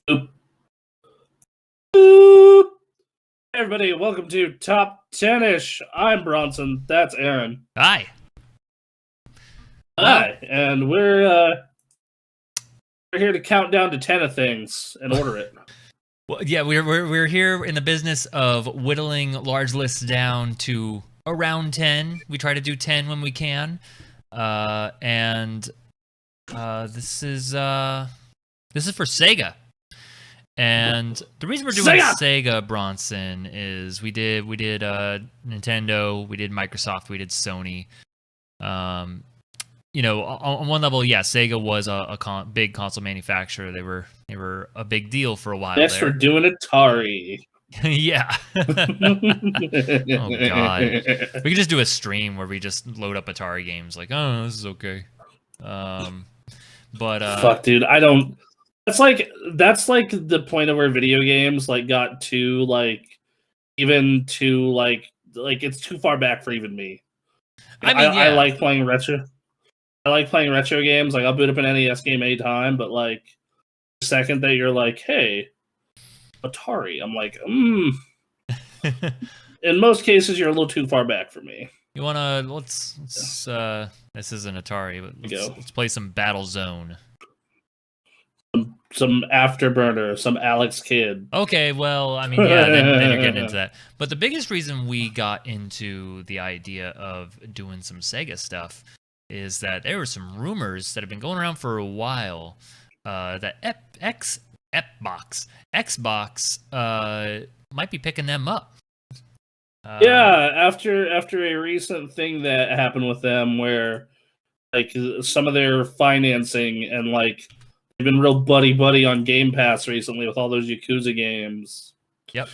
Boop. Boop. Hey everybody, welcome to Top TENish. I'm Bronson. That's Aaron. Hi. Hi, and we're here to count down to 10 of things and order it. Well, yeah, we're here in the business of whittling large lists down to around 10. We try to do 10 when we can, and this is for Sega. And the reason we're doing Sega, Bronson, is we did Nintendo, we did Microsoft, we did Sony. You know, on one level, yeah, Sega was a big console manufacturer. They were a big deal for a while. Next, we're doing Atari. Yeah. Oh God, we could just do a stream where we just load up Atari games. Like, oh, this is okay. But fuck, dude, I don't. That's like the point of where video games got to even to it's too far back for even me. I mean, I like playing retro. I like playing retro games. I'll boot up an NES game anytime, but the second that you're like, hey, Atari, I'm like, In most cases, you're a little too far back for me. You wanna let's this isn't Atari, but let's play some Battlezone. Some Afterburner, some Alex Kidd. Okay, well, I mean, yeah, then you're getting into that. But the biggest reason we got into the idea of doing some Sega stuff is that there were some rumors that have been going around for a while that Xbox might be picking them up. Yeah, after a recent thing that happened with them where some of their financing and they've been real buddy on Game Pass recently with all those Yakuza games. Yep.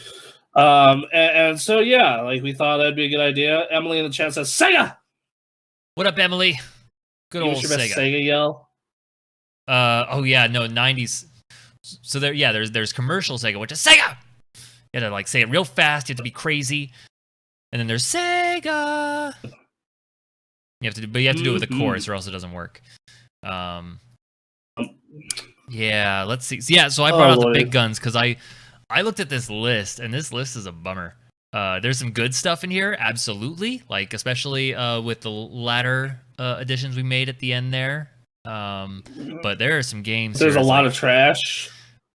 And so yeah, we thought that'd be a good idea. Emily in the chat says Sega. What up, Emily? Good old Sega. Sega yell. Oh yeah, no 90s. So there's commercial Sega, which is Sega. You had to say it real fast. You have to be crazy. And then there's Sega. You have to do it with a chorus, or else it doesn't work. Yeah, let's see. Yeah, so I brought out the big guns because I looked at this list, and this list is a bummer. There's some good stuff in here, absolutely. Especially with the latter additions we made at the end there. But there are some games. There's a lot of trash.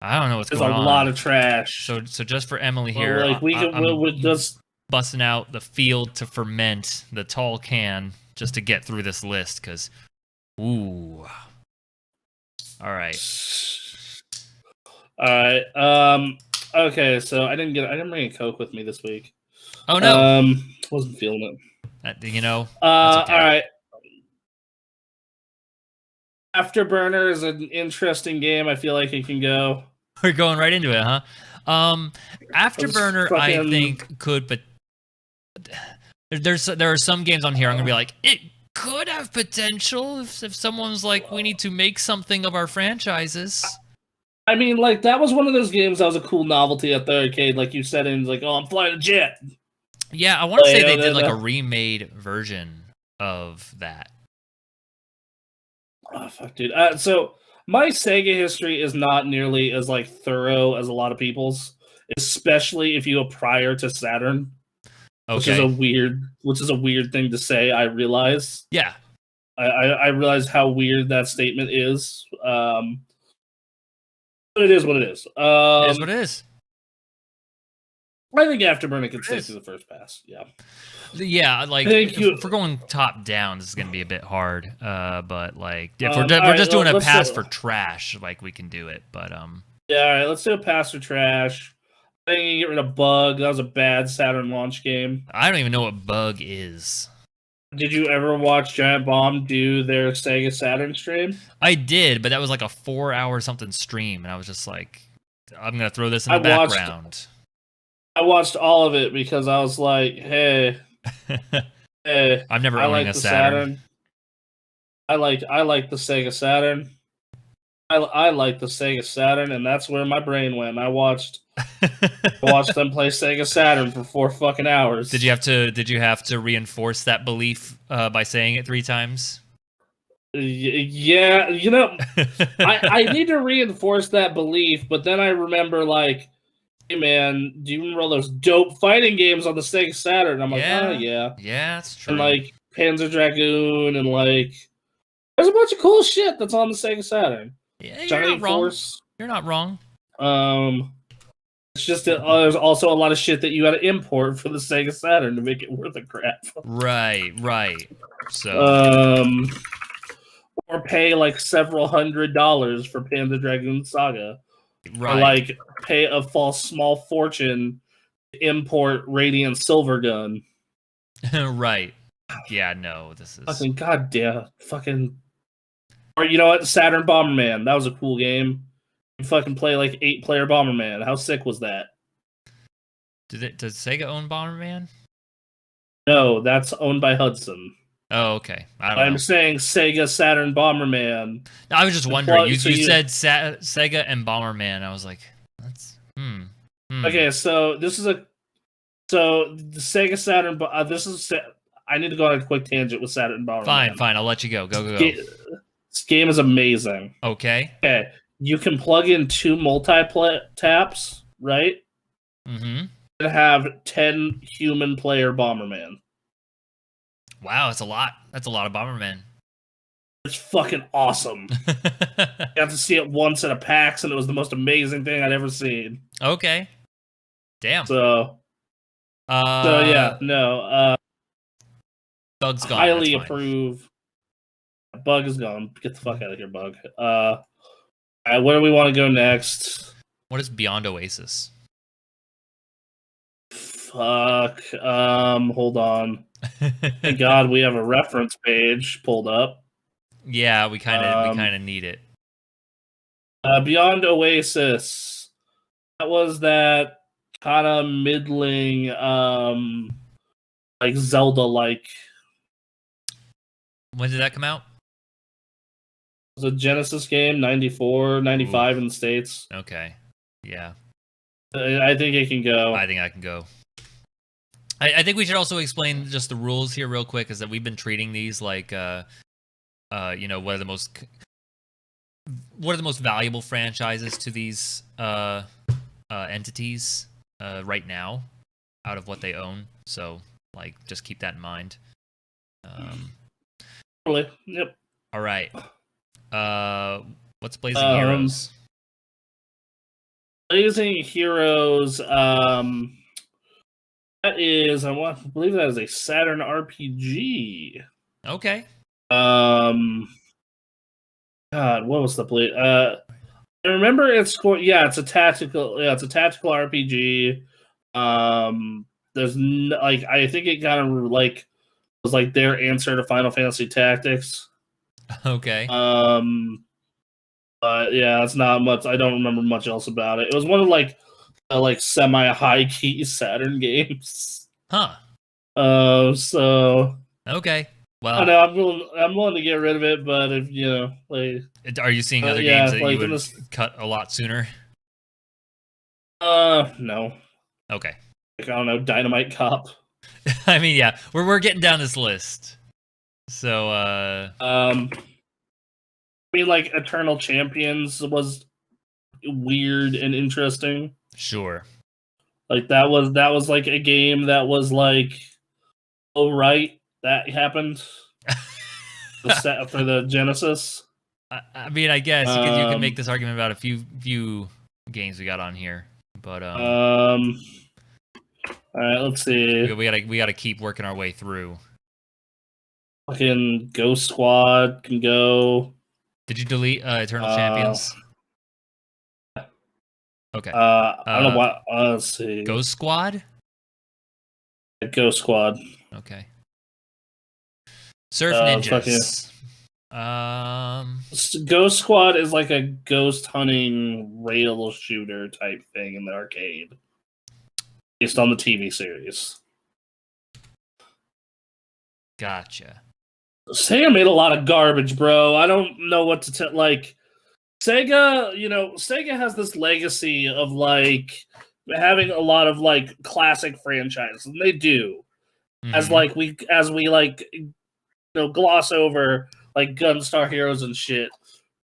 I don't know what's going on. There's a lot of trash. So just for Emily here, we'll just busting out the Field to Ferment, the tall can, just to get through this list, because, ooh. All right. Okay, so I didn't bring a Coke with me this week. Oh no. Wasn't feeling it. That's okay. All right. Afterburner is an interesting game. I feel like it can go. We're going right into it, huh? Afterburner, I think could, but there are some games on here I'm gonna be like, it could have potential if someone's like, we need to make something of our franchises. I mean, that was one of those games that was a cool novelty at the arcade. Like you said, and oh, I'm flying a jet. Yeah, I want to say they did a remade version of that. Oh fuck, dude. So my Sega history is not nearly as thorough as a lot of people's, especially if you go prior to Saturn. Okay. Which is a weird thing to say, I realize. Yeah. I realize how weird that statement is. But it is what it is. It is what it is. I think Afterburner can stay through the first pass. Yeah. Yeah, if we're going top down, this is going to be a bit hard. But if we're just doing a pass for trash, we can do it. But yeah, all right, let's do a pass for trash. I think you get rid of Bug. That was a bad Saturn launch game. I don't even know what Bug is. Did you ever watch Giant Bomb do their Sega Saturn stream? I did, but that was a 4-hour something stream, and I was just like, I'm gonna throw this in the background. I watched all of it because I was like, hey, I've never owned a Saturn. I like the Sega Saturn. I like the Sega Saturn, and that's where my brain went. I watched them play Sega Saturn for 4 fucking hours. Did you have to reinforce that belief by saying it 3 times? Yeah, I need to reinforce that belief, but then I remember like, hey man, do you remember all those dope fighting games on the Sega Saturn? I'm like, oh yeah, yeah, that's true. and like Panzer Dragoon, and like there's a bunch of cool shit that's on the Sega Saturn. Yeah, you're Giant not wrong. Force. You're not wrong. It's just that there's also a lot of shit that you got to import for the Sega Saturn to make it worth a crap. Right. So, or pay like several $100s for Panzer Dragoon Saga, right. or like pay a small fortune to import Radiant Silvergun. Right. Yeah, no, this is fucking goddamn fucking. Or you know what, Saturn Bomberman, that was a cool game. You fucking play like 8-player Bomberman. How sick was that? Does Sega own Bomberman? No, that's owned by Hudson. Oh, okay. I'm saying Sega Saturn Bomberman. I was just wondering. You said Sega and Bomberman. I was like, that's Okay, so this is the Sega Saturn. This is. I need to go on a quick tangent with Saturn Bomberman. Fine. I'll let you go. Go. This game is amazing. Okay. You can plug in 2 taps, right? Mm-hmm. And have 10 human player Bomberman. Wow, that's a lot. That's a lot of Bomberman. It's fucking awesome. I got to see it once at a PAX, and it was the most amazing thing I'd ever seen. Okay. Damn. So yeah, no. Bug's gone. Highly approve. Bug is gone. Get the fuck out of here, Bug. Where do we want to go next? What is Beyond Oasis? Fuck. Hold on. Thank God we have a reference page pulled up. Yeah, we kind of need it. Beyond Oasis. That was that kind of middling, like Zelda-like. When did that come out? It was a Genesis game, 94, 95 in the States. Okay. Yeah. I think it can go. I think I can go. I think we should also explain just the rules here real quick, is that we've been treating these like, what are the most valuable franchises to these entities right now out of what they own. So, like, just keep that in mind. Yep. All right. What's Blazing Heroes? Blazing Heroes. That is, I believe that is a Saturn RPG. Okay. God, what was the play? I remember it's it's a tactical. Yeah, it's a tactical RPG. There's I think it kind of like was like their answer to Final Fantasy Tactics. Okay. But yeah, it's not much. I don't remember much else about it. It was one of like semi high key Saturn games. Huh. So okay. Well, I know I'm willing to get rid of it, but if are you seeing other games that you would cut a lot sooner? No. Okay. I don't know, Dynamite Cop. I mean, yeah, we're getting down this list. So I mean, like Eternal Champions was weird and interesting. Sure. Like that was like a game that was like, oh right, that happened. For the Genesis. I mean, I guess you can make this argument about a few games we got on here, but all right, let's see. We gotta keep working our way through. Fucking Ghost Squad can go. Did you delete Eternal Champions? Okay. I don't know what. Let's see. Ghost Squad. Ghost Squad. Okay. Surf Ninjas. Ghost Squad is like a ghost hunting rail shooter type thing in the arcade, based on the TV series. Gotcha. Sega made a lot of garbage, bro. I don't know what to tell. Like Sega, Sega has this legacy of like having a lot of like classic franchises, and they do. Mm-hmm. As we gloss over like Gunstar Heroes and shit.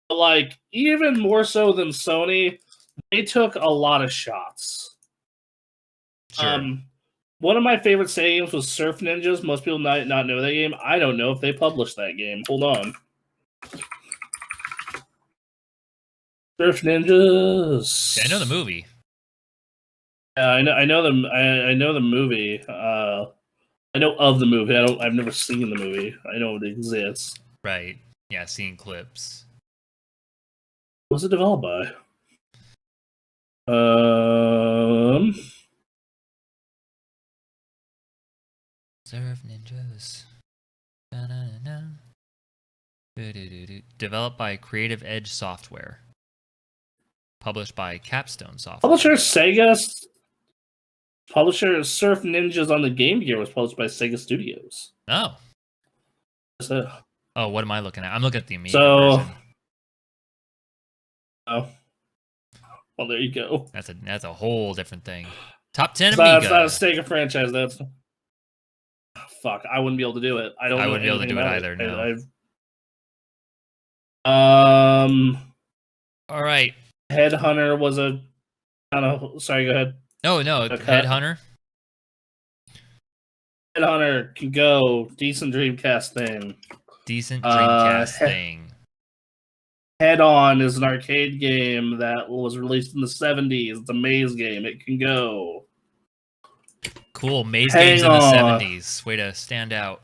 But like even more so than Sony, they took a lot of shots. Sure. One of my favorite Sega games was Surf Ninjas. Most people might not know that game. I don't know if they published that game. Hold on. Surf Ninjas. Yeah, I know the movie. Yeah, I know them. I know the movie. I know of the movie. I've never seen the movie. I know it exists. Right. Yeah, seeing clips. What was it developed by? Surf Ninjas. Da-na-na-na. Developed by Creative Edge Software. Published by Capstone Software. Publisher Sega. Publisher Surf Ninjas on the Game Gear was published by Sega Studios. Oh. That's it. Oh, what am I looking at? I'm looking at the Amiga version. Oh. Well, there you go. That's a whole different thing. Top 10 That's Amiga. not a Sega franchise. That's fuck. I wouldn't be able to do it. I wouldn't be able to do it either. No. All right. Headhunter was a. I don't know. Sorry. Go ahead. No. Headhunter. Headhunter can go. Decent Dreamcast thing. Decent Dreamcast thing. Head On is an arcade game that was released in the 70s. It's a maze game. It can go. Cool. Maze games in the 70s. Way to stand out.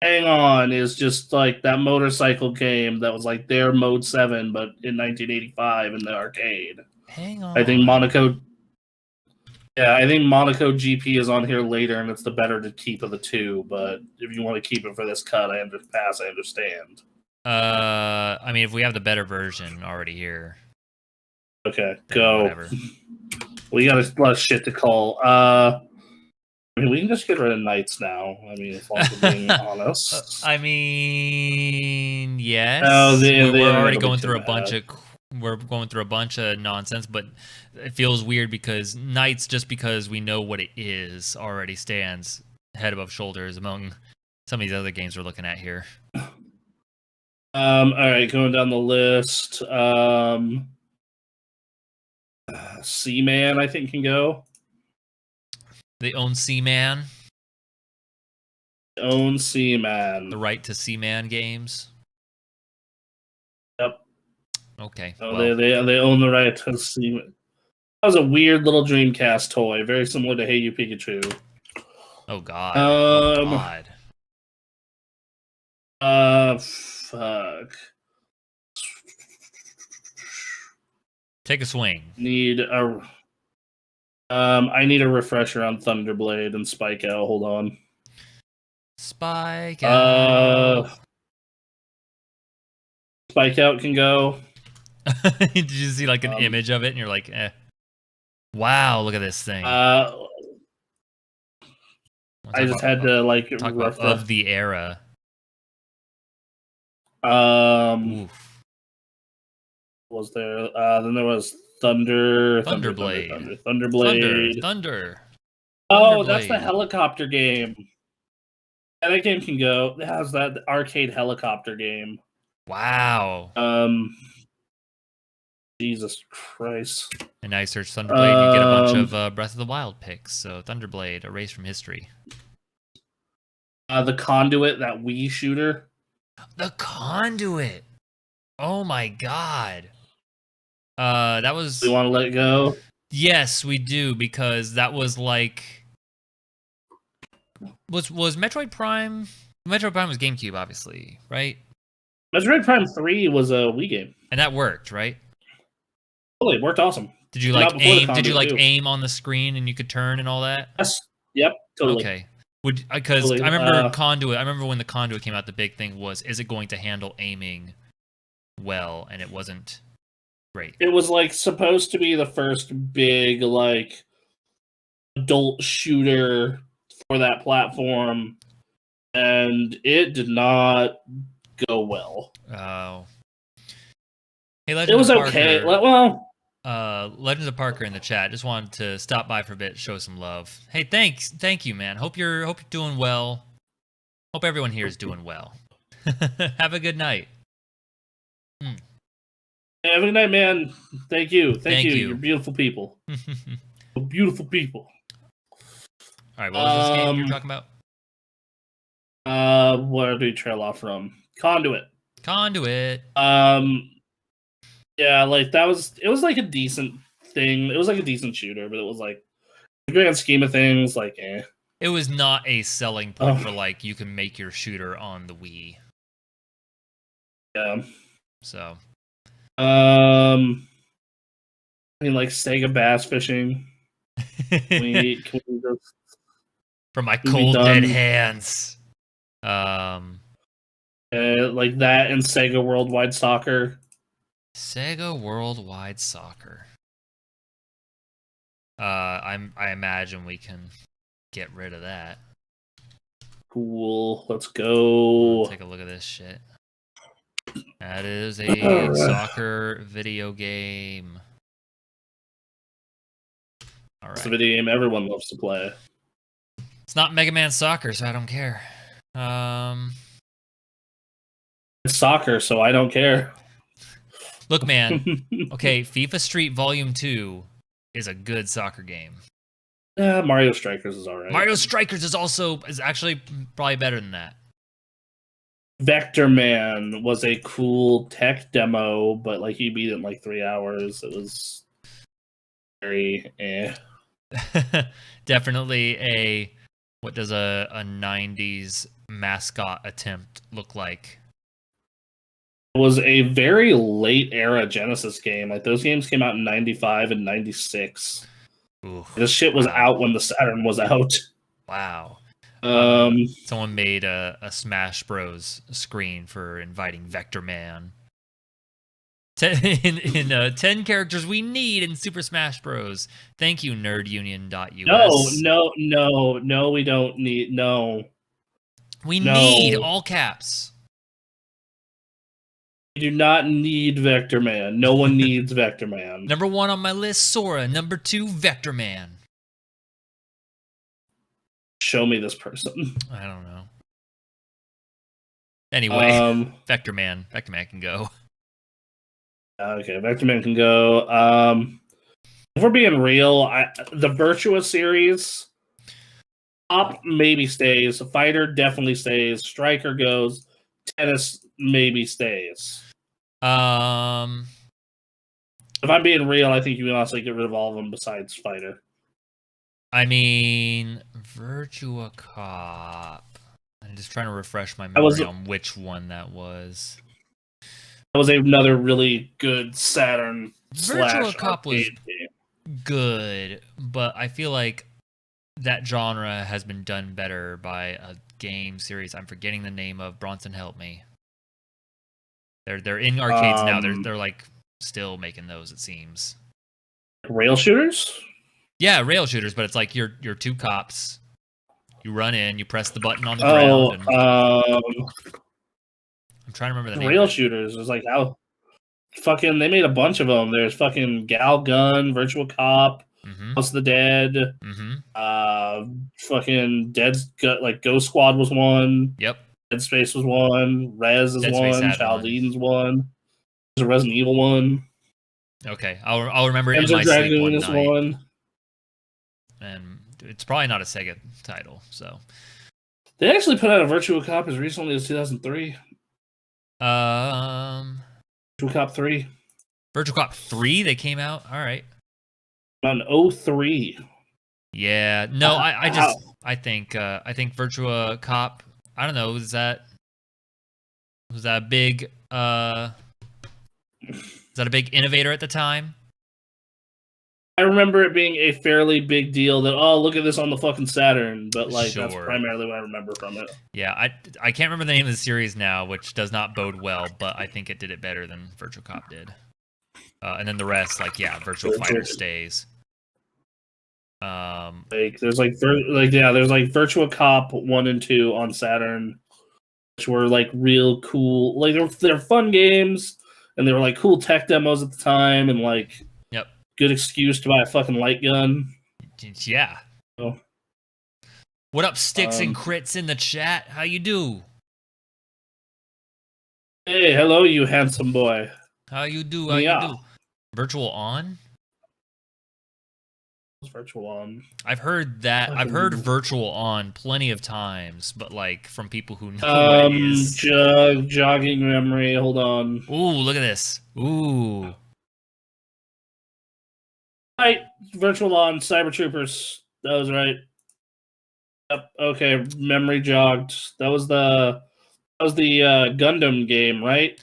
Hang On is just like that motorcycle game that was like their Mode 7, but in 1985 in the arcade. Hang On. I think Monaco GP is on here later, and it's the better to keep of the two. But if you want to keep it for this cut, I understand. I mean, if we have the better version already here. Okay, go. Whatever. We got a lot of shit to call. I mean, we can just get rid of Knights now. I mean, as long as we're being honest. I mean, yes. We're already going through a bunch of. We're going through a bunch of nonsense, but it feels weird because Knights, just because we know what it is, already stands head above shoulders among some of these other games we're looking at here. All right, going down the list. Seaman, I think, can go. They own Seaman. Seaman. The right to Seaman games. Yep. Okay. Oh, well. They own the right to Seaman. That was a weird little Dreamcast toy, very similar to Hey You Pikachu. Oh God. Fuck. Take a swing. I need a refresher on Thunderblade and Spike Out. Hold on. Spike Out. Spike Out can go. Did you see like an image of it and you're like, eh. Wow, look at this thing. I just had to like talk about of the era. Was there? Then there was Thunderblade. Thunder. Oh, that's the helicopter game. Yeah, that game can go. It has that arcade helicopter game. Wow. Jesus Christ. And now you search Thunderblade and you get a bunch of Breath of the Wild picks. So Thunderblade, erased from history. The Conduit, that Wii shooter. The Conduit. Oh my God. That was. We want to let it go? Yes, we do, because that was like. Was Metroid Prime? Metroid Prime was GameCube, obviously, right? Metroid Prime 3 was a Wii game, and that worked, right? Oh, it worked awesome. Did you like aim? Did you like aim on the screen and you could turn and all that? Yes. Yep. Totally. Okay. Because I remember Conduit. I remember when the Conduit came out, the big thing was, is it going to handle aiming well? And it wasn't great. It was like supposed to be the first big like adult shooter for that platform, and it did not go well. Oh. Hey, Legend it was of okay. Parker, well, Legends of Parker in the chat just wanted to stop by for a bit, show some love. Hey, thank you, man. Hope you're doing well. Hope everyone here is doing well. Have a good night. Have a good night, man. Thank you. Thank you. you. You're beautiful people. Beautiful people. All right, what was this game you're talking about? Where do we trail off from? Conduit. Yeah, like it was like a decent thing. It was like a decent shooter, but it was like the grand scheme of things, like It was not a selling point for like you can make your shooter on the Wii. Yeah. So I mean, like Sega bass fishing. Can we just, from my cold dead hands. Like that and Sega Worldwide Soccer. Sega Worldwide Soccer. I imagine we can get rid of that. Cool. Let's go. Take a look at this shit. That is a soccer video game. All right. It's a video game everyone loves to play. It's not Mega Man Soccer, so I don't care. It's soccer, so I don't care. Look, man. Okay, FIFA Street Volume 2 is a good soccer game. Yeah, Mario Strikers is alright. Mario Strikers is actually probably better than that. Vector Man was a cool tech demo, but like you beat it in like 3 hours. It was very Definitely a what does a 90s mascot attempt look like? It was a very late era Genesis game. Like those games came out in 95 and 96. Ooh, this shit was out when the Saturn was out. Wow. Someone made a Smash Bros screen for inviting Vector Man. 10 characters we need in Super Smash Bros. Thank you, nerdunion.us. No, we don't need We need all caps. We do not need Vector Man. No one needs Vector Man. Number 1 on my list, Sora. Number 2, Vector Man. Show me this person. I don't know. Anyway, Vector Man can go. Okay, Vector Man can go. If we're being real, the Virtua series, Op maybe stays. Fighter definitely stays. Striker goes. Tennis maybe stays. If I'm being real, I think you can also get rid of all of them besides Fighter. I mean, Virtua Cop. I'm just trying to refresh my memory on which one that was. That was another really good Saturn. Virtua Cop was good, but I feel like that genre has been done better by a game series. I'm forgetting the name of. Bronson, help me. They're in arcades now. They're like still making those. It seems. Rail shooters. Yeah, rail shooters, but it's like you're 2 cops. You run in, you press the button on the ground. And I'm trying to remember the name. Rail shooters is like how fucking they made a bunch of them. There's fucking Gal Gun, Virtua Cop, House of the Dead, fucking like Ghost Squad was one. Yep. Dead Space was one. Rez is one. Chaldean's one. There's a Resident Evil one. Okay, I'll remember it in my sleep one night. One. And it's probably not a Sega title, so. They actually put out a Virtua Cop as recently as 2003. Virtua Cop 3. Virtua Cop 3, they came out? All right. On 03. Yeah, no, I think Virtua Cop, I don't know, was that a big innovator at the time? I remember it being a fairly big deal that, oh, look at this on the fucking Saturn, but like that's primarily what I remember from it. Yeah, I can't remember the name of the series now, which does not bode well, but I think it did it better than Virtua Cop did. And then the rest, like, yeah, Virtua Fighter stays. There's Virtua Cop 1 and 2 on Saturn, which were like real cool. Like they're fun games, and they were like cool tech demos at the time, and like good excuse to buy a fucking light gun. Yeah. So, what up, Sticks and Crits in the chat? How you do? Hey, hello, you handsome boy. How you do? How Yeah. you do? Virtual on? What's virtual on? I've heard that. I've heard Fucking virtual on plenty of times, but like from people who know what it is. jogging memory. Hold on. Ooh, look at this. Ooh. Right, virtual on Cyber Troopers. That was right. Yep. Okay, memory jogged. That was the Gundam game, right?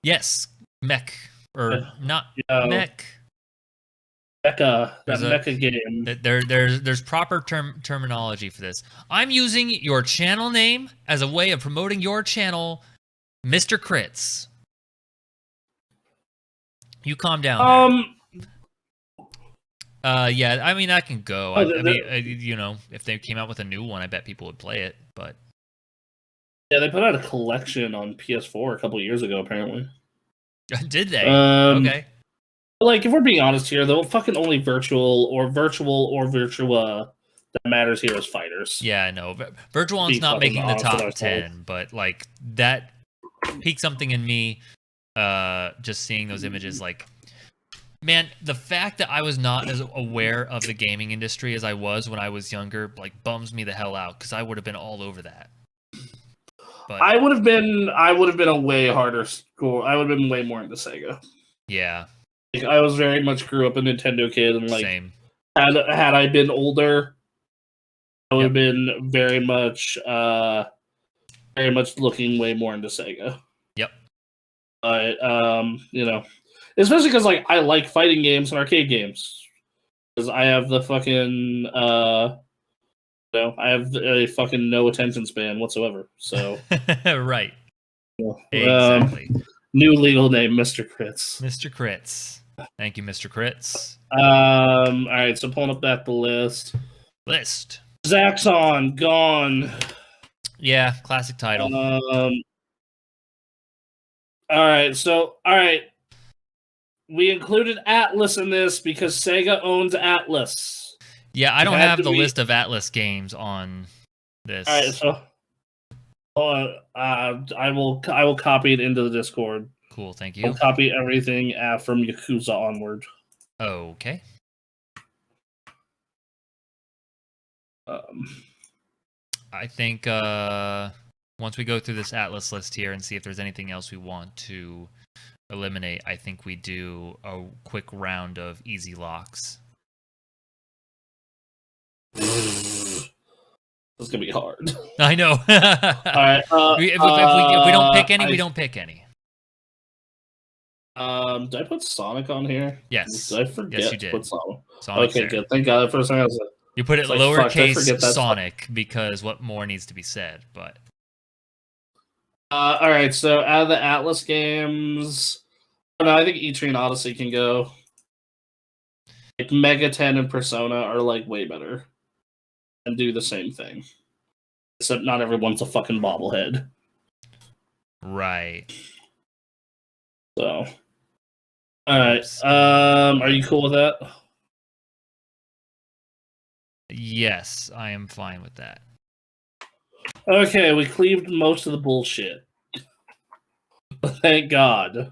Yes. Mech. Or not Yeah, mech. Mecha. That There's a mecha game. there's proper terminology for this. I'm using your channel name as a way of promoting your channel, Mr. Crits. You calm down there. Yeah, I mean that can go. I mean, you know, if they came out with a new one, I bet people would play it. But yeah, they put out a collection on PS4 a couple years ago, apparently. did they? Okay. Okay. Like, if we're being honest here, the fucking only virtual or Virtua that matters here is fighters. Yeah, I know. Virtual On's not making the top 10, but like that piqued something in me. Just seeing those images, like, man, the fact that I was not as aware of the gaming industry as I was when I was younger, like, bums me the hell out because I would have been all over that. But I would have been a way harder score. I would have been way more into Sega. Yeah. Like, I was very much grew up a Nintendo kid, and like, same. Had I been older, I would have been very much looking way more into Sega. Yep. But you know, especially because like I like fighting games and arcade games, because I have the fucking I have a fucking no attention span whatsoever. So right. Exactly. New legal name, Mr. Crits. Mr. Crits. Thank you, Mr. Crits. All right, so pulling up the list. Zaxxon, Gone. Yeah, classic title. All right. We included Atlas in this because Sega owns Atlas. Yeah, I don't have the list of Atlas games on this. All right, so I will copy it into the Discord. Cool, thank you. I'll copy everything from Yakuza onward. Okay. I think once we go through this Atlas list here and see if there's anything else we want to eliminate, I think we do a quick round of easy locks. This is gonna be hard. I know. All right. If we don't pick any, we don't pick any. Did I put Sonic on here? Yes. Did I forget yes, you did. to put Sonic? Sonic's okay, good. Thank God. The first thing I was like, you put it lowercase Sonic because what more needs to be said? But all right. So out of the Atlas games, I think E3 and Odyssey can go. Like Mega 10 and Persona are like way better and do the same thing, except not everyone's a fucking bobblehead. Right. So, all right. Are you cool with that? Yes, I am fine with that. Okay, we cleaved most of the bullshit. Thank God.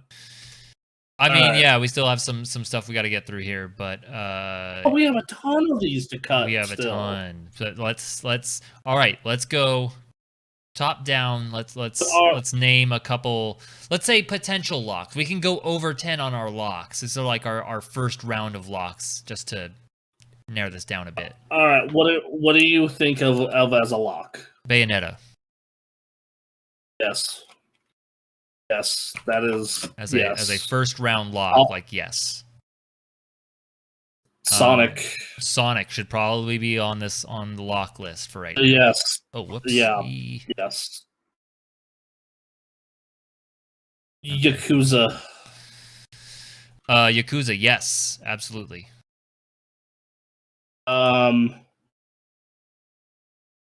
I mean, yeah, we still have some stuff we got to get through here, but we have a ton of these to cut. We have a ton. So let's all right, let's go top down. Let's name a couple. Let's say potential locks. We can go over 10 on our locks. This is like our first round of locks, just to narrow this down a bit. All right, what do you think of as a lock? Bayonetta. Yes. Yes, that is as a first round lock. Like yes. Sonic. Sonic should probably be on the lock list for right now. Yes. Oh, whoops. Yeah. Yes. Yakuza. Yakuza, yes, absolutely.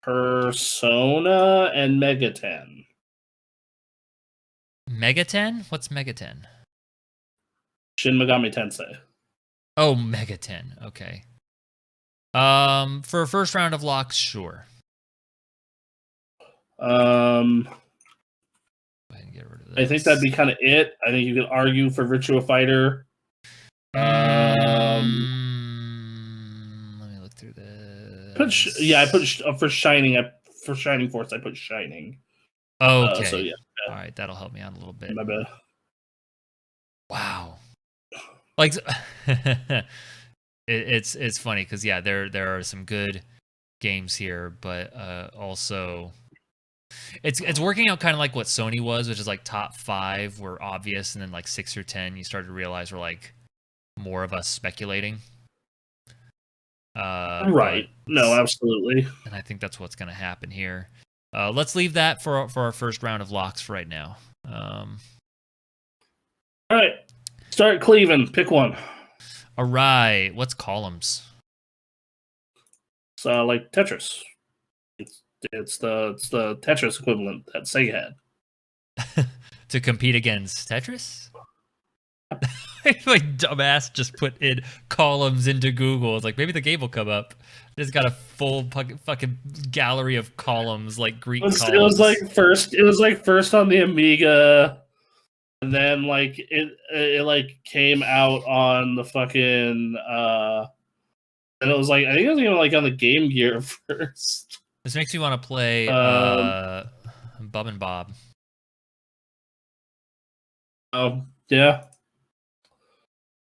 Persona and Mega 10. Mega 10? What's Mega 10? Shin Megami Tensei. Oh, Mega 10. Okay. For a first round of locks, sure. Wait, go ahead and get rid of this. I think that'd be kind of it. I think you could argue for Virtua Fighter. Let me look through this. I put for Shining. For Shining Force, I put Shining. Okay. So yeah. All right, that'll help me out a little bit. My bad. Wow. Like, it's funny because yeah, there are some good games here, but also it's working out kind of like what Sony was, which is like top 5 were obvious, and then like 6 or 10 you started to realize were like more of us speculating. Right. No, absolutely. And I think that's what's going to happen here. Let's leave that for our first round of locks for right now. All right. Start cleaving. Pick one. All right. What's columns? So like Tetris. It's the Tetris equivalent that Sega had. To compete against Tetris? My dumbass just put in columns into Google. It's like, maybe the game will come up. It's got a full fucking gallery of columns, like Greek columns. It was like first on the Amiga, and then like it like came out on the fucking and it was like, I think it was even like on the Game Gear first. This makes me want to play Bub and Bob. Yeah.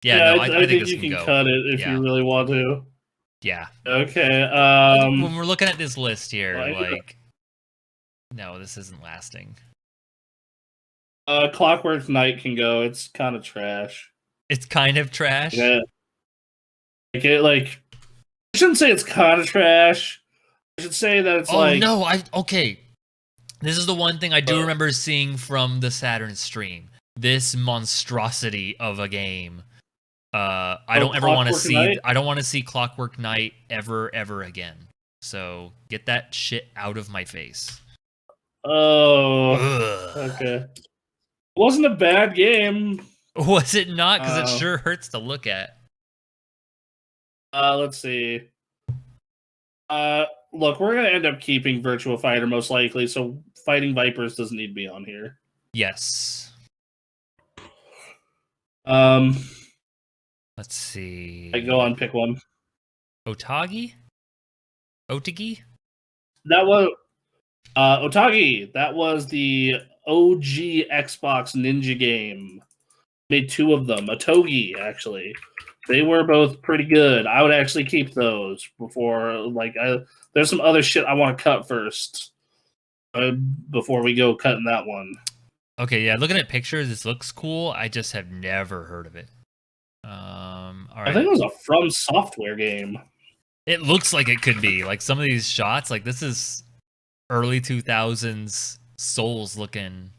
Yeah, no, I think you can go. cut it if you really want to. Yeah. Okay. When we're looking at this list here, like, no, this isn't lasting. Clockwork Knight can go. It's kind of trash. It's kind of trash? Yeah. I shouldn't say it's kind of trash. I should say that it's okay. This is the one thing I do remember seeing from the Saturn stream. This monstrosity of a game. I don't ever want to see. Knight? I don't want to see Clockwork Knight ever again. So get that shit out of my face. Oh, okay. It wasn't a bad game. Was it not? Because it sure hurts to look at. Let's see. Look, we're gonna end up keeping Virtua Fighter most likely. So Fighting Vipers doesn't need to be on here. Yes. Let's see. I go on, pick one. Otagi? That was Otagi. That was the OG Xbox Ninja game. Made 2 of them. Otogi, actually. They were both pretty good. I would actually keep those before, there's some other shit I want to cut first before we go cutting that one. Okay, yeah, looking at pictures, this looks cool. I just have never heard of it. All right. I think it was a From Software game. It looks like it could be. Like some of these shots, like this is early 2000s Souls looking.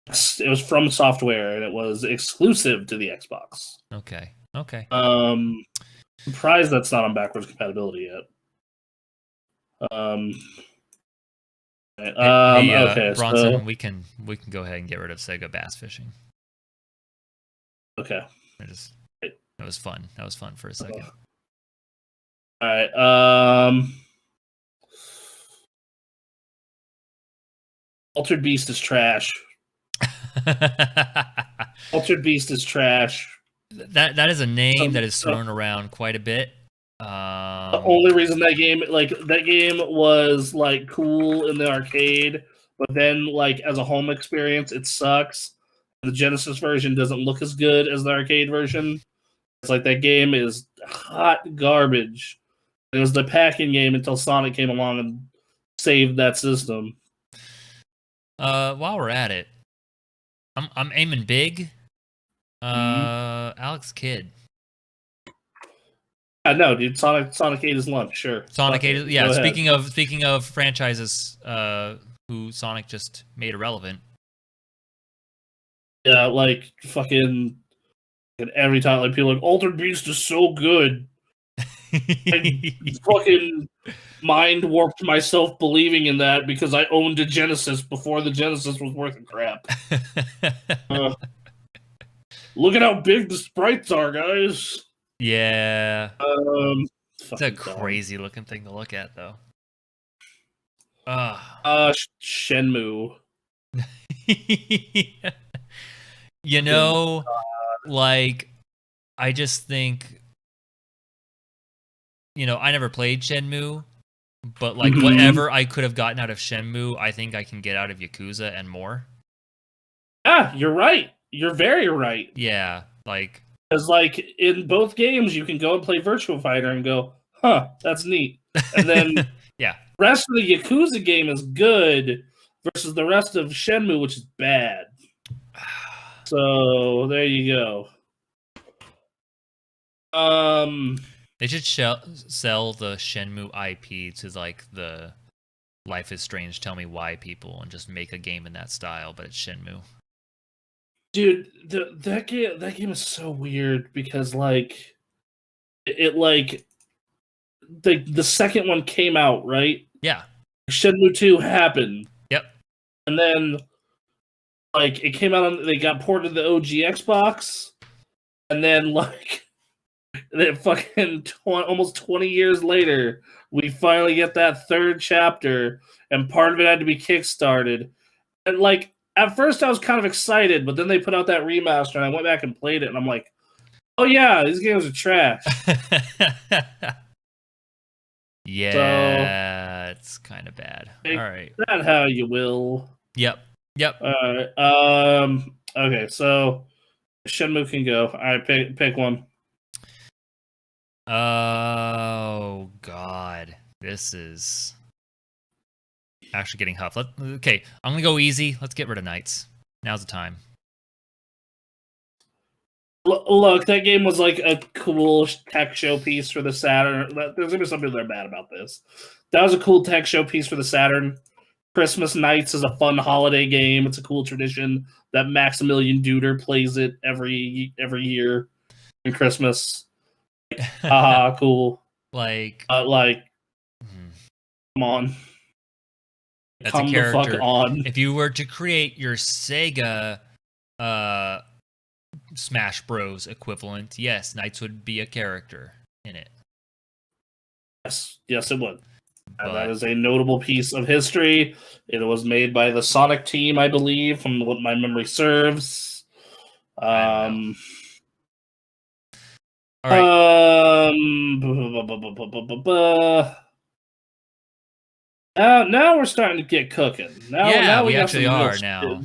It was From Software, and it was exclusive to the Xbox. Okay. I'm surprised that's not on backwards compatibility yet. Okay, Bronson, so we can go ahead and get rid of Sega Bass Fishing. Okay. That was fun. That was fun for a second. All right. Altered Beast is trash. Altered Beast is trash. That is a name that is thrown around quite a bit. The only reason that game was like cool in the arcade, but then like as a home experience, it sucks. The Genesis version doesn't look as good as the arcade version. It's like that game is hot garbage. It was the packing game until Sonic came along and saved that system. While we're at it, I'm aiming big. Alex Kidd. No, dude. Sonic 8 is lunch. Sure. Sonic 8 is, yeah. Speaking of franchises, who Sonic just made irrelevant. Yeah, like fucking every time, like people are like Altered Beast is so good. I fucking mind warped myself believing in that because I owned a Genesis before the Genesis was worth a crap. Look at how big the sprites are, guys. Yeah. It's a crazy looking thing to look at, though. Shenmue. You know, like, I just think, I never played Shenmue, but like whatever I could have gotten out of Shenmue, I think I can get out of Yakuza and more. Yeah, you're right. You're very right. Yeah, like, because like in both games, you can go and play Virtua Fighter and go, huh, that's neat. And then yeah, rest of the Yakuza game is good versus the rest of Shenmue, which is bad. So there you go. they should sell the Shenmue IP to like the Life is Strange, Tell Me Why people, and just make a game in that style, but it's Shenmue. Dude, that game is so weird because like it like the second one came out, right? Yeah. Shenmue 2 happened. Yep. And then like it came out on they got ported to the OG Xbox, and then like then fucking almost 20 years later, we finally get that third chapter, and part of it had to be kickstarted. And like at first I was kind of excited, but then they put out that remaster and I went back and played it and I'm like, oh yeah, these games are trash. Yeah, so, it's kind of bad. All right. That how you will. Yep. All right. Okay, so Shenmue can go. All right, pick one. Oh God, this is actually getting huffed. Okay, I'm gonna go easy. Let's get rid of Knights. Now's the time. Look, that game was like a cool tech showpiece for the Saturn. There's gonna be some people that are mad about this. That was a cool tech showpiece for the Saturn. Christmas Nights is a fun holiday game. It's a cool tradition that Maximilian Duder plays it every year in Christmas. Haha, cool. Like, come on. That's Come a character. The fuck on. If you were to create your Sega Smash Bros equivalent, yes, Knights would be a character in it. Yes, it would. That is a notable piece of history. It was made by the Sonic team, I believe, from what my memory serves. All right. Now we're starting to get cooking. Now we actually are now.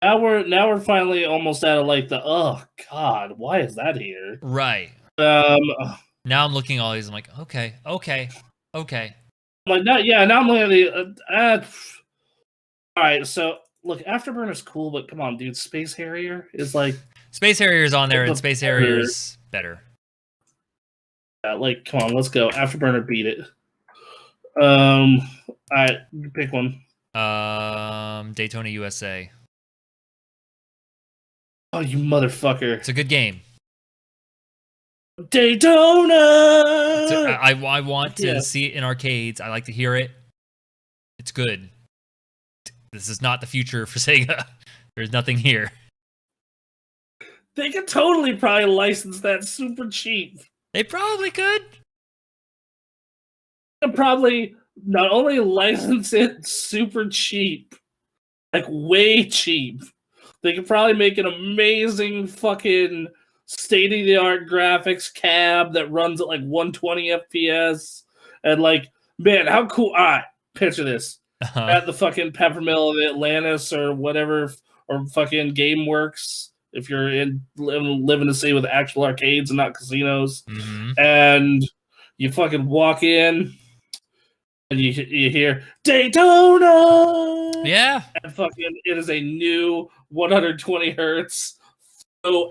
Now we're finally almost out of like the oh god, why is that here? Right. Now I'm looking at all these. I'm like, okay. Like now I'm looking at the. All right, so look, Afterburner's cool, but come on, dude, Space Harrier is like. Space Harrier's on there, and Space Harrier's better. Yeah, like, come on, let's go. Afterburner beat it. All right, pick one. Daytona USA. Oh, you motherfucker! It's a good game. Daytona. I want to see it in arcades. I like to hear it. It's good. This is not the future for Sega. There's nothing here. They could totally probably license that super cheap. They probably could. They could probably not only license it super cheap, like way cheap. They could probably make an amazing fucking state-of-the-art graphics cab that runs at like 120 FPS. And like, man, how cool. All right, picture this. At the fucking Peppermill of Atlantis or whatever, or fucking GameWorks, if you're living in the city with actual arcades and not casinos. Mm-hmm. And you fucking walk in and you hear Daytona! Yeah. And fucking it is a new 120 hertz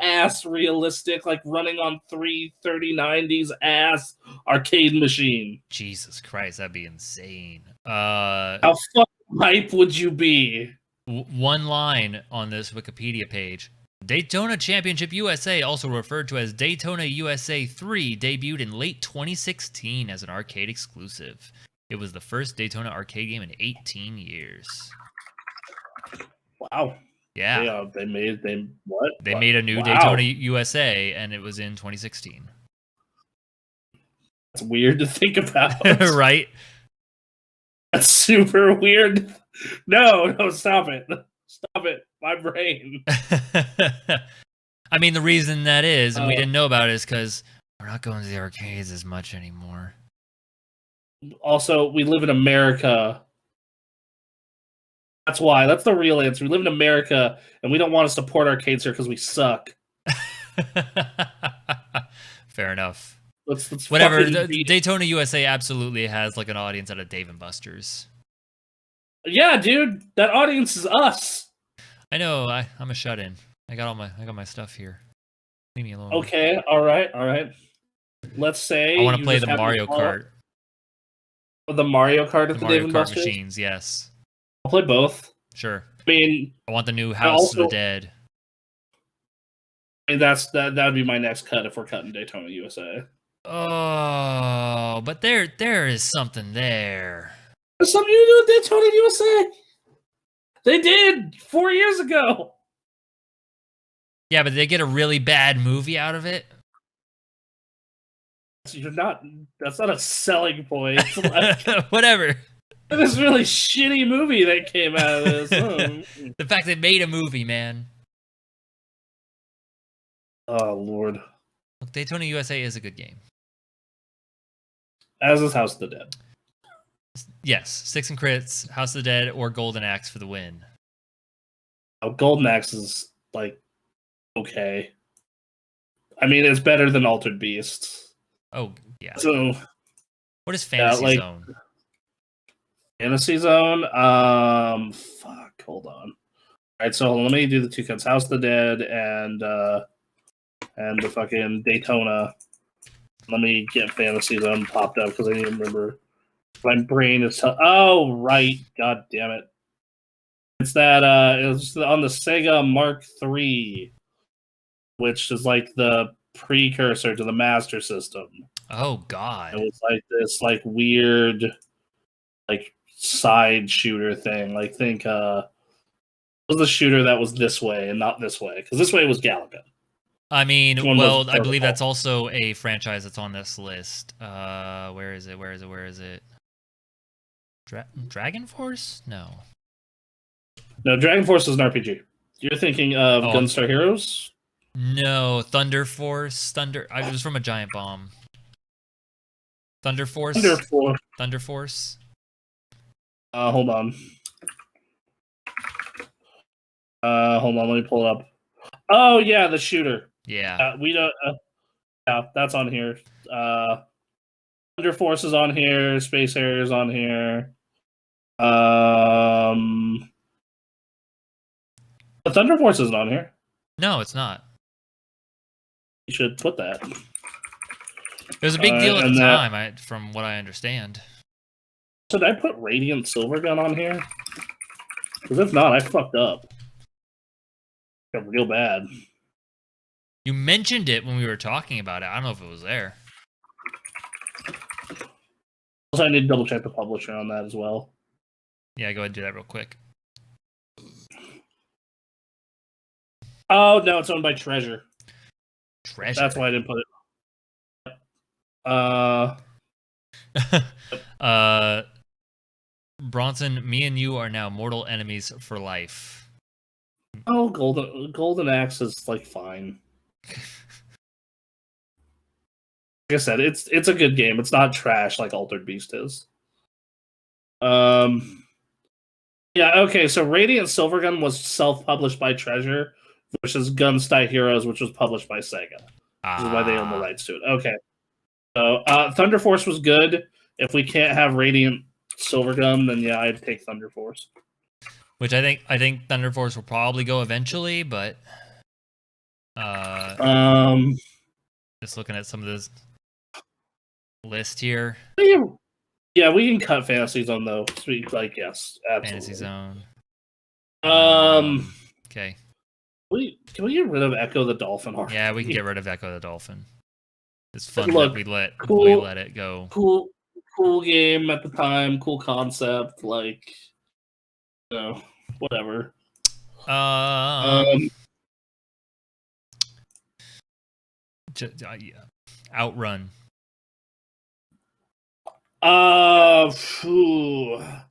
ass realistic, like running on 33090s ass arcade machine. Jesus Christ, that'd be insane. How fucking hype would you be? One line on this Wikipedia page. Daytona Championship USA, also referred to as Daytona USA 3, debuted in late 2016 as an arcade exclusive. It was the first Daytona arcade game in 18 years. Wow. Yeah. They made a new Daytona USA, and it was in 2016. That's weird to think about. Right? That's super weird. No, stop it. Stop it. My brain. I mean, the reason that is, and we didn't know about it, is because we're not going to the arcades as much anymore. Also, we live in America. That's why. That's the real answer. We live in America, and we don't want to support arcades here because we suck. Fair enough. Let's Whatever. Daytona USA absolutely has like an audience at a Dave and Buster's. Yeah, dude, that audience is us. I know. I'm a shut-in. I got my stuff here. Leave me alone. Okay. All right. Let's say I want to play the Mario Kart. The Mario Kart at the Dave and Mario Kart Buster's machines. Yes. I'll play both. Sure. I mean, I want the new House of the Dead. I mean, that would be my next cut if we're cutting Daytona USA. Oh, but there is something there. There's something to do with Daytona USA. They did 4 years ago. Yeah, but did they get a really bad movie out of it? That's not a selling point. Like, whatever. This really shitty movie that came out of this. The fact they made a movie, man. Oh, Lord. Look, Daytona USA is a good game. As is House of the Dead. Yes, Sticks and Crits, House of the Dead, or Golden Axe for the win. Oh, Golden Axe is, like, okay. I mean, it's better than Altered Beast. Oh, yeah. So, what is Fantasy Zone? Fantasy Zone? Fuck, hold on. Alright, so let me do the two cuts. House of the Dead and the fucking Daytona. Let me get Fantasy Zone popped up because I need to remember. My brain is oh, right. God damn it. It's that it's on the Sega Mark III, which is like the precursor to the Master System. Oh God. It was like this like weird like side shooter thing. Like think it was the shooter that was this way and not this way, because this way was Galaga. I mean, well, I believe that's also a franchise that's on this list. Where is it? Dragon Force? No, Dragon Force is an RPG. You're thinking of Gunstar Heroes? No, Thunder Force. I was from a Giant Bomb. Thunder Force. Thunder Force. Hold on. Hold on. Let me pull it up. Oh yeah, the shooter. Yeah. We don't. Yeah, that's on here. Thunder Force is on here. Space Harrier is on here. But Thunder Force isn't on here. No, it's not. You should put that. It was a big deal at the time, from what I understand. So did I put Radiant Silvergun on here? Because if not, I fucked up. Got real bad. You mentioned it when we were talking about it. I don't know if it was there. Also, I need to double check the publisher on that as well. Yeah, go ahead and do that real quick. Oh, no, it's owned by Treasure. Treasure? That's why I didn't put it. Bronson, me and you are now mortal enemies for life. Oh, Golden Axe is, like, fine. Like I said, it's a good game. It's not trash like Altered Beast is. Yeah, okay, so Radiant Silvergun was self-published by Treasure versus Gunstar Heroes, which was published by Sega. This is why they own the rights to it. Okay. So Thunder Force was good. If we can't have Radiant Silvergun, then yeah, I'd take Thunder Force. Which I think Thunder Force will probably go eventually, but just looking at some of this list here. Yeah, we can cut Fantasy Zone though. Sweet, like yes, absolutely. Fantasy Zone. Okay. Can we get rid of Echo the Dolphin already? Yeah, we can get rid of Echo the Dolphin. It's fun that we let it go. Cool game at the time. Cool concept. Like, you know, whatever. Outrun.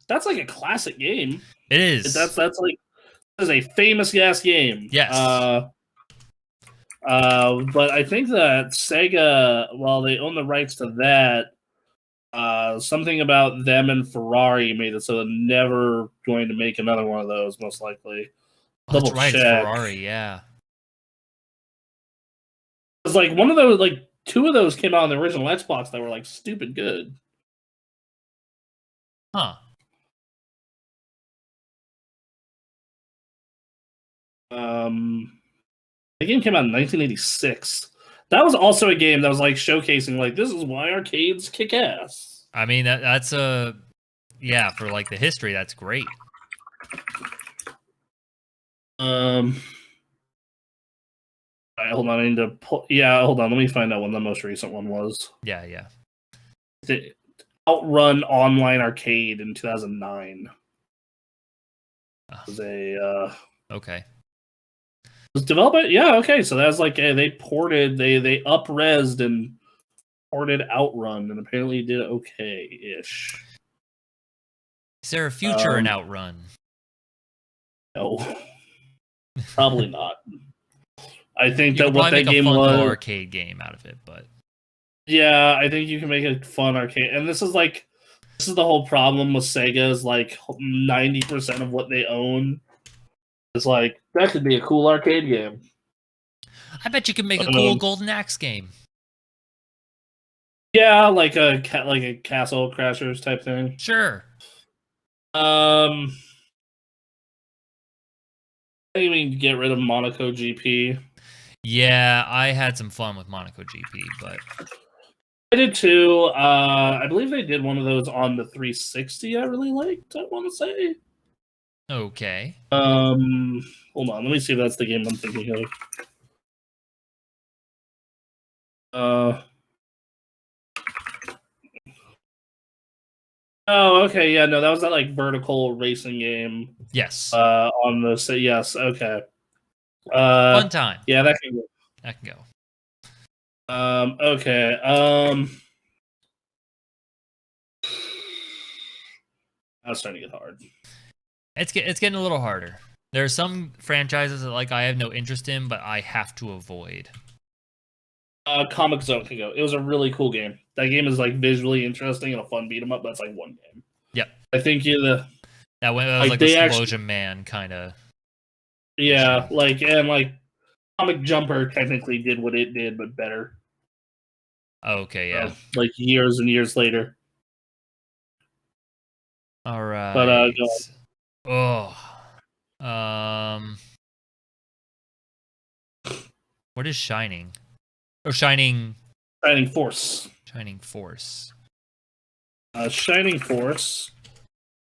That's like a classic game. It is. That's like This is a famous ass game. Yes. But I think that Sega, while they own the rights to that, something about them and Ferrari made it so they're never going to make another one of those, most likely. That's right, it's Ferrari, yeah. It's like one of those, like 2 of those came out on the original Xbox that were like stupid good. Huh. The game came out in 1986. That was also a game that was like showcasing like this is why arcades kick ass. I mean that's a for like the history, that's great. All right, hold on. I need to pull. Yeah, hold on. Let me find out when the most recent one was. Yeah. The Outrun Online Arcade in 2009. It was a okay. Was developed by, yeah, okay. So that's like they ported, they up-resed and ported Outrun, and apparently did okay-ish. Is there a future in Outrun? No, probably not. I think you that what that make game a fun was little arcade game out of it, but yeah, I think you can make a fun arcade, and this is the whole problem with Sega is like 90% of what they own is like that could be a cool arcade game. I bet you could make a cool Golden Axe game. Yeah, like a Castle Crashers type thing. Sure. I mean, get rid of Monaco GP. Yeah, I had some fun with Monaco GP, but I did too. I believe they did one of those on the 360. I really liked. I want to say. Okay. Hold on. Let me see if that's the game I'm thinking of. Oh, okay. Yeah, no, that was that like vertical racing game. Yes. On the yes. Okay. Fun time. Yeah, that can go. That can go. Okay. That's starting to get hard. It's getting a little harder. There are some franchises that like I have no interest in, but I have to avoid. Comic Zone can go. It was a really cool game. That game is like visually interesting and a fun beat 'em up. That's like one game. Yep. I think that was like the Explosion Man kind of. Yeah, and Comic Jumper technically did what it did, but better. Okay, yeah. Like years and years later. All right. But what is Shining? Oh, Shining Force. Shining Force. Shining Force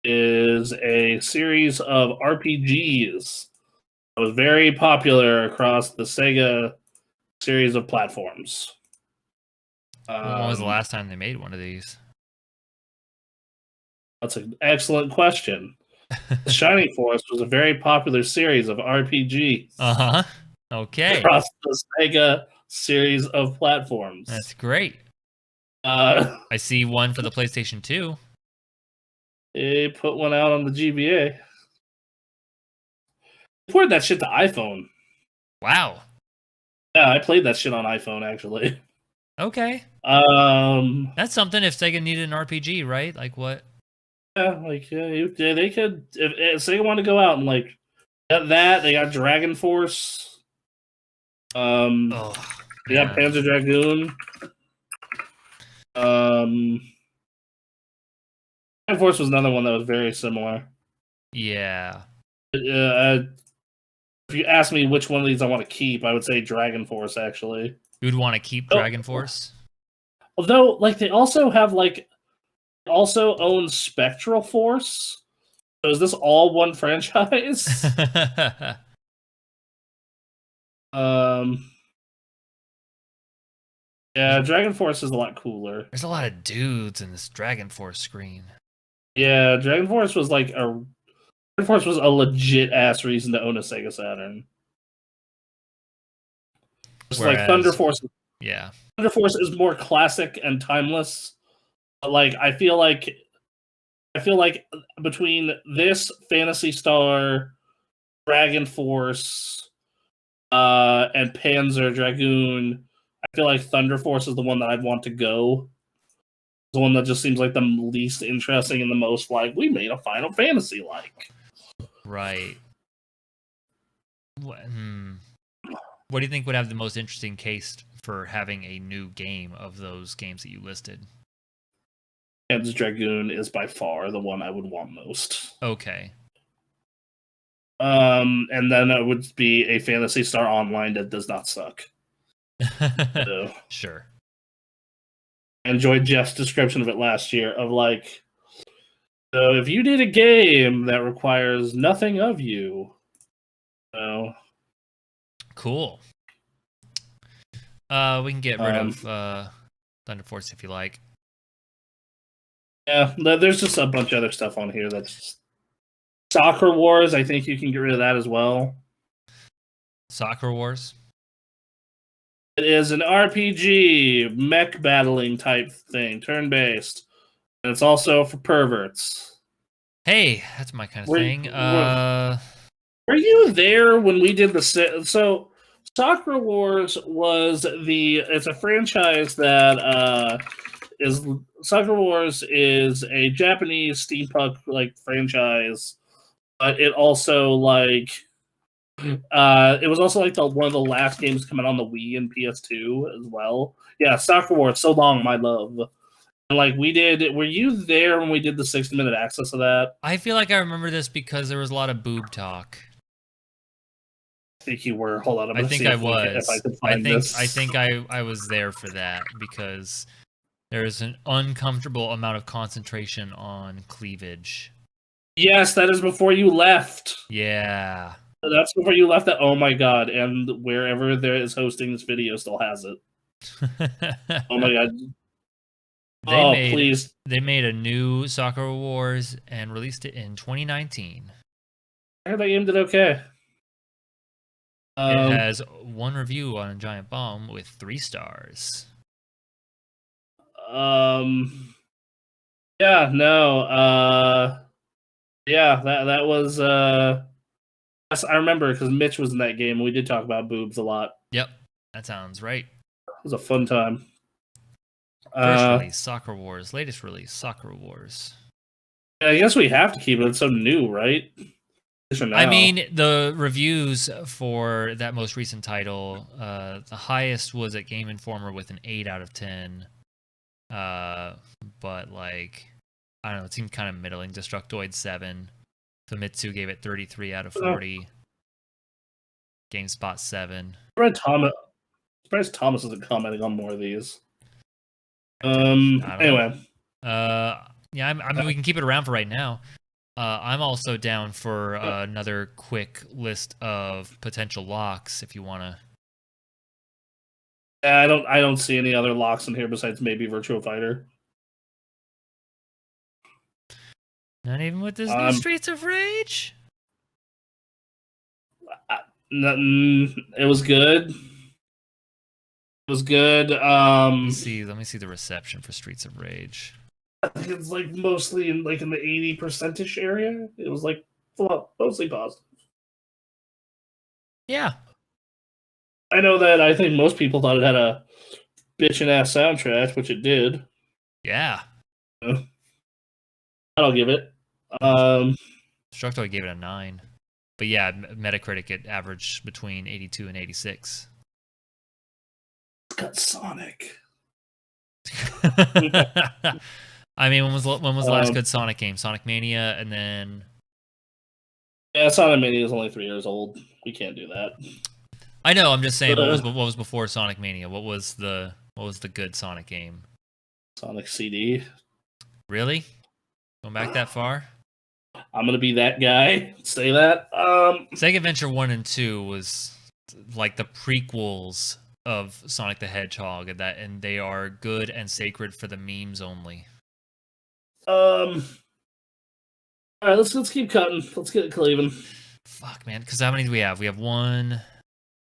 is a series of RPGs that was very popular across the Sega series of platforms. When was the last time they made one of these? That's an excellent question. Shining Force was a very popular series of RPGs. Okay. Across the Sega series of platforms. That's great. I see one for the PlayStation 2. They put one out on the GBA. They ported that shit to iPhone. Wow. Yeah, I played that shit on iPhone, actually. Okay. That's something if Sega needed an RPG, right? Like what? Yeah, they could. If Sega wanted to go out and like get that, they got Dragon Force. They got Panzer Dragoon. Dragon Force was another one that was very similar. Yeah. If you ask me which one of these I want to keep, I would say Dragon Force, actually. You'd want to keep Dragon Force? Although, like, they also have, like, also own Spectral Force. So is this all one franchise? Yeah, Dragon Force is a lot cooler. There's a lot of dudes in this Dragon Force screen. Yeah, Dragon Force was a legit ass reason to own a Sega Saturn. Just like Thunder Force. Yeah. Thunder Force is more classic and timeless. But like I feel like between this, Phantasy Star, Dragon Force, and Panzer Dragoon. I feel like Thunder Force is the one that I'd want to go. The one that just seems like the least interesting and the most like we made a Final Fantasy like. Right. What do you think would have the most interesting case for having a new game of those games that you listed? Panzer Dragoon is by far the one I would want most. Okay. And then it would be a Phantasy Star Online that does not suck. So, sure. I enjoyed Jeff's description of it last year of like, so if you did a game that requires nothing of you, so cool. We can get rid of Thunder Force if you like. Yeah, there's just a bunch of other stuff on here that's just... Soccer Wars, I think you can get rid of that as well. Soccer Wars? It is an RPG, mech battling type thing, turn-based. And it's also for perverts. Hey, that's my kind of thing. Were you there when we did the... So, Soccer Wars was it's a franchise that Soccer Wars is a Japanese steampunk like franchise, but it also like it was also like one of the last games coming on the Wii and PS2 as well. Yeah, Soccer Wars, so long, my love. And like we did, were you there when we did the 60-minute access of that? I feel like I remember this because there was a lot of boob talk. I think you were. Hold on, I think I was. If I could find this. I think I was there for that because there's an uncomfortable amount of concentration on cleavage. Yes, that is before you left. Yeah. That's before you left that. Oh my god, and wherever there is hosting this video still has it. Oh my god. Please. They made a new Soccer Wars and released it in 2019. I heard that game did okay. It has one review on Giant Bomb with 3 stars. Yeah, no. Yeah, that was yes, I remember because Mitch was in that game and we did talk about boobs a lot. Yep, that sounds right. It was a fun time. First release, Soccer Wars. Latest release, Soccer Wars. I guess we have to keep it. It's so new, right? I mean, the reviews for that most recent title, the highest was at Game Informer with an 8 out of 10. But like, I don't know, it seemed kind of middling. Destructoid 7. Famitsu gave it 33 out of 40. GameSpot 7. Surprised Thomas isn't commenting on more of these. Anyway. Yeah, I mean, we can keep it around for right now. I'm also down for another quick list of potential locks if you want to. Yeah, I don't see any other locks in here besides maybe Virtua Fighter. Not even with this new Streets of Rage? It was good. It was good. Let me see the reception for Streets of Rage. I think it's like mostly in the 80%-ish area. It was like mostly positive. Yeah. I know that I think most people thought it had a bitchin' ass soundtrack, which it did. Yeah. I'll give it. Destructoid gave it a 9. But yeah, Metacritic it averaged between 82 and 86. It's got Sonic. I mean, when was the last good Sonic game? Sonic Mania, and then yeah, Sonic Mania is only 3 years old. We can't do that. I know. I'm just saying, what was before Sonic Mania? What was the good Sonic game? Sonic CD. Really? Going back that far? I'm gonna be that guy. Say that. Sega Adventure 1 and 2 was like the prequels of Sonic the Hedgehog, and they are good and sacred for the memes only. All right, let's keep cutting. Let's get it cleaving. Fuck, man. Because how many do we have? We have 1,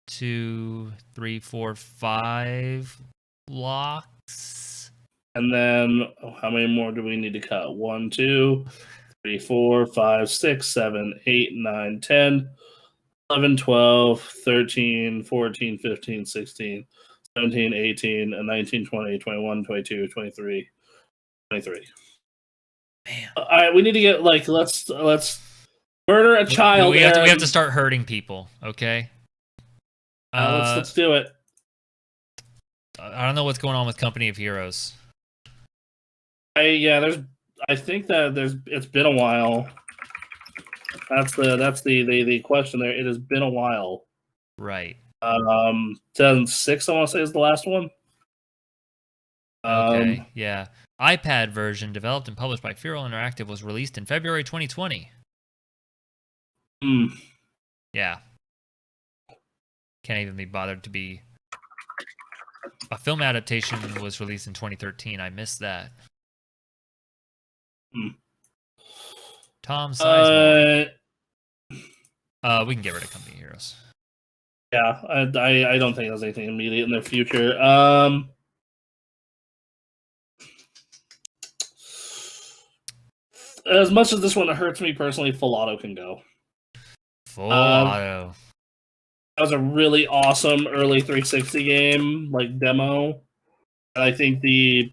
2, 3, 4, 5 locks. And then how many more do we need to cut? 1, 2, 3, 4, 5, 6, 7, 8, 9, 10. 11, 12, 13, 14, 15, 16, 17, 18, 19, 20, 21, 22, 23, 23. Man. All right, we need to get let's murder a child. We have to start hurting people. Okay. Let's do it. I don't know what's going on with Company of Heroes. I think that it's been a while. That's the question there. It has been a while. Right. 2006, I want to say, is the last one. Okay. Yeah. iPad version developed and published by Feral Interactive was released in February 2020. Yeah. Can't even be bothered to be. A film adaptation was released in 2013. I missed that. Tom Sizemore. We can get rid of Company of Heroes. Yeah, I don't think there's anything immediate in the future. As much as this one hurts me personally, Full Auto can go. Full Auto. That was a really awesome early 360 game, like demo. And I think the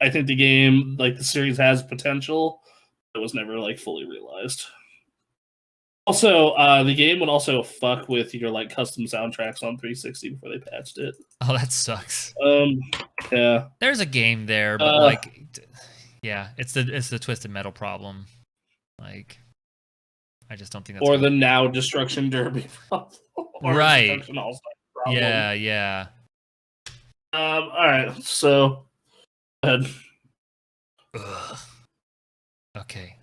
game, like the series, has potential. It was never like fully realized. Also, the game would also fuck with your like custom soundtracks on 360 before they patched it. Oh, that sucks. Yeah. There's a game there, but like, yeah, it's the Twisted Metal problem. Like, I just don't think that's. Or the now Destruction Derby problem. Right. Destruction All-Star problem. Yeah. All right. So, go ahead. Ugh. Okay.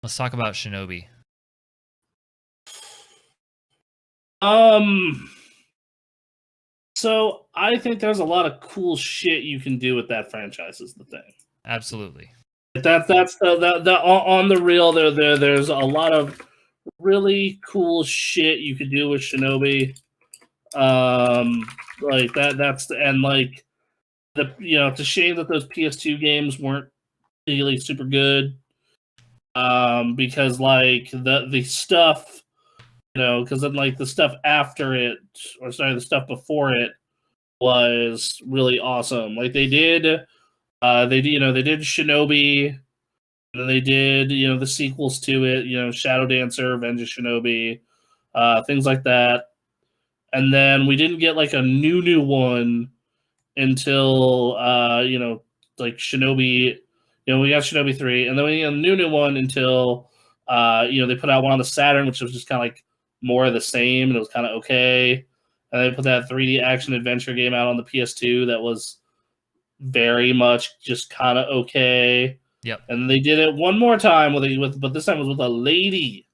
Let's talk about Shinobi. So I think there's a lot of cool shit you can do with that franchise. Is the thing. Absolutely. That's the on the real. There's a lot of really cool shit you could do with Shinobi. Like that. And like it's a shame that those PS2 games weren't really super good. Because like the stuff, because then like the stuff after it, or sorry, the stuff before it was really awesome. Like they did Shinobi, and then they did the sequels to it, Shadow Dancer, Revenge of Shinobi, things like that. And then we didn't get like a new one until like Shinobi. We got Shinobi 3, and then we got a new one until they put out one on the Saturn, which was just kind of like more of the same, and it was kind of okay. And they put that 3D action adventure game out on the PS2 that was very much just kind of okay. Yep. And they did it one more time but this time it was with a lady.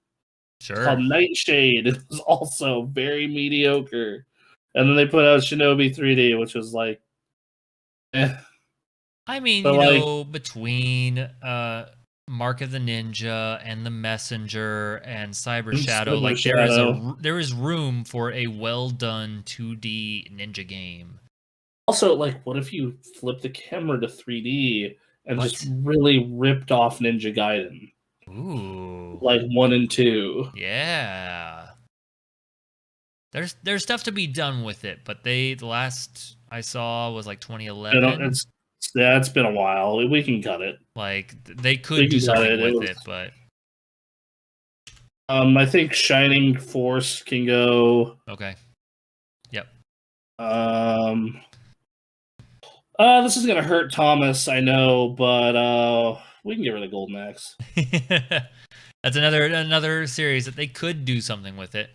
Sure. It's called Nightshade. It was also very mediocre. And then they put out Shinobi 3D, which was like, I mean, between Mark of the Ninja and The Messenger and Cyber Shadow, like there is room for a well done 2D ninja game. Also, like, what if you flip the camera to 3D and just really ripped off Ninja Gaiden? Ooh, like 1 and 2. Yeah. There's stuff to be done with it, but the last I saw was like 2011. It's been a while. We can cut it. Like they could do something with it, but I think Shining Force can go. Okay. Yep. This is gonna hurt Thomas, I know, but we can get rid of Golden Axe. That's another series that they could do something with it.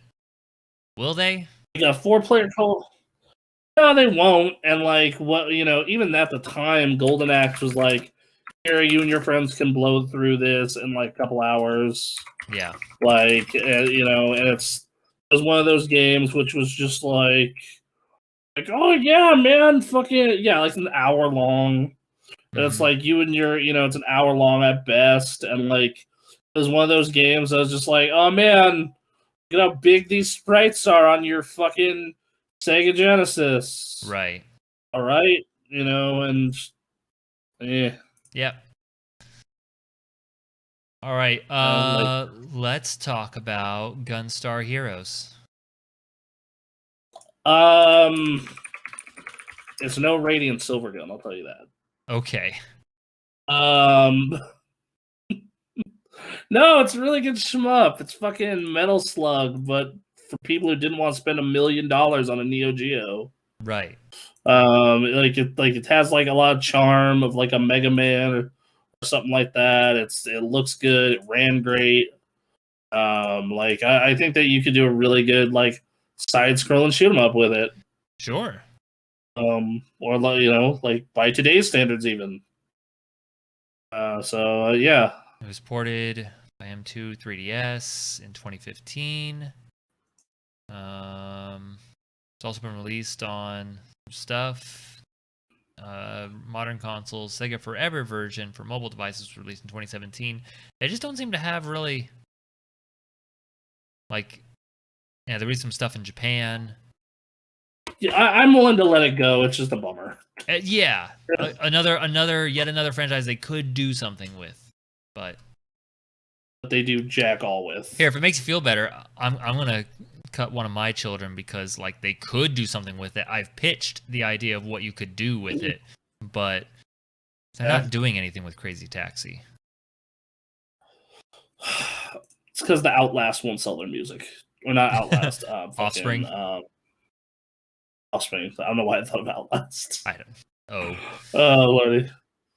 Will they? Like a 4-player co. No, they won't. And like what even at the time, Golden Axe was like, here, you and your friends can blow through this in like a couple hours. Yeah. Like and it was one of those games which was just like, oh yeah, man, fucking yeah, like an hour long. And it's like you and your, it's an hour long at best, and like it was one of those games that was just like, oh man, look at how big these sprites are on your fucking Sega Genesis. Right. All right, and yeah. Yep. All right. Like, Let's talk about Gunstar Heroes. it's no Radiant Silvergun, I'll tell you that. Okay. No, it's a really good shmup. It's fucking Metal Slug, but for people who didn't want to spend $1 million on a Neo Geo. Right. It has like a lot of charm of like a Mega Man or something like that. It looks good. It ran great. I think that you could do a really good like side scroll and shoot 'em up with it. Sure. Or like by today's standards even. Yeah. It was ported by M2 3DS in 2015. It's also been released on stuff. Modern consoles, Sega Forever version for mobile devices was released in 2017. They just don't seem to have really there was some stuff in Japan. Yeah, I'm willing to let it go. It's just a bummer. Yet another franchise they could do something with, but they do jack all with. Here, if it makes you feel better, I'm gonna cut one of my children because like they could do something with it. I've pitched the idea of what you could do with it, but they're not doing anything with Crazy Taxi. It's because the Outlast won't sell their music. Or not Outlast. Offspring. Offspring. I don't know why I thought of Outlast. I don't. Oh. Oh lordy.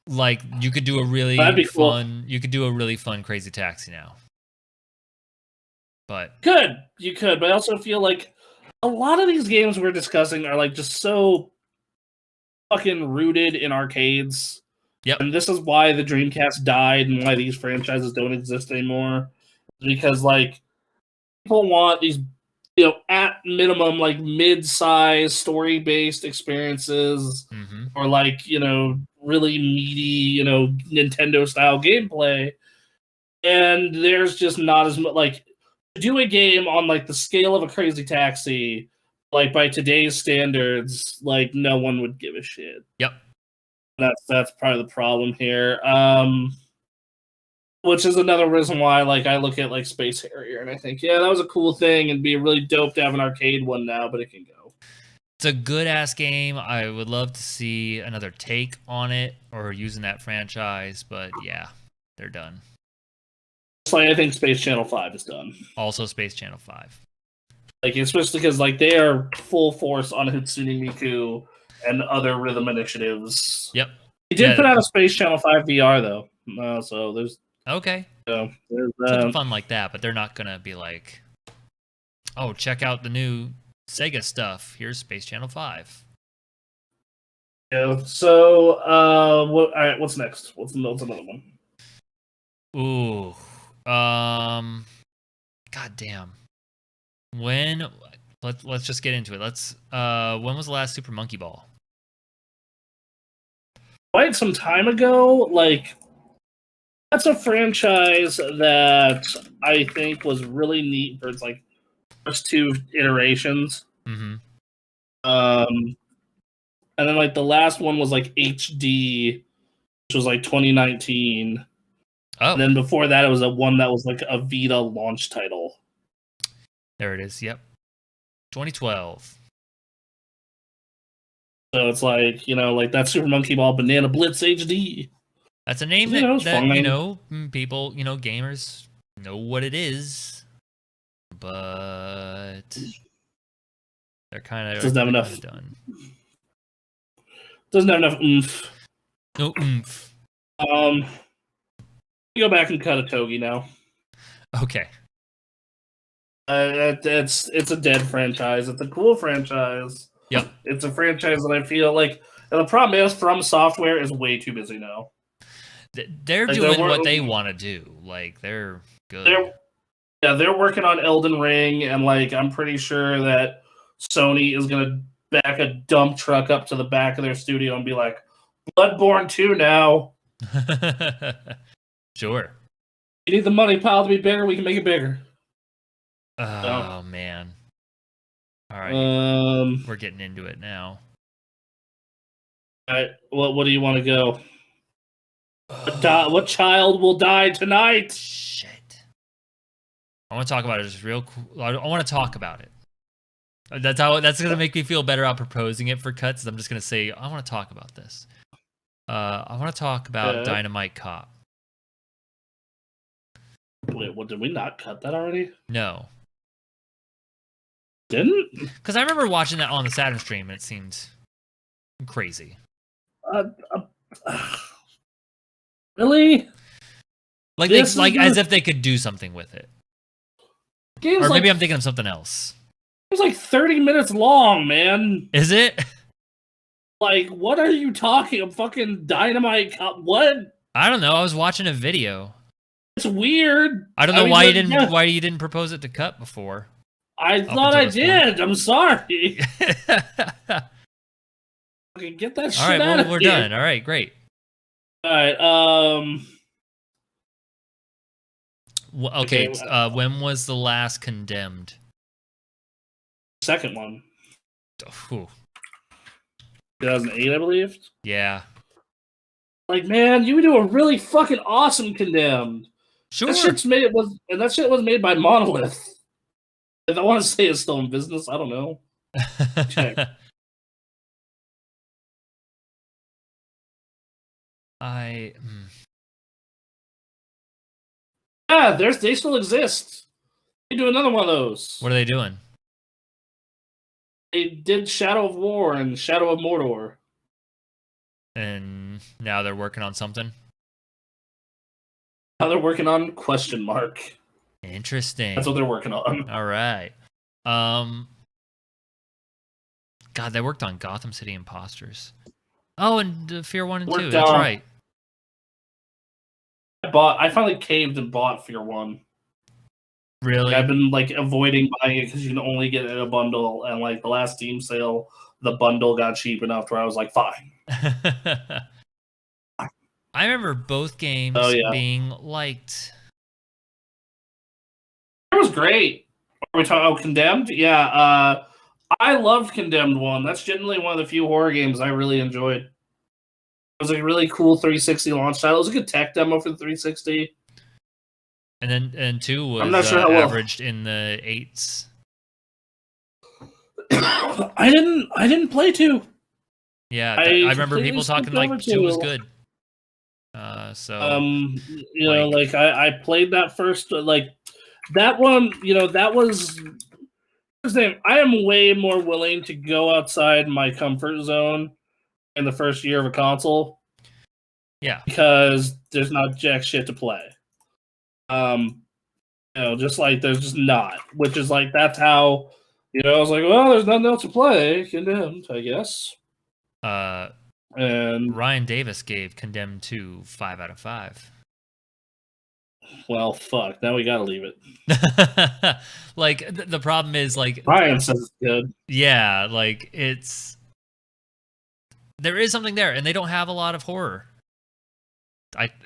Like you could do a really fun. Cool. You could do a really fun Crazy Taxi now. But you could, but I also feel like a lot of these games we're discussing are like just so fucking rooted in arcades. Yep. And this is why the Dreamcast died and why these franchises don't exist anymore. Because like people want these, at minimum like mid-size story-based experiences, or like, really meaty, Nintendo style gameplay. And there's just not as much like to do a game on like the scale of a Crazy Taxi, like by today's standards, like no one would give a shit. Yep. That's part of the problem here. Which is another reason why like I look at like Space Harrier and I think, yeah, that was a cool thing and be really dope to have an arcade one now, but it can go. It's a good ass game. I would love to see another take on it or using that franchise, but yeah, they're done. Like I think Space Channel 5 is done. Also Space Channel 5. Like especially because like they are full force on Hatsune Miku and other rhythm initiatives. Yep. He did put out a Space Channel 5 VR though. So there's okay. So there's something fun like that, but they're not gonna be like, oh, check out the new Sega stuff. Here's Space Channel 5. Yeah. So all right, what's next? What's another one? Ooh. God damn. Let's just get into it. When was the last Super Monkey Ball? Quite some time ago. Like that's a franchise that I think was really neat for its like first two iterations. Mm-hmm. And then like the last one was like HD, which was like 2019. Oh. And then before that, it was one that was like a Vita launch title. There it is. Yep. 2012. So it's like, like that Super Monkey Ball Banana Blitz HD. That a name that people, gamers know what it is. But they're kind of doesn't have enough done. Doesn't have enough oomph. No oomph. Go back and cut a Togi now. Okay. It's a dead franchise. It's a cool franchise. Yep. It's a franchise that I feel like, and the problem is, From Software is way too busy now. They're doing what they want to do. Like they're good. They're working on Elden Ring, and like I'm pretty sure that Sony is gonna back a dump truck up to the back of their studio and be like, Bloodborne 2 now. Sure. You need the money pile to be bigger, we can make it bigger. Oh man. All right. We're getting into it now. All right. What do you want to go? What child will die tonight? Shit. I want to talk about it just real cool. I want to talk about it. That's gonna make me feel better about proposing it for cuts. I'm just gonna say I want to talk about this. I want to talk about Dynamite Cop. Wait, what, did we not cut that already? No. Didn't? Because I remember watching that on the Saturn stream and it seemed crazy. Really? Like as if they could do something with it. Or maybe I'm thinking of something else. It was like 30 minutes long, man. Is it? Like, what are you talking? A fucking Dynamite Cop? What? I don't know. I was watching a video. It's weird. I don't know why you didn't propose it to cut before. I thought I did. I'm sorry. Okay, get that shit out of here. All right, we're done. All right, great. All right. Okay. When was the last Condemned? Second one. Ooh. 2008, I believe. Yeah. Like, man, you do a really fucking awesome Condemned. Sure. That shit was made by Monolith. If I want to say it's still in business, I don't know. Check. Yeah, they still exist. They do another one of those. What are they doing? They did Shadow of War and Shadow of Mordor. And now they're working on something? Now they're working on question mark. Interesting. That's what they're working on. All right. God, they worked on Gotham City Imposters. Oh, and Fear 1 and 2. That's right. I finally caved and bought Fear 1. Really? I've been avoiding buying it because you can only get it in a bundle, and the last Steam sale, the bundle got cheap enough where I was like, fine. I remember both games being liked. It was great. Are we talking Condemned? Yeah, I loved Condemned 1. That's generally one of the few horror games I really enjoyed. It was a really cool 360 launch title. It was a good tech demo for the 360. And 2 was I'm not sure how averaged in the 8s. I didn't play 2. Yeah, I remember people talking like 2 was good. I played that first, that one, that was I am way more willing to go outside my comfort zone in the first year of a console. Yeah. Because there's not jack shit to play. Just there's just not. Which is that's how, I was like, well, there's nothing else to play. Condemned, I guess. And Ryan Davis gave Condemned 2 5 out of 5. Well, fuck. Now we gotta leave it. The problem is Ryan says it's good. Yeah, there is something there, and they don't have a lot of horror.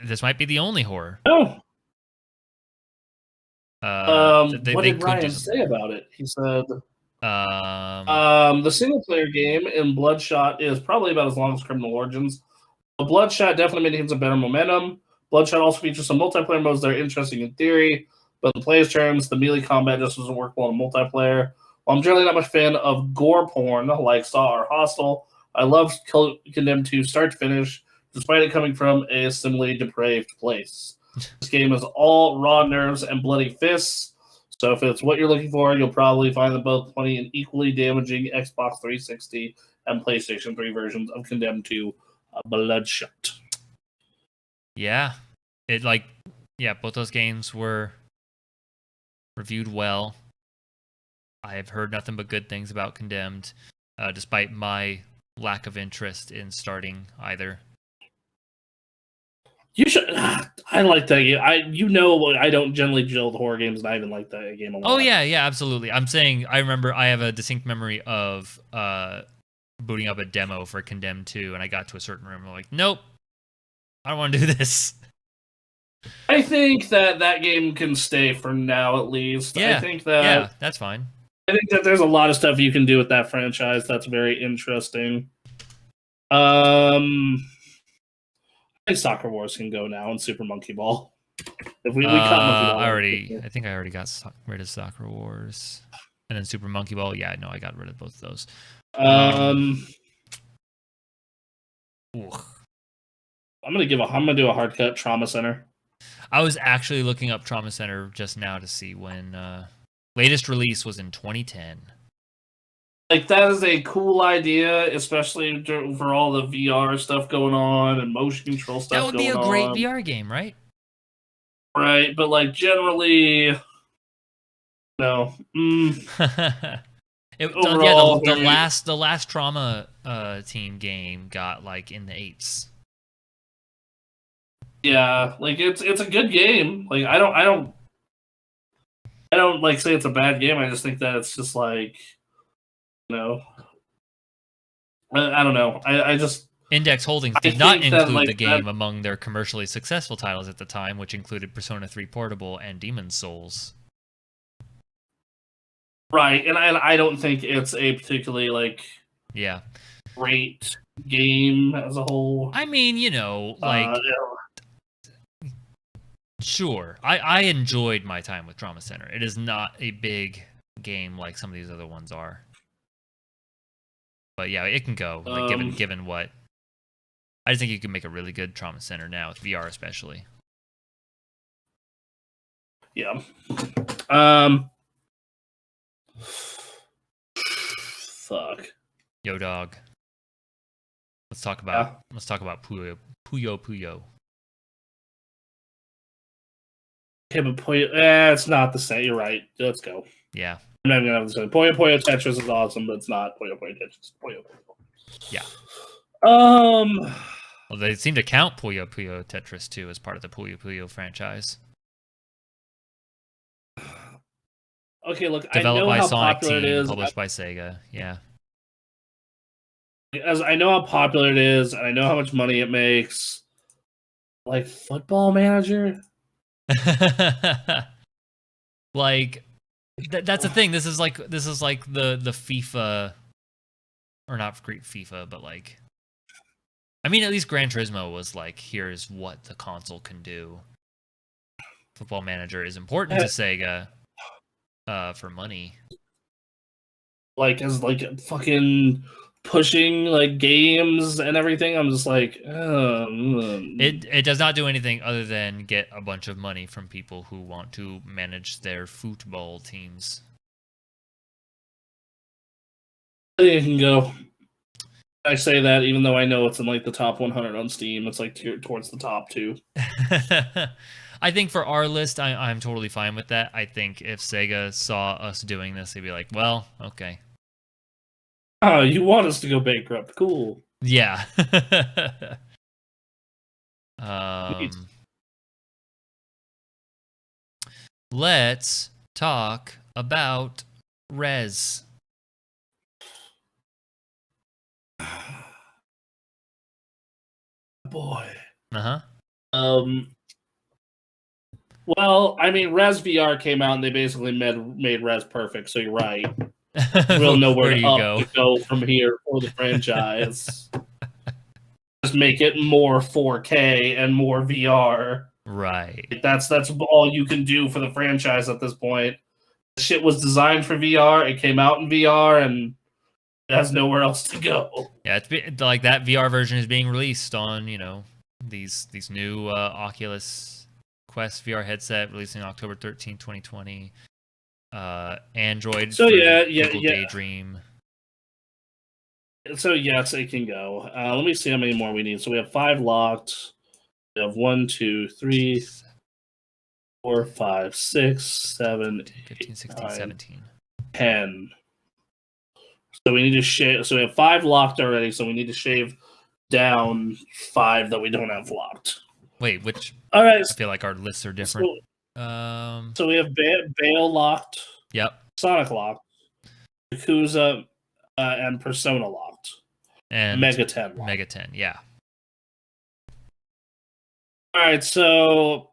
This might be the only horror. Oh. What did Ryan say about it? He said, the single player game in Bloodshot is probably about as long as Criminal Origins. But Bloodshot definitely maintains a better momentum. Bloodshot also features some multiplayer modes that are interesting in theory, but in player's terms, the melee combat just doesn't work well in multiplayer. While I'm generally not much fan of gore porn like Saw or Hostel, I love Condemned 2 start to finish, despite it coming from a similarly depraved place. This game is all raw nerves and bloody fists, so if it's what you're looking for, you'll probably find them both plenty in equally damaging Xbox 360 and PlayStation 3 versions of Condemned 2 Bloodshot. Yeah. Both those games were reviewed well. I have heard nothing but good things about Condemned, despite my lack of interest in starting either. You should. I like that game. I don't generally gel with horror games, and I even like that game a lot. Oh yeah, absolutely. I'm saying I remember I have a distinct memory of booting up a demo for Condemned 2, and I got to a certain room and I'm like, nope, I don't want to do this. I think that game can stay for now, at least. Yeah, I think that that's fine. I think that there's a lot of stuff you can do with that franchise that's very interesting. I Soccer Wars can go now and Super Monkey Ball. If we cut Monkey Ball. I think I already got rid of Soccer Wars. And then Super Monkey Ball. Yeah, no, I got rid of both of those. I'm gonna do a hard cut Trauma Center. I was actually looking up Trauma Center just now to see when latest release was in 2010. Like, that is a cool idea, especially for all the VR stuff going on and motion control stuff going on. That would be a great VR game, right? Right, but like generally, no. The last Trauma team game got like in the 8s. Yeah, like it's a good game. Like I don't like say it's a bad game. I just think that it's just like, I don't know. I just Index Holdings did not include the game among their commercially successful titles at the time, which included Persona 3 Portable and Demon's Souls. Right, and I don't think it's a particularly great game as a whole. I mean, sure. I enjoyed my time with Trauma Center. It is not a big game like some of these other ones are. But yeah, it can go, given what. I just think you can make a really good Trauma Center now, with VR especially. Yeah. Fuck. Yo, dog. Let's talk about Puyo Puyo. Okay, but Puyo, it's not the same. You're right. Let's go. Yeah. I'm not even gonna have to say Puyo Puyo Tetris is awesome, but it's not Puyo Puyo Tetris. Puyo Puyo. Yeah. Well, they seem to count Puyo Puyo Tetris too as part of the Puyo Puyo franchise. Okay, look, developed by Sonic Team, published by Sega. Yeah. As I know how popular it is, and I know how much money it makes. Like Football Manager. That's the thing. This is like the FIFA, or not FIFA, but like, I mean, at least Gran Turismo was like, here's what the console can do. Football Manager is important to Sega for money. Like, as like fucking pushing like games and everything. I'm just like, it does not do anything other than get a bunch of money from people who want to manage their football teams. It can go. I say that even though I know it's in like the top 100 on Steam. It's like towards the top 2. I think for our list, I'm totally fine with that. I think if Sega saw us doing this, they'd be like, well, okay. Oh, you want us to go bankrupt? Cool. Yeah. Let's talk about Rez. Boy. Uh-huh. Well, I mean, Rez VR came out and they basically made Rez perfect, so you're right. We'll know where to go from here for the franchise. Just make it more 4K and more VR. Right. That's all you can do for the franchise at this point. The shit was designed for VR. It came out in VR, and it has nowhere else to go. Yeah, it's like that VR version is being released on these new Oculus Quest VR headset, releasing October 13, 2020. Android. So Google Daydream. So yes, it can go. Let me see how many more we need. So we have 5 locked. We have 1, 2, 3, 4, 5, 6, 7, 15, 16, 9, 17. 10. So we need to shave. So we have 5 locked already. So we need to shave down 5 that we don't have locked. Wait, which? All right. I feel like our lists are different. So we have Bale locked. Yep. Sonic locked. Yakuza and Persona locked. And Mega 10 locked. Mega 10, yeah. All right, so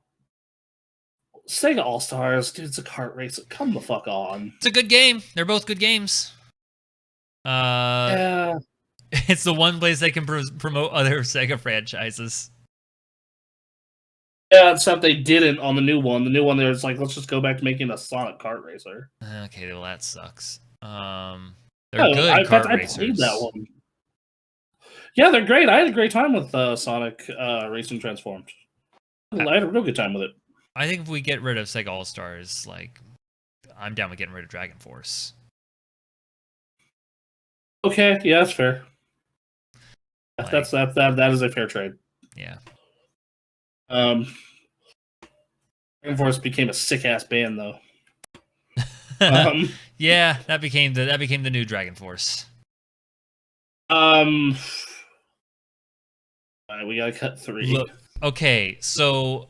Sega All Stars, dude, it's a kart race. Come the fuck on. It's a good game. They're both good games. Yeah. It's the one place they can promote other Sega franchises. Yeah, except they didn't on the new one. The new one, there's like, let's just go back to making a Sonic kart racer. Okay, well that sucks. They're Oh, good in fact, kart I played that racers. one. Yeah, they're great. I had a great time with Sonic Racing Transformed. I had a real good time with it. I think if we get rid of Sega All Stars, like, I'm down with getting rid of Dragon Force. Okay, yeah, that's fair. Like, that is a fair trade. Yeah. Dragon Force became a sick ass band though. Yeah, that became the new Dragon Force. All right, we gotta cut 3. Look, okay, so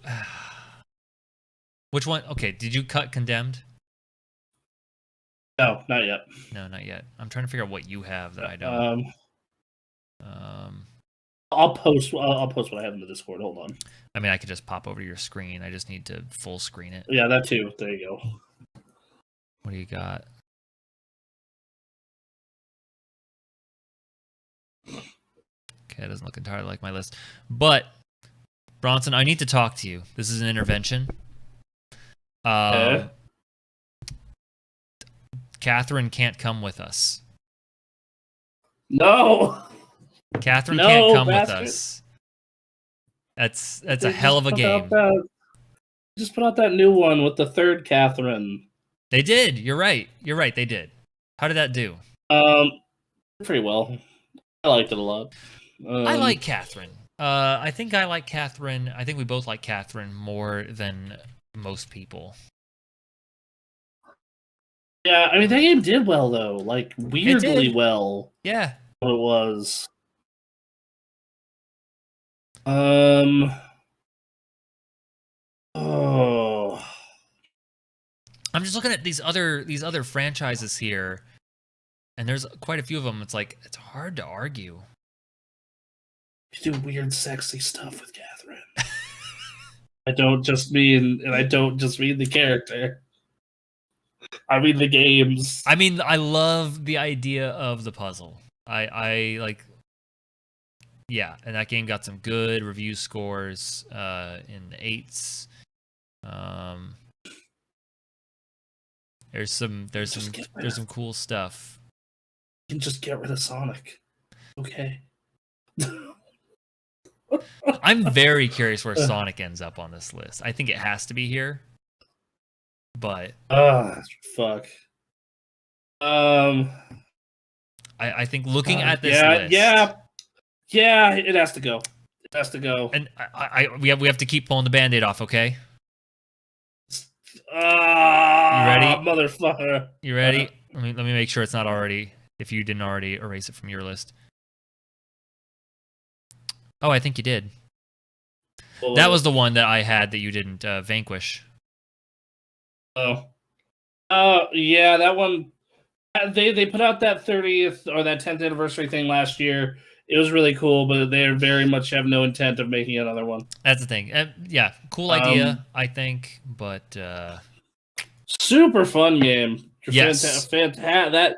which one? Okay, did you cut Condemned? No, not yet. No, not yet. I'm trying to figure out what you have that I don't. I'll post what I have in the Discord. Hold on. I mean, I could just pop over to your screen. I just need to full screen it. Yeah, that too. There you go. What do you got? Okay, it doesn't look entirely like my list. But, Bronson, I need to talk to you. This is an intervention. Catherine can't come with us. No! Catherine can't come bastard. with us. That's a hell of a game. Just put out that new one with the third Catherine. They did. You're right. They did. How did that do? Pretty well. I liked it a lot. I like Catherine. I think I like Catherine. I think we both like Catherine more than most people. Yeah, I mean that game did well though, like weirdly well. Yeah, it was. Oh, I'm just looking at these other franchises here, and there's quite a few of them. It's like it's hard to argue. You do weird, sexy stuff with Catherine. I don't just mean the character. I mean the games. I mean, I love the idea of the puzzle. I like. Yeah, and that game got some good review scores in the 8s. There's some cool stuff. You can just get rid of Sonic. Okay. I'm very curious where Sonic ends up on this list. I think it has to be here. But fuck. I think looking at this list. Yeah, it has to go. It has to go. And we have to keep pulling the Band-Aid off, okay? You ready? Motherfucker. You ready? Let me make sure it's not already, if you didn't already erase it from your list. Oh, I think you did. That was the one that I had that you didn't Vanquish. Yeah, that one. They put out that 30th or that 10th anniversary thing last year. It was really cool, but they very much have no intent of making another one. That's the thing. Yeah, cool idea, I think, but super fun game. Yes, that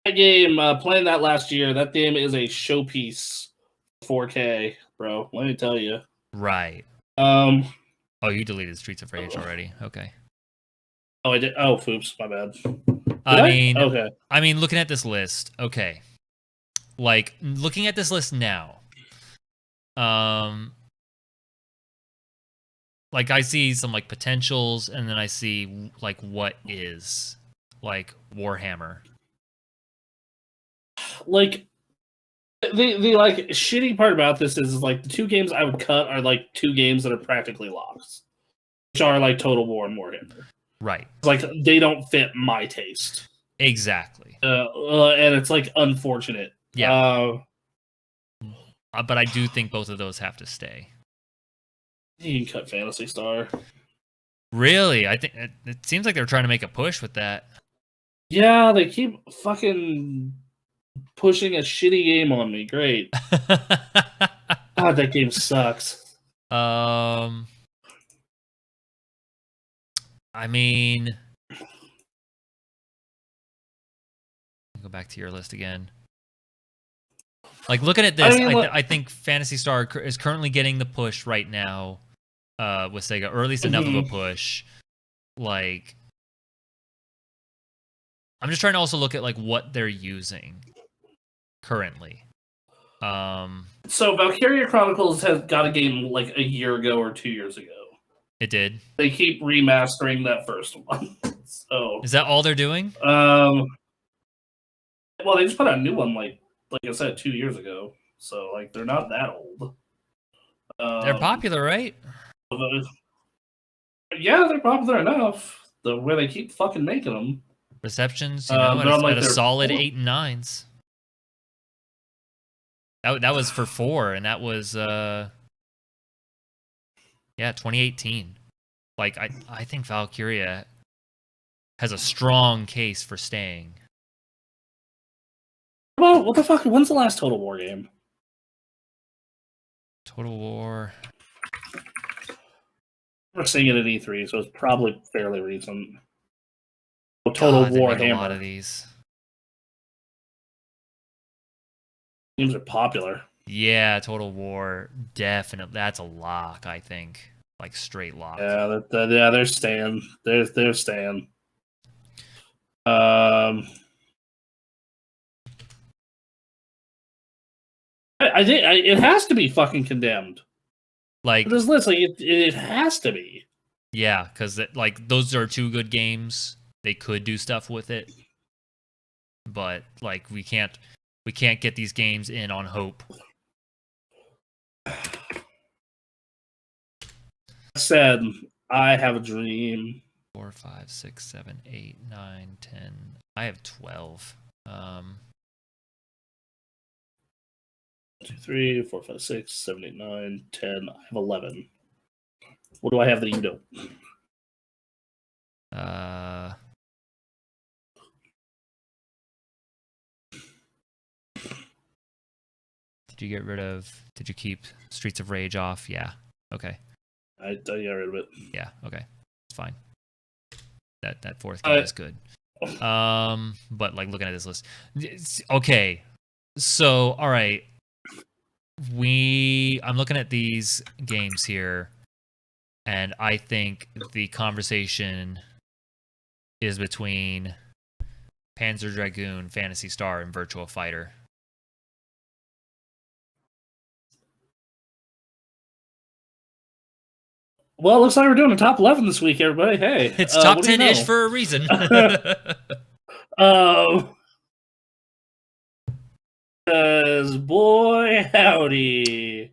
game. Playing that last year, that game is a showpiece. 4K, bro. Let me tell you. Right. Oh, you deleted Streets of Rage already. Okay. Oh, I did. Oh, oops, my bad. Okay. I mean, looking at this list, okay. Like looking at this list now, like I see some like potentials, and then I see like what is like Warhammer. Like the like shitty part about this is like the 2 games I would cut are like 2 games that are practically locks, which are like Total War and Warhammer. Right. Like they don't fit my taste. Exactly. And it's like unfortunate. Yeah. But I do think both of those have to stay. You can cut Phantasy Star. Really? I think it seems like they're trying to make a push with that. Yeah, they keep fucking pushing a shitty game on me. Great. God, that game sucks. I mean, go back to your list again. Like looking at this, I think Phantasy Star is currently getting the push right now with Sega, or at least enough of a push. Like, I'm just trying to also look at like what they're using currently. So Valkyria Chronicles has got a game like a year ago or 2 years ago. It did. They keep remastering that first one. So is that all they're doing? Well, they just put out a new one like I said 2 years ago. So like they're not that old. They're popular, right? Yeah, they're popular enough. Where they keep fucking making them. Receptions, you know, at a solid 8 and 9s. That was for 4, and that was 2018. Like I think Valkyria has a strong case for staying. Well, what the fuck? When's the last Total War game? Total War. We're seeing it at E3, so it's probably fairly recent. Total War Hammer. A lot of these games are popular. Yeah, Total War, definitely. That's a lock, I think. Like straight lock. Yeah, they're staying. They're staying. I think it has to be fucking condemned. Like this list, like it has to be. Yeah, because like those are 2 good games. They could do stuff with it, but like we can't get these games in on hope. Said I have a dream. 4, 5, 6, 7, 8, 9, 10. I have 12. 2, 3, 4, 5, 6, 7, 8, 9, 10. I have 11. What do I have that you don't? Did you keep Streets of Rage off? Yeah. Okay. I got rid of it. Yeah, okay. It's fine. That 4th game is good. But like looking at this list. Okay. So, all right. I'm looking at these games here, and I think the conversation is between Panzer Dragoon, Phantasy Star, and Virtua Fighter. Well, it looks like we're doing a top 11 this week, everybody. Hey, it's top 10-ish for a reason. Because boy, howdy.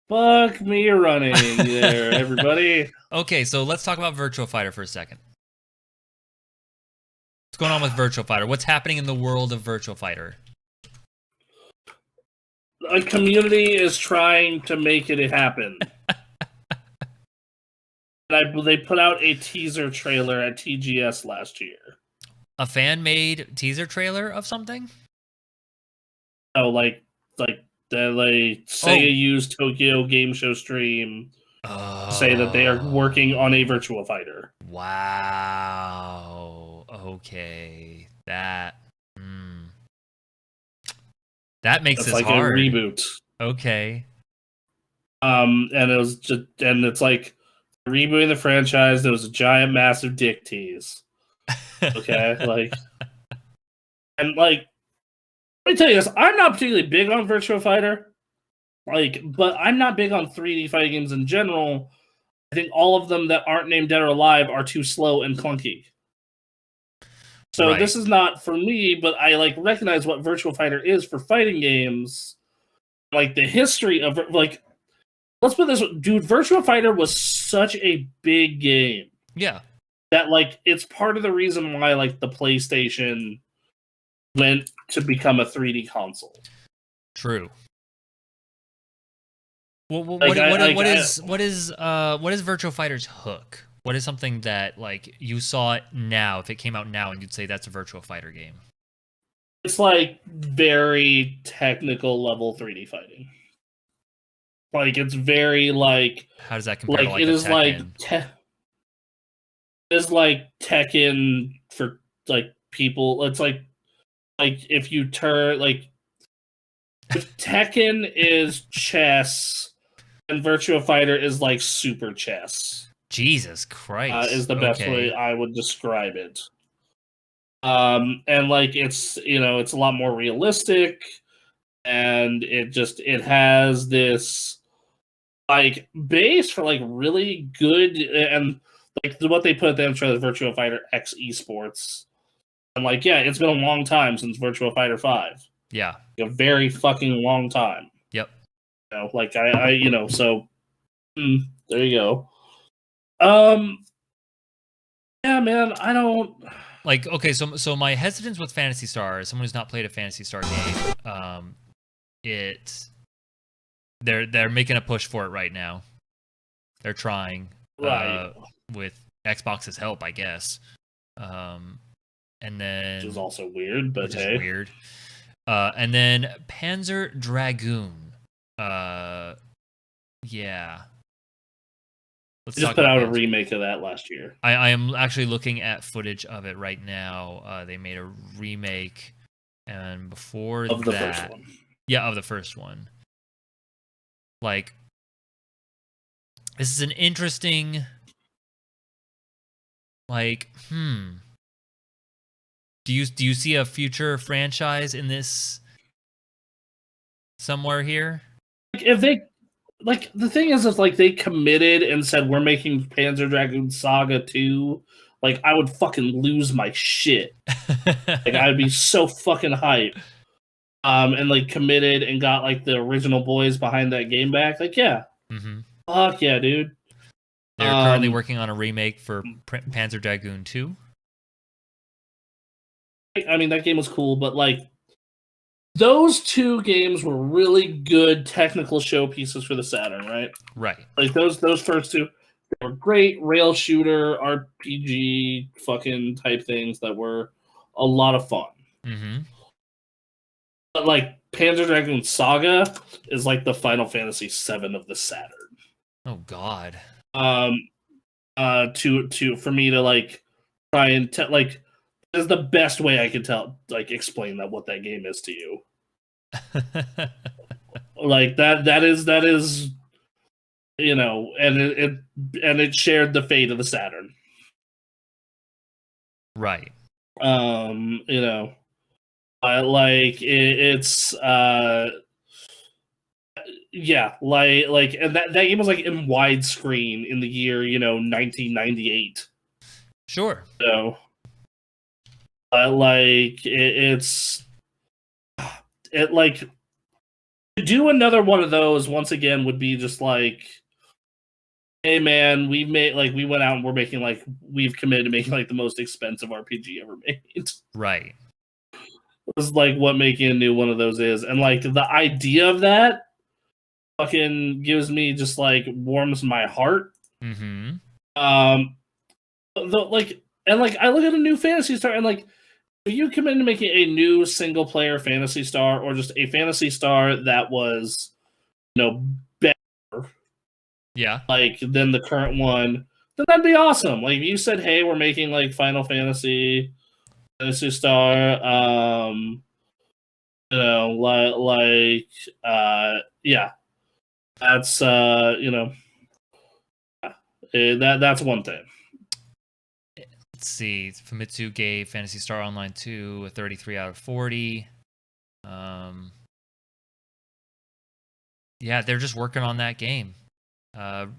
Fuck me running there, everybody. Okay, so let's talk about Virtua Fighter for a second. What's going on with Virtua Fighter? What's happening in the world of Virtua Fighter? A community is trying to make it happen. They put out a teaser trailer at TGS last year. A fan-made teaser trailer of something? Oh, like Sega used Tokyo Game Show stream to say that they are working on a Virtua Fighter. Wow. Okay. That makes this like hard. A reboot. Okay. And it's like rebooting the franchise. There was a giant, massive dick tease. Okay, let me tell you this: I'm not particularly big on Virtua Fighter, but I'm not big on 3D fighting games in general. I think all of them that aren't named Dead or Alive are too slow and clunky. So This is not for me, but I recognize what Virtua Fighter is for fighting games. Like the history of let's put this, dude. Virtua Fighter was such a big game. Yeah. That it's part of the reason why the PlayStation went to become a 3D console. True. Well, what is Virtua Fighter's hook? What is something that you saw it now, if it came out now, and you'd say that's a Virtua Fighter game? It's very technical level 3D fighting. It's very how does that compare to it is Tekken? It is Tekken for people. It's if you turn if Tekken is chess and Virtua Fighter is like super chess. Jesus Christ. Is the best way I would describe it. And like it's it's a lot more realistic, and it has this like base for like really good, and like what they put at the end for the Virtua Fighter X Esports. And like, yeah, it's been a long time since Virtua Fighter 5. Yeah. Like, a very fucking long time. Yep. Like so there you go. Yeah, man, I don't like. Okay, so my hesitance with Phantasy Star, as someone who's not played a Phantasy Star game, they're making a push for it right now. They're trying, right, with Xbox's help, I guess. And then, which is also weird, but which hey, is weird. And then Panzer Dragoon. Yeah. Let's just put out a remake of that last year. I am actually looking at footage of it right now. They made a remake, and before of the first one. Yeah, of the first one. Like, this is an interesting, like, Do you see a future franchise in this somewhere here? Like, if they like, the thing is, if like they committed and said we're making Panzer Dragoon Saga 2, like I would fucking lose my shit. Like I'd be so fucking hyped. And like committed and got like the original boys behind that game back. Like, yeah. Fuck yeah, dude. They're currently working on a remake for Panzer Dragoon 2. I mean, that game was cool, but like those two games were really good technical showpieces for the Saturn, right? Right. Like those first two, they were great rail shooter RPG fucking type things that were a lot of fun. But like Panzer Dragoon Saga is like the Final Fantasy VII of the Saturn. Oh God. To for me to like try and like is the best way I can explain what that game is to you. Like that is and it shared the fate of the Saturn. Right. It's yeah, like and that game was like in widescreen in the year 1998. Sure. So it's like to do another one of those once again would be just like, hey man, we went out and we've committed to making like the most expensive RPG ever made. Right. It's like what making a new one of those is, and like the idea of that fucking gives me just like warms my heart. I look at a new Phantasy Star and like, if you commit to making a new single player Phantasy Star or just a Phantasy Star that was better, like than the current one, then that'd be awesome. Like if you said, hey, we're making like Final Fantasy Star, yeah, that's that's one thing. Let's see. Famitsu gave Phantasy Star Online 2 a 33 out of 40. Yeah, they're just working on that game.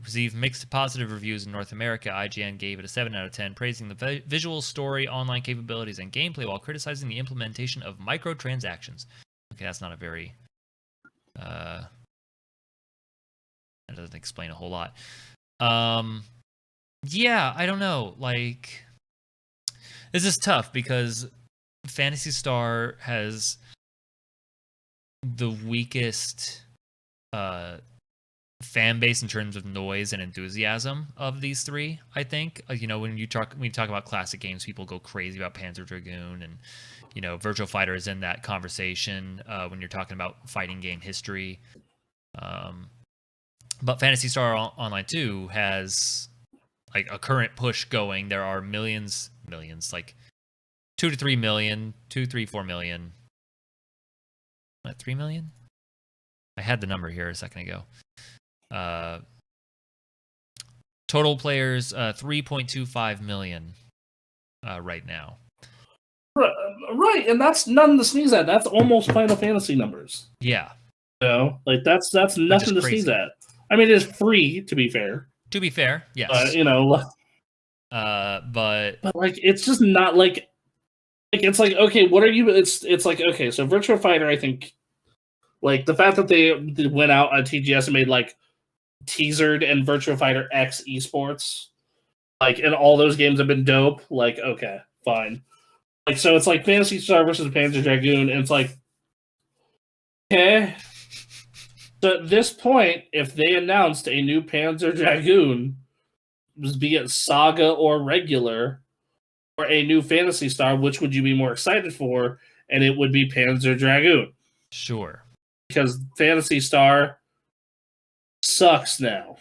Received mixed to positive reviews in North America. IGN gave it a 7 out of 10, praising the visual story, online capabilities, and gameplay while criticizing the implementation of microtransactions. Okay, that's not a very... that doesn't explain a whole lot. Yeah, I don't know. Like, this is tough because Phantasy Star has the weakest fan base in terms of noise and enthusiasm of these three. I think when you talk about classic games, people go crazy about Panzer Dragoon, and Virtua Fighter is in that conversation when you're talking about fighting game history. But Phantasy Star Online 2 has like a current push going. There are millions, like 2 to 3 million, 2, 3, 4 million. What, 3 million? I had the number here a second ago. Total players 3.25 million right now. Right, and that's nothing to sneeze at. That's almost Final Fantasy numbers. Yeah. Like that's nothing to sneeze at. I mean, it's free, to be fair. To be fair, yes. But like, it's just not like it's like, okay, what are you? It's like, okay, so Virtua Fighter, I think, like the fact that they went out on TGS and made like Teasered and Virtua Fighter X esports, like, and all those games have been dope. Like, okay, fine. Like, so it's like Phantasy Star versus Panzer Dragoon, and it's like, okay. So at this point, if they announced a new Panzer Dragoon, be it Saga or regular, or a new Phantasy Star, which would you be more excited for? And it would be Panzer Dragoon. Sure. Because Phantasy Star sucks now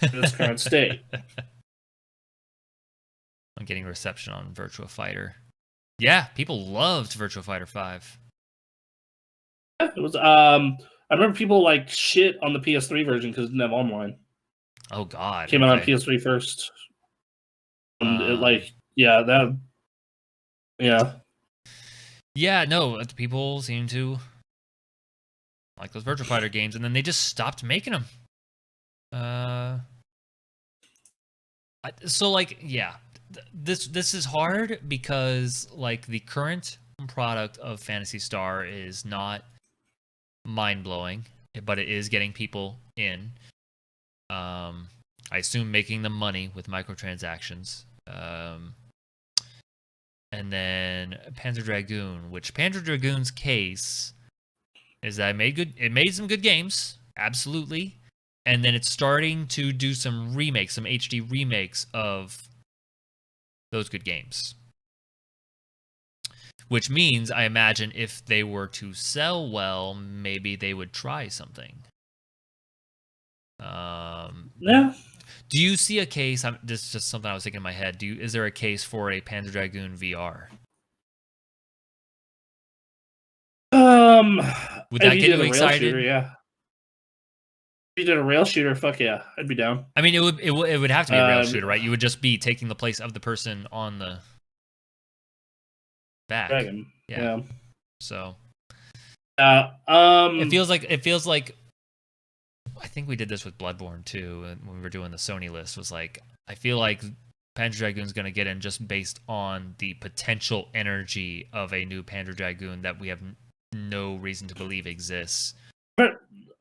in its current state. I'm getting reception on Virtua Fighter. Yeah, people loved Virtua Fighter 5. Yeah, it was. I remember people like shit on the PS3 version because it didn't have online. Oh God! Came out on PS3 first. And Yeah, no, people seem to like those Virtua Fighter games, and then they just stopped making them. So like, yeah, this is hard because like the current product of Phantasy Star is not mind-blowing, but it is getting people in. I assume making them money with microtransactions. And then Panzer Dragoon, which Panzer Dragoon's case is that it made some good games, absolutely. And then it's starting to do some remakes, some HD remakes of those good games. Which means, I imagine, if they were to sell well, maybe they would try something. Yeah. Do you see a case? This is just something I was thinking in my head. Is there a case for a Panzer Dragoon VR? Would that get you excited? Shooter, yeah. If you did a rail shooter, fuck yeah, I'd be down. I mean, it would have to be a rail shooter, right? You would just be taking the place of the person on the back. Dragon. Yeah. So. It feels like. I think we did this with Bloodborne too, when we were doing the Sony list. Was like, I feel like Panzer Dragoon's going to get in just based on the potential energy of a new Panzer Dragoon that we have no reason to believe exists.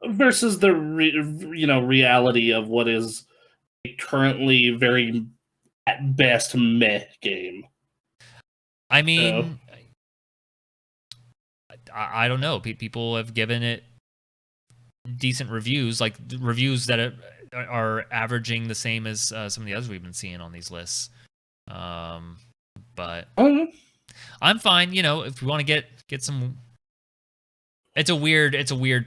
Versus the reality of what is a currently very at best meh game. I mean, I don't know. People have given it decent reviews, like reviews that are averaging the same as some of the others we've been seeing on these lists. But I'm fine. If we want to get some, it's a weird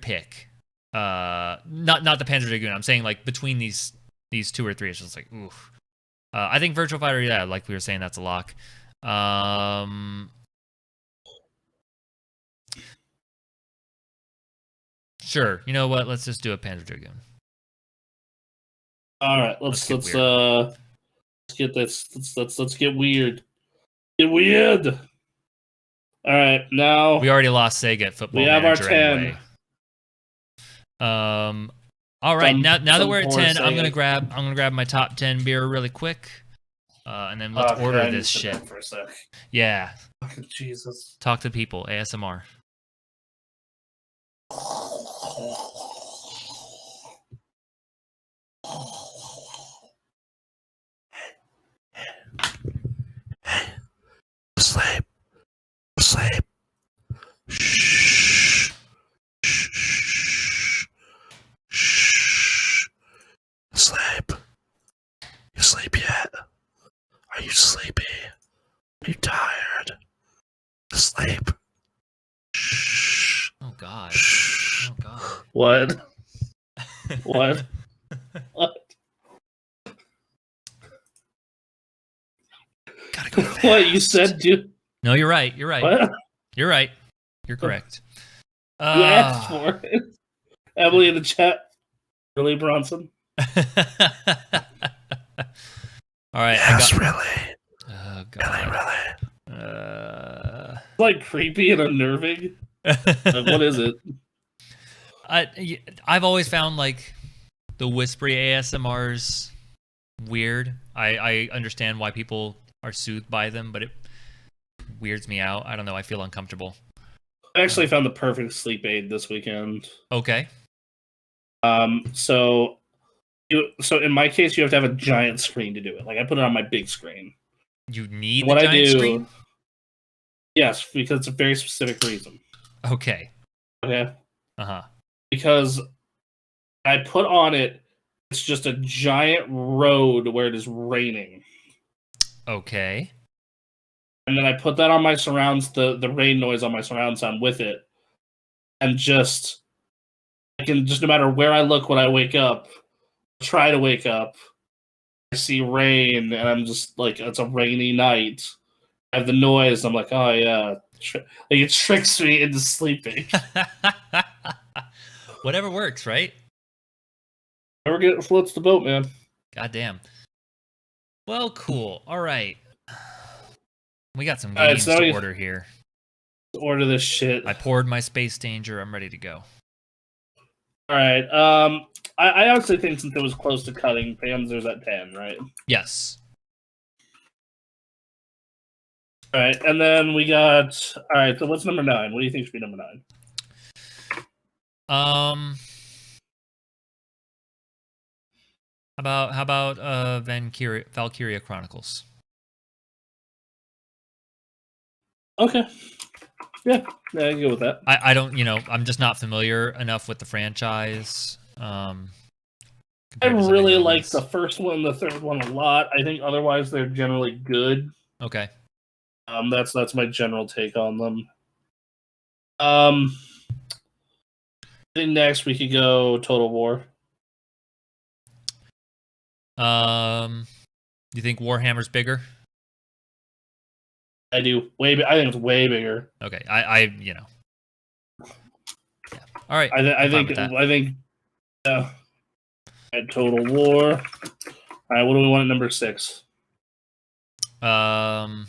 pick. Not the Panzer Dragoon. I'm saying like between these two or three, it's just like oof. I think Virtua Fighter, yeah, like we were saying, that's a lock. Sure. You know what? Let's just do a Panzer Dragoon. All right. Let's get this. Let's get weird. Get weird. All right. Now we already lost Sega at Football we have Manager our 10. Anyway. All right. Now that we're at 10, I'm gonna grab my top 10 beer really quick. And then let's order this shit for a sec. Yeah. Fucking Jesus. Talk to people. ASMR. Sleep. Shh. Sleep. You sleep yet? Are you sleepy? Are you tired? Sleep. Shh. Oh God. Shh. Oh God. What? What? Gotta go fast. What you said, dude? No, you're right. What? You're right. You're correct. You asked for it. Emily in the chat. Really, Bronson? All right. Yes, really. Oh God. Really. Like creepy and unnerving. Like, what is it? I've always found like the whispery ASMRs weird. I understand why people are soothed by them, but it weirds me out. I don't know. I feel uncomfortable. I actually found the perfect sleep aid this weekend. Okay. So in my case, you have to have a giant screen to do it. Like I put it on my big screen. You need What the I giant do, screen? yes, because it's a very specific reason. Okay. Okay. Uh-huh. Because I put on it, it's just a giant road where it is raining. Okay. And then I put that on my surrounds, the rain noise on my surround sound with it. And just, I can just, no matter where I look when I wake up, try to wake up, I see rain, and I'm just like, it's a rainy night. I have the noise, I'm like, oh yeah. Like, it tricks me into sleeping. Whatever works, right? Whoever floats the boat, man. Goddamn. Well, cool. All right. We got some All right, games so to order here. Order this shit. I poured my Space Danger. I'm ready to go. All right. I honestly think since it was close to cutting, Panzer's at 10, right? Yes. All right, and then we got. All right, so what's number 9? What do you think should be number 9? How about Valkyria Chronicles? Okay. Yeah, I can go with that. I don't, I'm just not familiar enough with the franchise. I really like the first one and the third one a lot. I think otherwise they're generally good. Okay. That's my general take on them. I think next we could go Total War. You think Warhammer's bigger? I do. I think it's way bigger. Okay. Yeah. All right. I think at Total War. All right, what do we want at number 6? And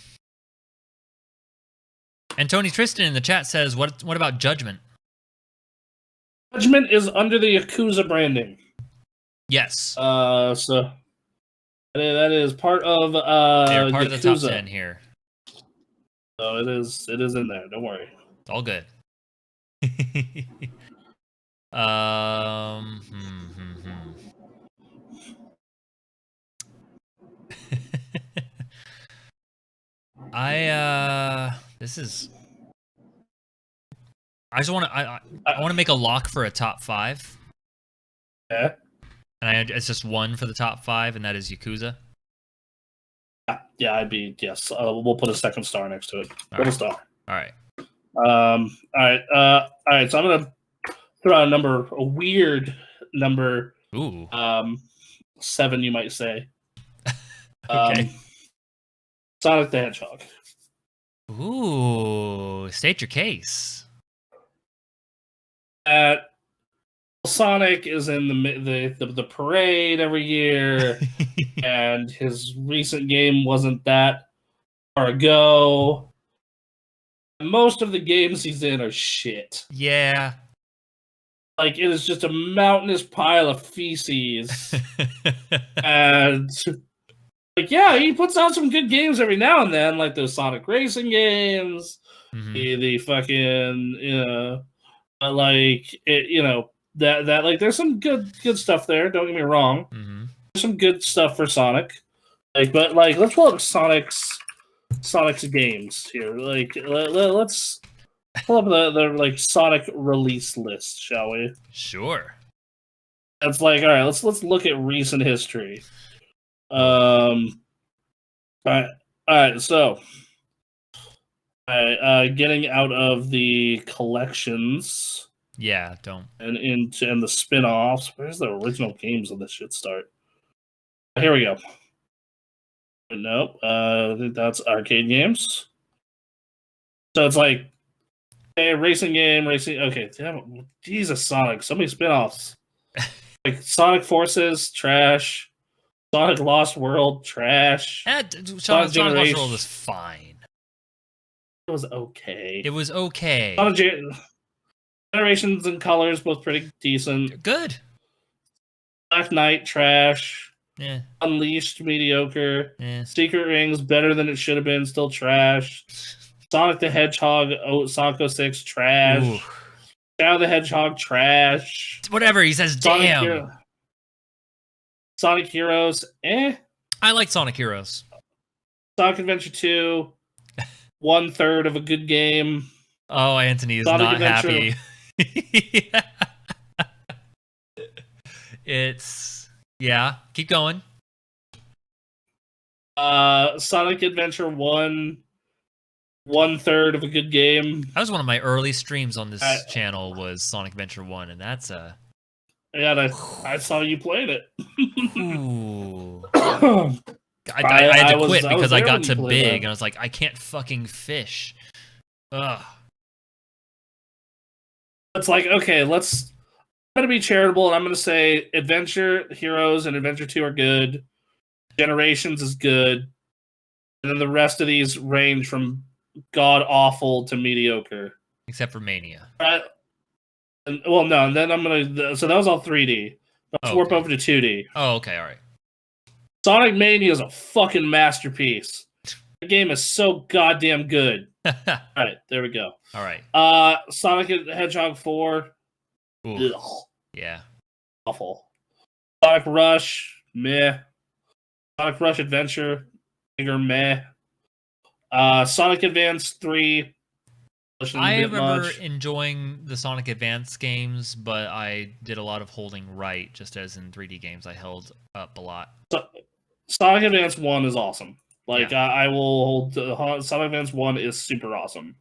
Tony Tristan in the chat says, "What about Judgment?" Judgment is under the Yakuza branding. Yes. So that is part of they're part Yakuza. of the top 10 here. So it is in there. Don't worry. It's all good. I just want to. I want to make a lock for a top 5. Yeah. And it's just one for the top 5, and that is Yakuza. Yeah, yes. We'll put a second star next to it. Put a star. All right. All right. So I'm gonna throw out a weird number. Ooh. 7, you might say. Okay. Sonic the Hedgehog. Ooh, state your case. Sonic is in the parade every year, and his recent game wasn't that far ago. Most of the games he's in are shit. Yeah. Like, it is just a mountainous pile of feces. And, like, yeah, he puts out some good games every now and then, like those Sonic racing games, the fucking, like, it, that like, there's some good stuff there, don't get me wrong. There's some good stuff for Sonic. But let's pull up Sonic's games here. Let's pull up the Sonic release list, shall we? Sure. That's all right. Let's look at recent history. All right. So, getting out of the collections. Yeah, don't. And the spin-offs. Where's the original games of this shit start? Here we go. Nope. I think that's arcade games. So it's like, hey, racing game. Okay, damn it. Jesus, Sonic. So many spin-offs. Like Sonic Forces, trash. Sonic Lost World, trash. Sonic Lost World was fine. It was okay. It was okay. Sonic Generations and Colors both pretty decent. Good. Black Knight, trash. Yeah. Unleashed, mediocre. Yeah. Secret Rings, better than it should have been, still trash. Sonic the Hedgehog, Sonic 06, trash. Ooh. Shadow the Hedgehog, trash. Whatever, he says, damn. Sonic Heroes, eh. I like Sonic Heroes. Sonic Adventure 2, 1/3 of a good game. Oh, Anthony is Sonic not Adventure. happy. Yeah, keep going. Sonic Adventure 1, 1/3 of a good game. That was one of my early streams on this channel was Sonic Adventure 1, and that's a... Yeah, I saw you playing it. Ooh. I had to quit because I got to big, and I was like, I can't fucking fish. Ugh. It's like, okay, I'm gonna be charitable, and I'm gonna say Adventure Heroes and Adventure 2 are good. Generations is good. And then the rest of these range from god-awful to mediocre. Except for Mania. And then I'm gonna... So that was all 3D. Let's warp over to 2D. Oh, okay, alright. Sonic Mania is a fucking masterpiece. The game is so goddamn good. Alright, there we go. Alright. Sonic the Hedgehog 4. Ooh. Ugh. Yeah. Awful. Sonic Rush, meh. Sonic Rush Adventure, bigger meh. Sonic Advance 3. I remember enjoying the Sonic Advance games, but I did a lot of holding right, just as in 3D games, I held up a lot. Sonic Advance 1 is awesome. Like, yeah. I will hold... Sonic Advance 1 is super awesome.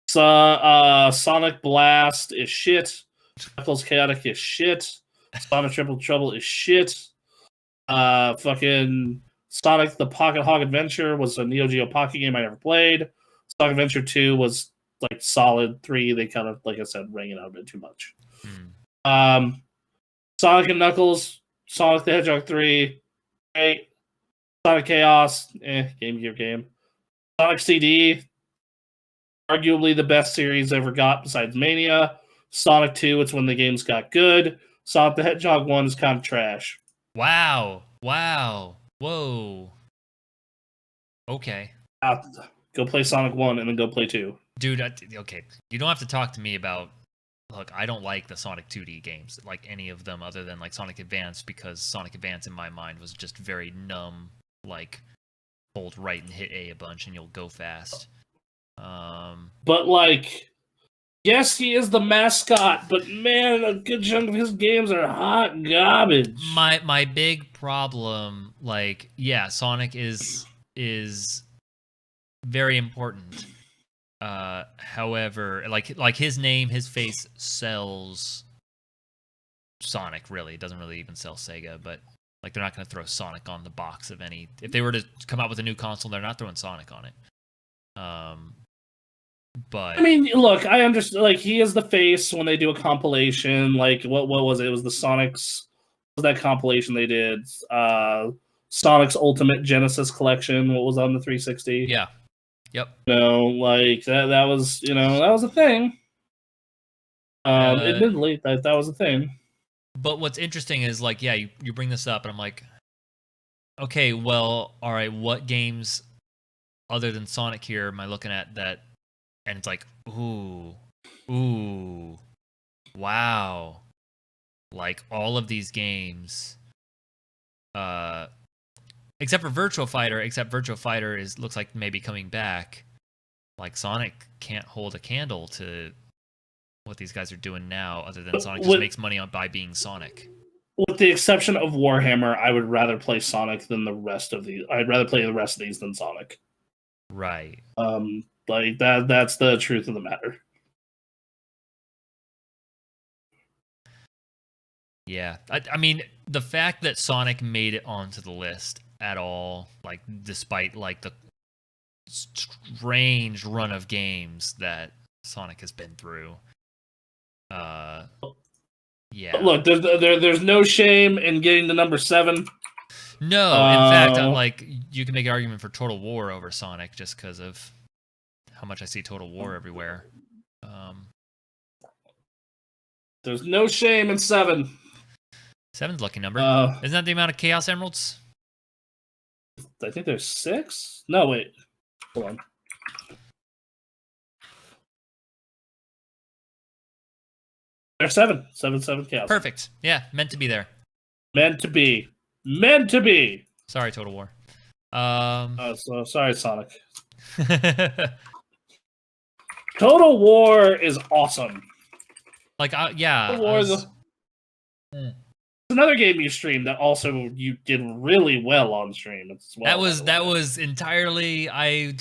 Sonic Blast is shit. Knuckles Chaotic is shit. Sonic Triple Trouble is shit. Fucking Sonic the Pocket Hog Adventure was a Neo Geo Pocket game I never played. Sonic Adventure 2 was like solid. 3, they kind of, like I said, rang it out a bit too much. Sonic and Knuckles, Sonic the Hedgehog 3, great. Sonic Chaos, Game Gear game. Sonic CD, arguably the best series ever got besides Mania. Sonic 2, it's when the games got good. Sonic the Hedgehog 1 is kind of trash. Wow. Whoa. Okay. Go play Sonic 1 and then go play 2. Dude, okay. You don't have to talk to me about... Look, I don't like the Sonic 2D games, like any of them other than like Sonic Advance, because Sonic Advance in my mind was just very numb, like hold right and hit A bunch and you'll go fast. But like... Yes, he is the mascot, but man, a good chunk of his games are hot garbage. My big problem, like, yeah, Sonic is very important. However, like his name, his face sells Sonic. Really, it doesn't really even sell Sega, but like they're not going to throw Sonic on the box of any. If they were to come out with a new console, they're not throwing Sonic on it. But I mean, look, I understand. Like, he is the face when they do a compilation. Like, what was it? It was the Sonic's. What was that compilation they did? Sonic's Ultimate Genesis Collection. What was on the 360? Yeah. Yep. Like that was that was a thing. Admittedly, that was a thing. But what's interesting is like, yeah, you bring this up, and I'm like, okay, well, all right, what games other than Sonic here am I looking at that? And it's like, ooh, wow. Like, all of these games, except for Virtua Fighter, looks like maybe coming back. Like, Sonic can't hold a candle to what these guys are doing now, other than Sonic just makes money by being Sonic. With the exception of Warhammer, I would rather play Sonic than the rest of these. I'd rather play the rest of these than Sonic. Right. Like that's the truth of the matter. Yeah. I mean, the fact that Sonic made it onto the list at all, like, despite, like, the strange run of games that Sonic has been through, Yeah. Look, there's no shame in getting the number 7. No, in fact, like you can make an argument for Total War over Sonic just because of how much I see Total War everywhere. There's no shame in 7. 7's lucky number. Isn't that the amount of Chaos Emeralds? I think there's 6. No, wait. Hold on. There's 7. 7 Chaos. Perfect. Yeah, meant to be there. Meant to be. Meant to be. Sorry, Total War. So sorry, Sonic. Total War is awesome. Like, yeah. Total War is another game you streamed that also you did really well on stream as well. That was entirely. I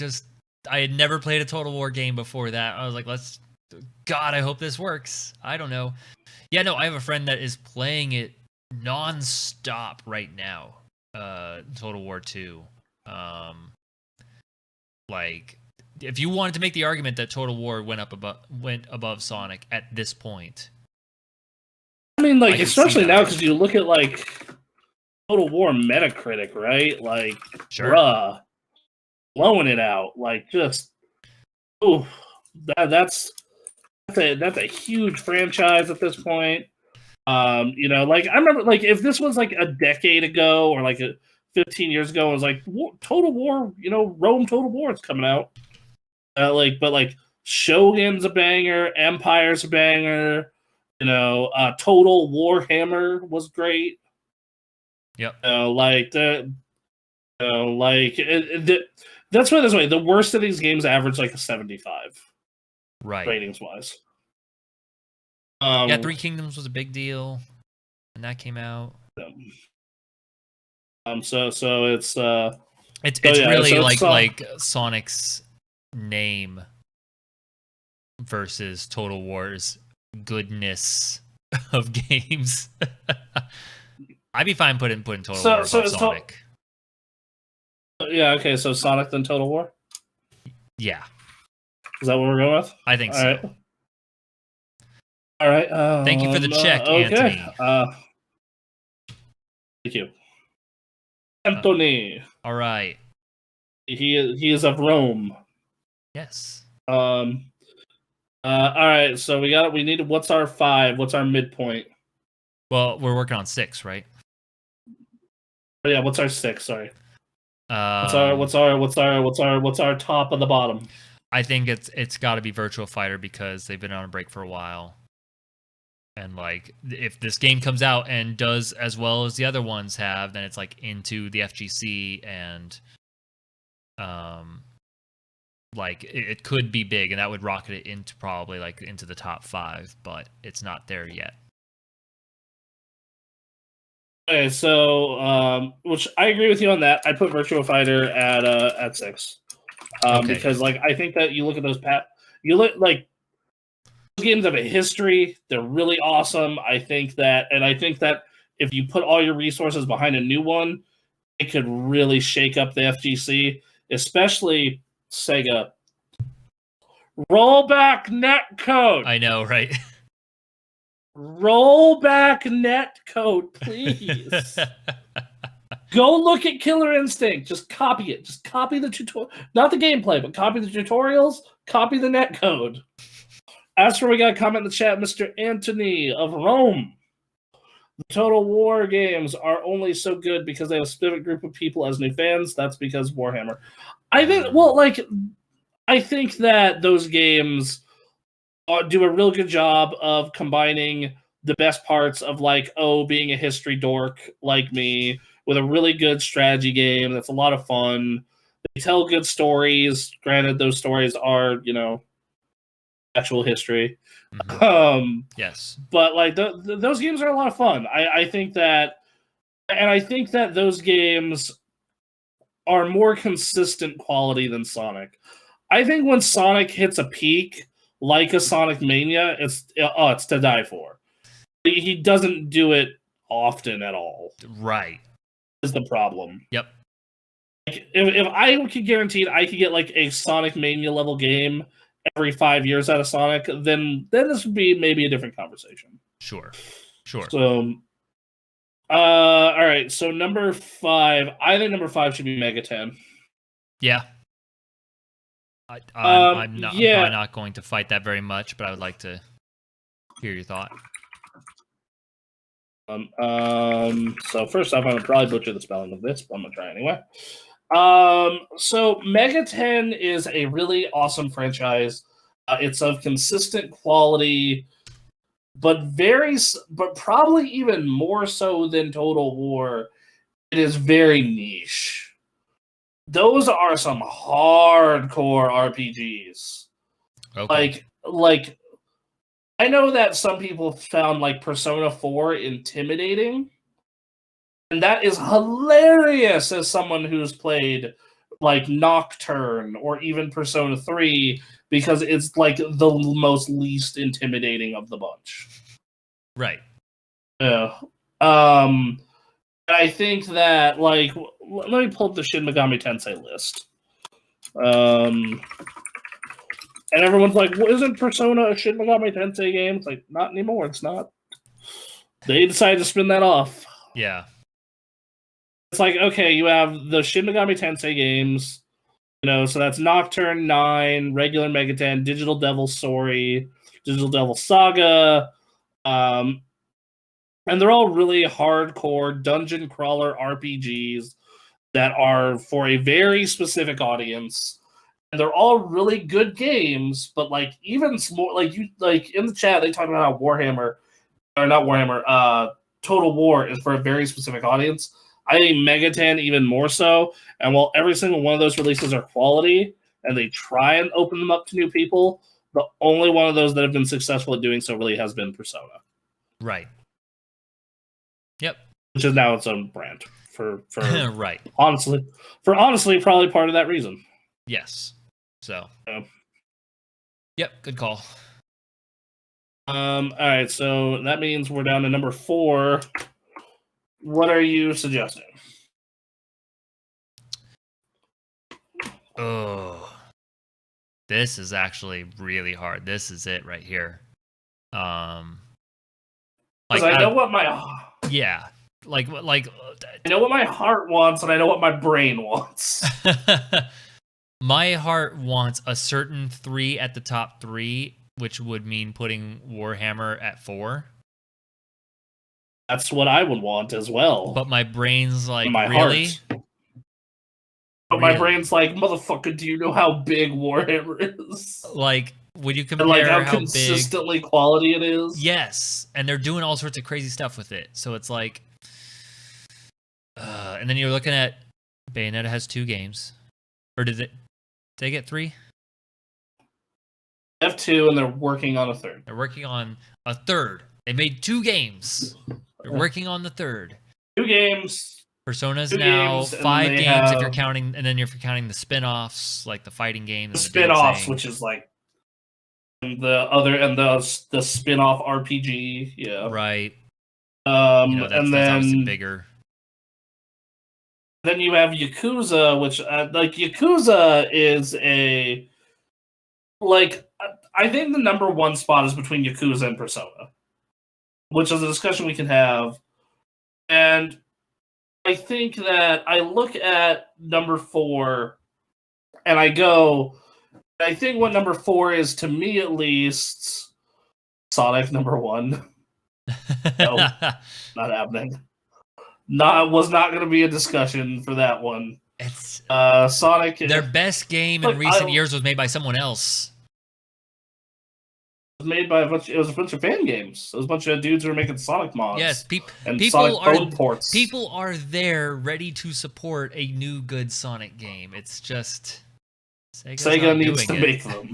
had never played a Total War game before that. I was like, God, I hope this works. I don't know. Yeah, no, I have a friend that is playing it non-stop right now. Total War 2. Like, if you wanted to make the argument that Total War went above Sonic at this point, I mean, like, especially now because you look at like Total War Metacritic, right? Like, bruh, blowing it out, like, just that's a huge franchise at this point. Like I remember, like if this was like a decade ago or like 15 years ago, it was like Total War, Rome Total War is coming out. But Shogun's a banger, Empire's a banger. Total Warhammer was great. Yep. That's why this way. The worst of these games average like a 75, right? Ratings wise. Yeah, Three Kingdoms was a big deal when that came out. So it's really like Sonic's name versus Total War's goodness of games. I'd be fine putting Total War above Sonic. Yeah, okay, so Sonic then Total War? Yeah. Is that what we're going with? I think so. All right. Thank you for the check, okay. Anthony. Thank you. Anthony. All right. He is of Rome. Yes. All right, so we need what's our 5? What's our midpoint? Well, we're working on 6, right? Oh, yeah, what's our 6? Sorry. What's our top of the bottom? I think it's got to be Virtua Fighter because they've been on a break for a while. And like, if this game comes out and does as well as the other ones have, then it's like into the FGC and like it could be big, and that would rocket it into probably like into the top 5, but it's not there yet. Okay, so which I agree with you on that. I put Virtua Fighter at 6 because like I think that you look at those those games have a history. They're really awesome. I think that if you put all your resources behind a new one, it could really shake up the FGC, especially Sega. Roll back netcode. I know, right? Roll back netcode, please. Go look at Killer Instinct. Just copy it. Just copy the tutorial. Not the gameplay, but copy the tutorials. Copy the netcode. As for we got a comment in the chat, Mr. Anthony of Rome. The Total War games are only so good because they have a specific group of people as new fans. That's because Warhammer. I think that those games do a real good job of combining the best parts of being a history dork like me with a really good strategy game that's a lot of fun. They tell good stories. Granted, those stories are, actual history. Mm-hmm. Yes. But those games are a lot of fun. I think that those games are more consistent quality than Sonic. I think when Sonic hits a peak, like a Sonic Mania, it's to die for. He doesn't do it often at all. Right. Is the problem. Yep. If I could guarantee I could get a Sonic Mania level game every 5 years out of Sonic, then this would be maybe a different conversation. Sure. Sure. So, all right. So number 5, I think number 5 should be Mega 10. Yeah. I'm yeah. probably not going to fight that very much, but I would like to hear your thought. So first off, I'm gonna probably butcher the spelling of this, but I'm gonna try anyway. So Mega 10 is a really awesome franchise. It's of consistent quality, but probably even more so than Total War. It is very niche. Those are some hardcore RPGs. Okay. Like I know that some people found like Persona 4 intimidating, and that is hilarious as someone who's played like Nocturne or even Persona 3 because it's like the most least intimidating of the bunch. Right. Yeah. I think that like let me pull up the Shin Megami Tensei list. And everyone's like, well, isn't Persona a Shin Megami Tensei game? It's like, not anymore, it's not. They decided to spin that off. Yeah. It's like, okay, you have the Shin Megami Tensei games, so that's Nocturne 9, regular Mega 10, Digital Devil Story, Digital Devil Saga, and they're all really hardcore dungeon crawler RPGs that are for a very specific audience. And they're all really good games, but like even small, like in the chat, they talk about how Warhammer, or not Warhammer, Total War is for a very specific audience. I think Mega 10 even more so. And while every single one of those releases are quality, and they try and open them up to new people, the only one of those that have been successful at doing so really has been Persona. Right. Yep. Which is now its own brand for right. honestly, probably part of that reason. Yes. So. Yeah. Yep. Good call. All right, so that means we're down to number 4. What are you suggesting? Oh, this is actually really hard. This is it right here. Like I know what my I know what my heart wants, and I know what my brain wants. My heart wants a certain 3 at the top 3, which would mean putting Warhammer at 4. That's what I would want as well. But my brain's like, my really? Heart. But my brain's like, motherfucker, do you know how big Warhammer is? Like, would you compare and like how consistently consistently quality it is? Yes, and they're doing all sorts of crazy stuff with it. So it's like, and then you're looking at Bayonetta has 2 games, or did they get 3? They have 2, and they're working on a 3rd. They're working on a 3rd. They made 2 games. They're working on the 3rd. 2 games. Persona's now 5 games if you're counting, and then if you're counting the spin-offs, like the fighting games. The spin-offs, which is like the spin-off RPG, yeah. Right. That's obviously bigger. Then you have Yakuza, which Yakuza is a I think the number 1 spot is between Yakuza and Persona, which is a discussion we can have. And I think that I look at number 4 and I think what number 4 is, to me at least, Sonic number 1. No, not happening. Was not going to be a discussion for that one. It's Sonic. Their best game in recent years was made by someone else. It was made by a bunch of fan games. It was a bunch of dudes who were making Sonic mods. Yes, and people Sonic ports. People are there ready to support a new good Sonic game. It's just Sega needs to make them.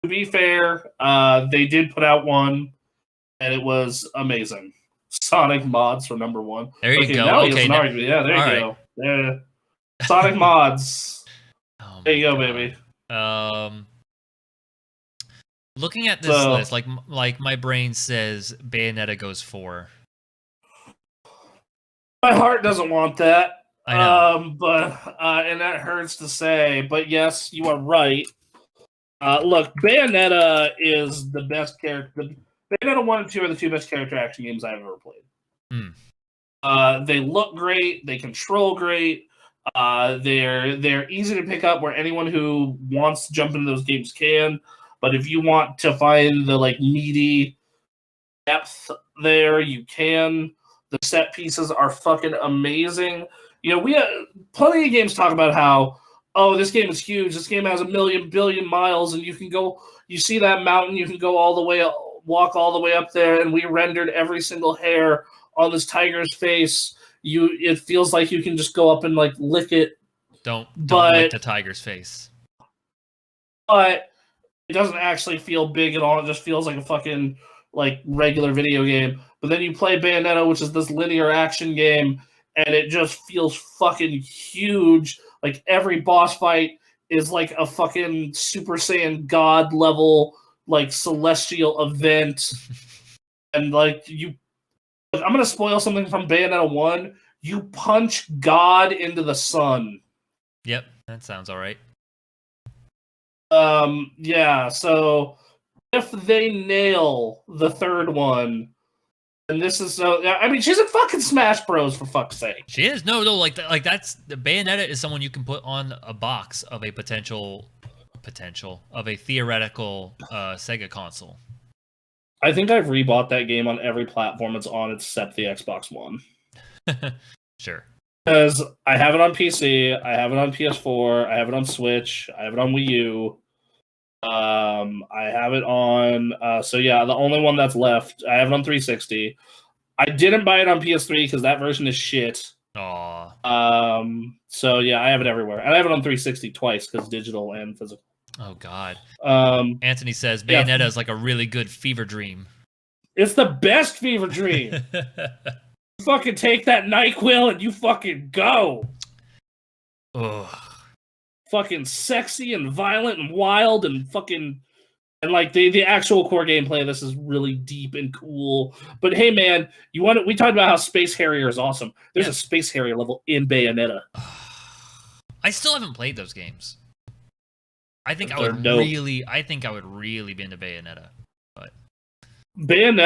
To be fair, they did put out one, and it was amazing. Sonic mods for number 1. There you go. Now okay, yeah, there you go. Yeah. Sonic mods. Oh there you go, God. baby. Looking at this list, like my brain says, Bayonetta goes 4. My heart doesn't want that. I know. And that hurts to say, but yes, you are right. Look, Bayonetta is the best character. Bayonetta 1 and 2 are the two best character action games I've ever played. They look great. They control great. They're easy to pick up where anyone who wants to jump into those games can. But if you want to find the meaty depth there, you can. The set pieces are fucking amazing. We have plenty of games talk about how, oh, this game is huge. This game has 1,000,000,000,000 miles, and you can go. You see that mountain, you can go all the way, walk all the way up there, and we rendered every single hair on this tiger's face. It feels like you can just go up and lick it. Don't lick the tiger's face. But it doesn't actually feel big at all. It just feels like a fucking regular video game. But then you play Bayonetta, which is this linear action game, and it just feels fucking huge. Like every boss fight is like a fucking Super Saiyan God level, celestial event. And I'm gonna spoil something from Bayonetta 1. You punch God into the sun. Yep, that sounds all right. Yeah, so if they nail the third one, and this is she's in fucking Smash Bros, for fuck's sake. She is. No, that's the Bayonetta is someone you can put on a box of a potential of a theoretical Sega console. I think I've rebought that game on every platform it's on except the Xbox One. Sure. Because I have it on PC, I have it on PS4, I have it on Switch, I have it on Wii U. I have it on. The only one that's left, I have it on 360. I didn't buy it on PS3 because that version is shit. Aww. I have it everywhere, and I have it on 360 twice because digital and physical. Oh God. Anthony says Bayonetta is like a really good fever dream. It's the best fever dream. You fucking take that NyQuil and you fucking go. Ugh. Fucking sexy and violent and wild and fucking the actual core gameplay of this is really deep and cool. But hey man, we talked about how Space Harrier is awesome. There's a Space Harrier level in Bayonetta. I still haven't played those games. I think I would really be into Bayonetta. But Bayonetta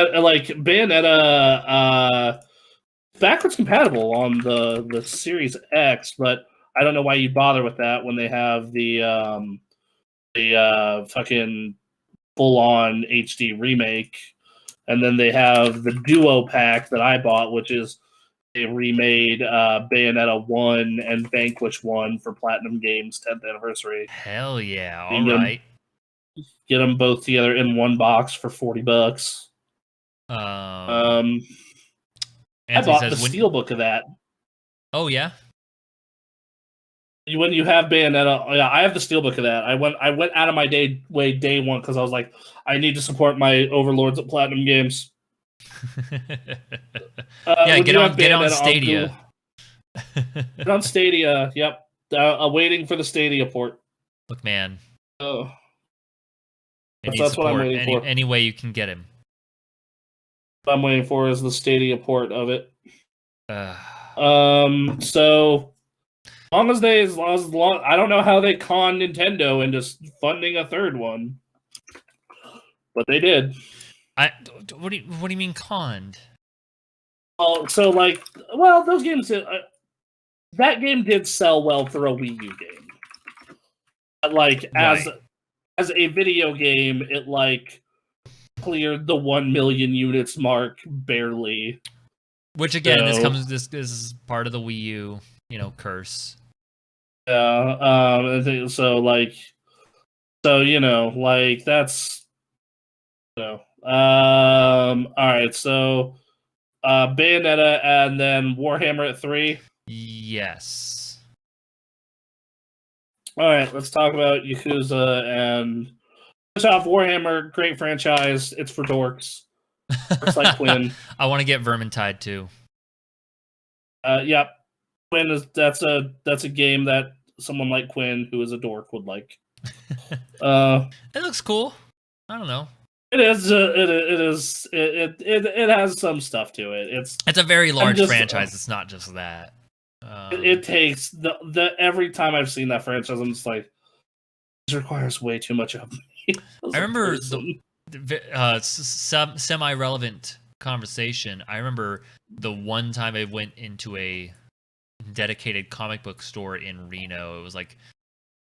backwards compatible on the Series X, but I don't know why you'd bother with that when they have the fucking full-on HD remake, and then they have the Duo pack that I bought, which is they remade Bayonetta 1 and Vanquish 1 for Platinum Games' 10th anniversary. Hell yeah! All right, get them both together in one box for $40. Anthony I bought the steelbook of that. Oh yeah. When you have Bayonetta, I have the steelbook of that. I went out of my day one because I was like, I need to support my overlords at Platinum Games. Get on Stadia. Get on Stadia. Yep, waiting for the Stadia port. Look, man. Oh, that's what I'm waiting for. Any way you can get him. What I'm waiting for is the Stadia port of it. So. As long, I don't know how they conned Nintendo into funding a third one, but they did. What do you mean conned? Oh, those games. That game did sell well for a Wii U game. But as a video game, it cleared the 1 million units mark barely. Which again, this is part of the Wii U, curse. Yeah, that's all right. So, Bayonetta and then Warhammer at 3. Yes. All right, let's talk about Yakuza and first off, Warhammer, great franchise. It's for dorks. It's like Quinn. I want to get Vermintide too. Yep. Quinn that's a game that someone like Quinn, who is a dork, would like. It looks cool. I don't know. It is. It has some stuff to it. It's a very large franchise. It's not just that. It takes the every time I've seen that franchise, I'm just like, This requires way too much of me. I remember some semi-relevant conversation. I remember the one time I went into a dedicated comic book store in Reno. It was like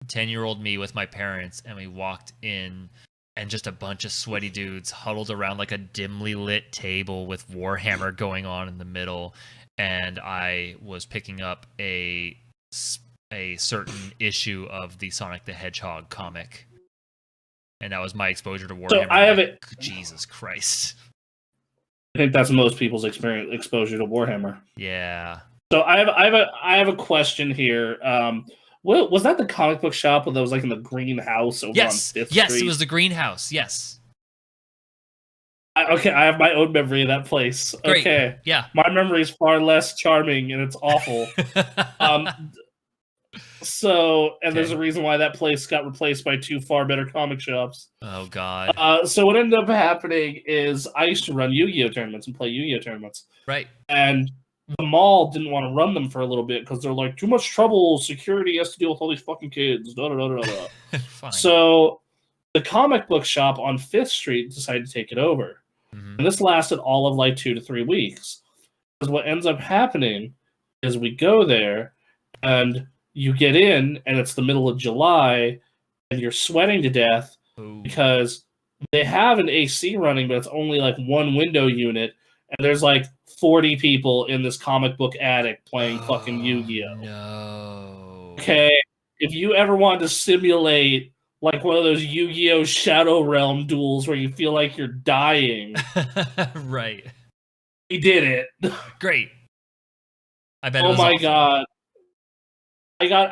10-year-old me with my parents, and we walked in, and just a bunch of sweaty dudes huddled around like a dimly lit table with Warhammer going on in the middle, and I was picking up a certain issue of the Sonic the Hedgehog comic. And that was my exposure to Warhammer. So I have it. Jesus Christ. I think that's most people's exposure to Warhammer. Yeah. So I have a question here. Was that the comic book shop that was like in the greenhouse over on 5th Street? Yes, it was the greenhouse. Yes. Okay, I have my own memory of that place. Great. Okay. Yeah. My memory is far less charming, and it's awful. There's a reason why that place got replaced by 2 far better comic shops. Oh, God. So what ended up happening is I used to run Yu-Gi-Oh tournaments and play Yu-Gi-Oh tournaments. Right. And the mall didn't want to run them for a little bit because they're like, too much trouble. Security has to deal with all these fucking kids. Da, da, da, da, da. Fine. So the comic book shop on 5th Street decided to take it over. Mm-hmm. And this lasted all of like 2 to 3 weeks. Because what ends up happening is we go there and you get in and it's the middle of July and you're sweating to death because they have an AC running, but it's only like one window unit. And there's like 40 people in this comic book attic playing fucking Yu-Gi-Oh! No. Okay, if you ever wanted to simulate like one of those Yu-Gi-Oh! Shadow Realm duels where you feel like you're dying. Right. He did it. Great. I bet. Oh my God. I got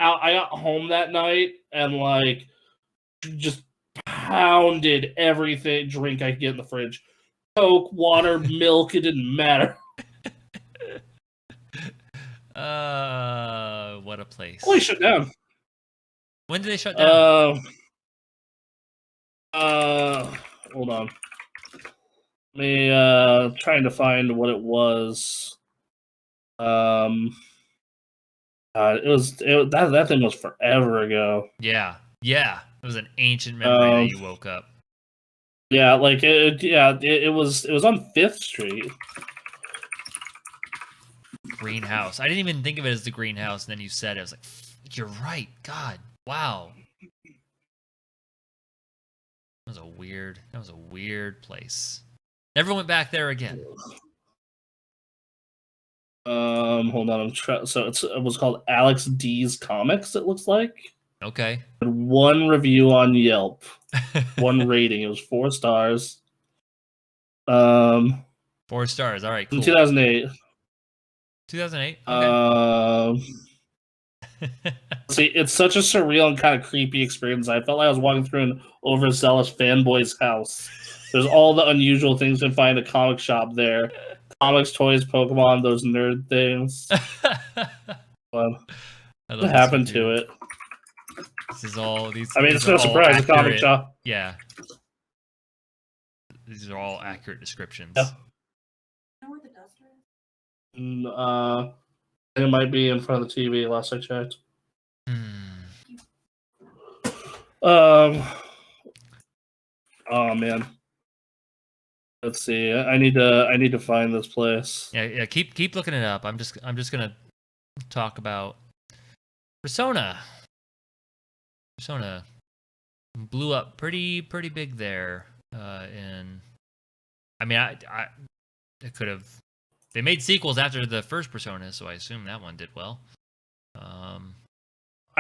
home that night and like just pounded everything drink I could get in the fridge. Coke, water, milk, it didn't matter. What a place. Oh, they shut down. When did they shut down? Hold on. Me trying to find what it was. That thing was forever ago. Yeah. It was an ancient memory that you woke up. Yeah, like it was on 5th Street. Greenhouse. I didn't even think of it as the greenhouse, and then you said it. I was like, you're right. God, wow. That was a weird place. Never went back there again. Hold on. So it was called Alex D's Comics. It looks like. Okay. 1 review on Yelp. 1 rating. It was 4 stars. 4 stars. All right. Cool. In 2008. 2008. Okay. See, it's such a surreal and kind of creepy experience. I felt like I was walking through an overzealous fanboy's house. There's all the unusual things you can find in a comic shop there. Comics, toys, Pokemon, those nerd things. What happened to it? This is all these. I mean, it's no surprise. The comic shop. Yeah. These are all accurate descriptions. Yeah. You know where the duster is? It might be in front of the TV. Last I checked. Oh man. Let's see. I need to find this place. Yeah. Keep looking it up. I'm just gonna talk about Persona. Persona blew up pretty big there. It could have. They made sequels after the first Persona, so I assume that one did well. I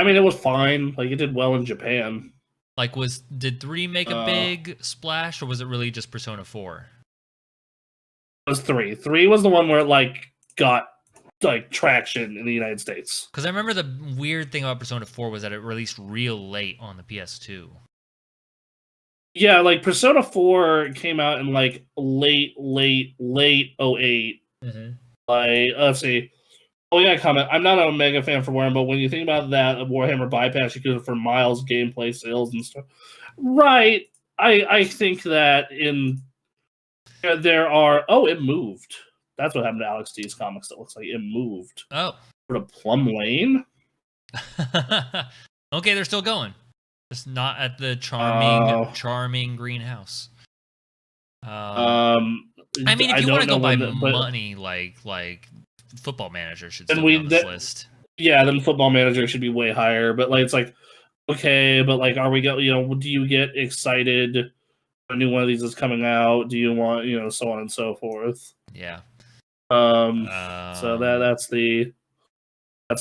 mean, it was fine. Like, it did well in Japan. Like, did 3 make a big splash, or was it really just Persona 4? It was 3. 3 was the one where it, like, got, like, traction in the United States. Because I remember the weird thing about Persona 4 was that it released real late on the PS2. Yeah, like, Persona 4 came out in, like, late 08. Mm-hmm. Like, let's see. Oh, yeah, comment. I'm not a mega fan for Warhammer, but when you think about that, Warhammer bypass, you could for Miles gameplay sales and stuff. Right. I think that there are. Oh, it moved. That's what happened to Alex D's Comics. That looks like it moved. Oh. For the Plum Lane. Okay, they're still going. Just not at the charming greenhouse. I mean, if you want to go by money, like Football Manager should still be on this list. Yeah, then Football Manager should be way higher. But like, it's like, okay, but like, are we do you get excited when a new one of these is coming out? Do you want, so on and so forth? Yeah. So that's the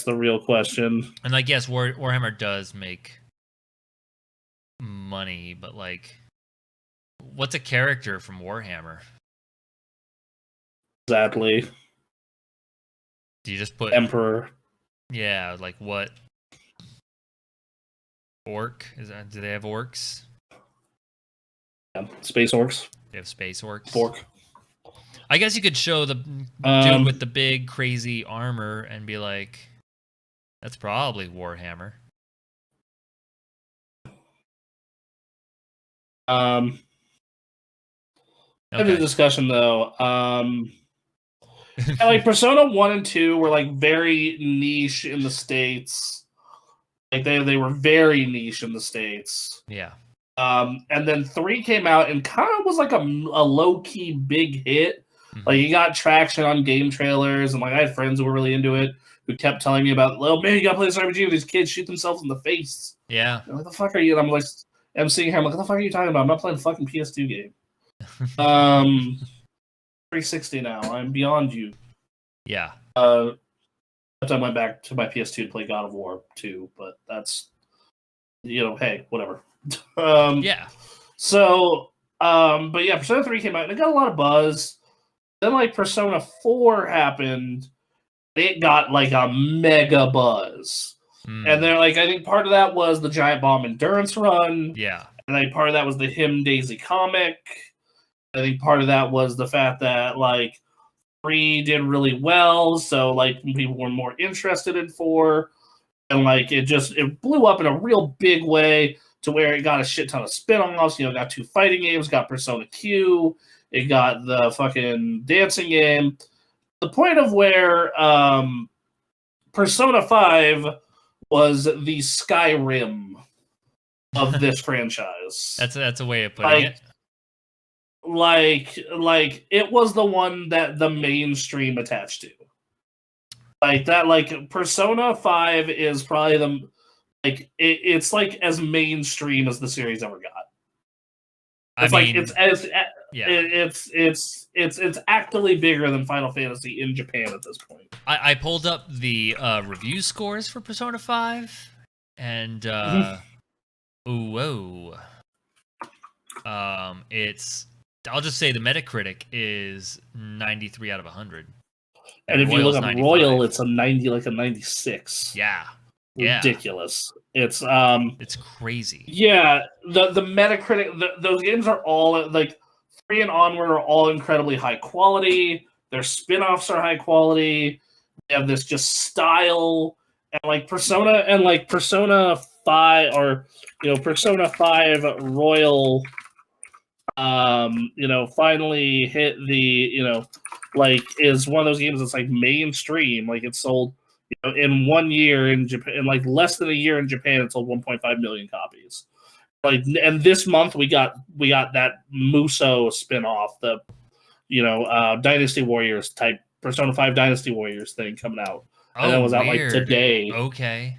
real question. And like, yes, Warhammer does make money, but like, what's a character from Warhammer? Exactly. Do you just put Emperor? Yeah, like what? Orc? Do they have orcs? Yeah, space orcs. They have space orcs. Orc. I guess you could show the dude with the big crazy armor and be like, that's probably Warhammer. Okay. Have a discussion though. Like Persona 1 and 2 were like very niche in the States. Like they were very niche in the States. Yeah. And then 3 came out and kind of was like a low-key big hit. Mm-hmm. Like, you got traction on game trailers, and like I had friends who were really into it who kept telling me about, oh man, you gotta play this RPG where these kids shoot themselves in the face. Yeah. What the fuck are you? And I'm like, I'm sitting here, I'm like, what the fuck are you talking about? I'm not playing a fucking PS2 game. 360 now. I'm beyond you. Yeah. I went back to my PS2 to play God of War 2, but that's, hey, whatever. Yeah. So, but yeah, Persona 3 came out and it got a lot of buzz. Then, like, Persona 4 happened. It got, like, a mega buzz. And they're like, I think part of that was the Giant Bomb Endurance run. Yeah. And I think part of that was the Him Daisy comic. I think part of that was the fact that, like, 3 did really well, so, like, people were more interested in 4. And, like, it blew up in a real big way to where it got a shit ton of spin-offs. It got 2 fighting games, got Persona Q, it got the fucking dancing game. The point of where Persona 5 was the Skyrim of this franchise. That's a way of putting it. Like it was the one that the mainstream attached to. Like that, like Persona 5 is probably it's like as mainstream as the series ever got. It's actively bigger than Final Fantasy in Japan at this point. I pulled up the review scores for Persona 5, and it's, I'll just say the Metacritic is 93 out of 100. And if you look at Royal, it's a 96. Yeah. Ridiculous. It's crazy. Yeah, the Metacritic, those games are all like 3 and onward are all incredibly high quality. Their spin-offs are high quality. They have this just style, and like Persona 5 or Persona 5 Royal finally hit the is one of those games that's like mainstream. Like it's sold in 1 year in Japan, in like less than a year in Japan, it sold 1.5 million copies. Like, and this month we got that Muso spin-off, the Dynasty Warriors type Persona 5 Dynasty Warriors thing coming out. And that was out like today. Okay.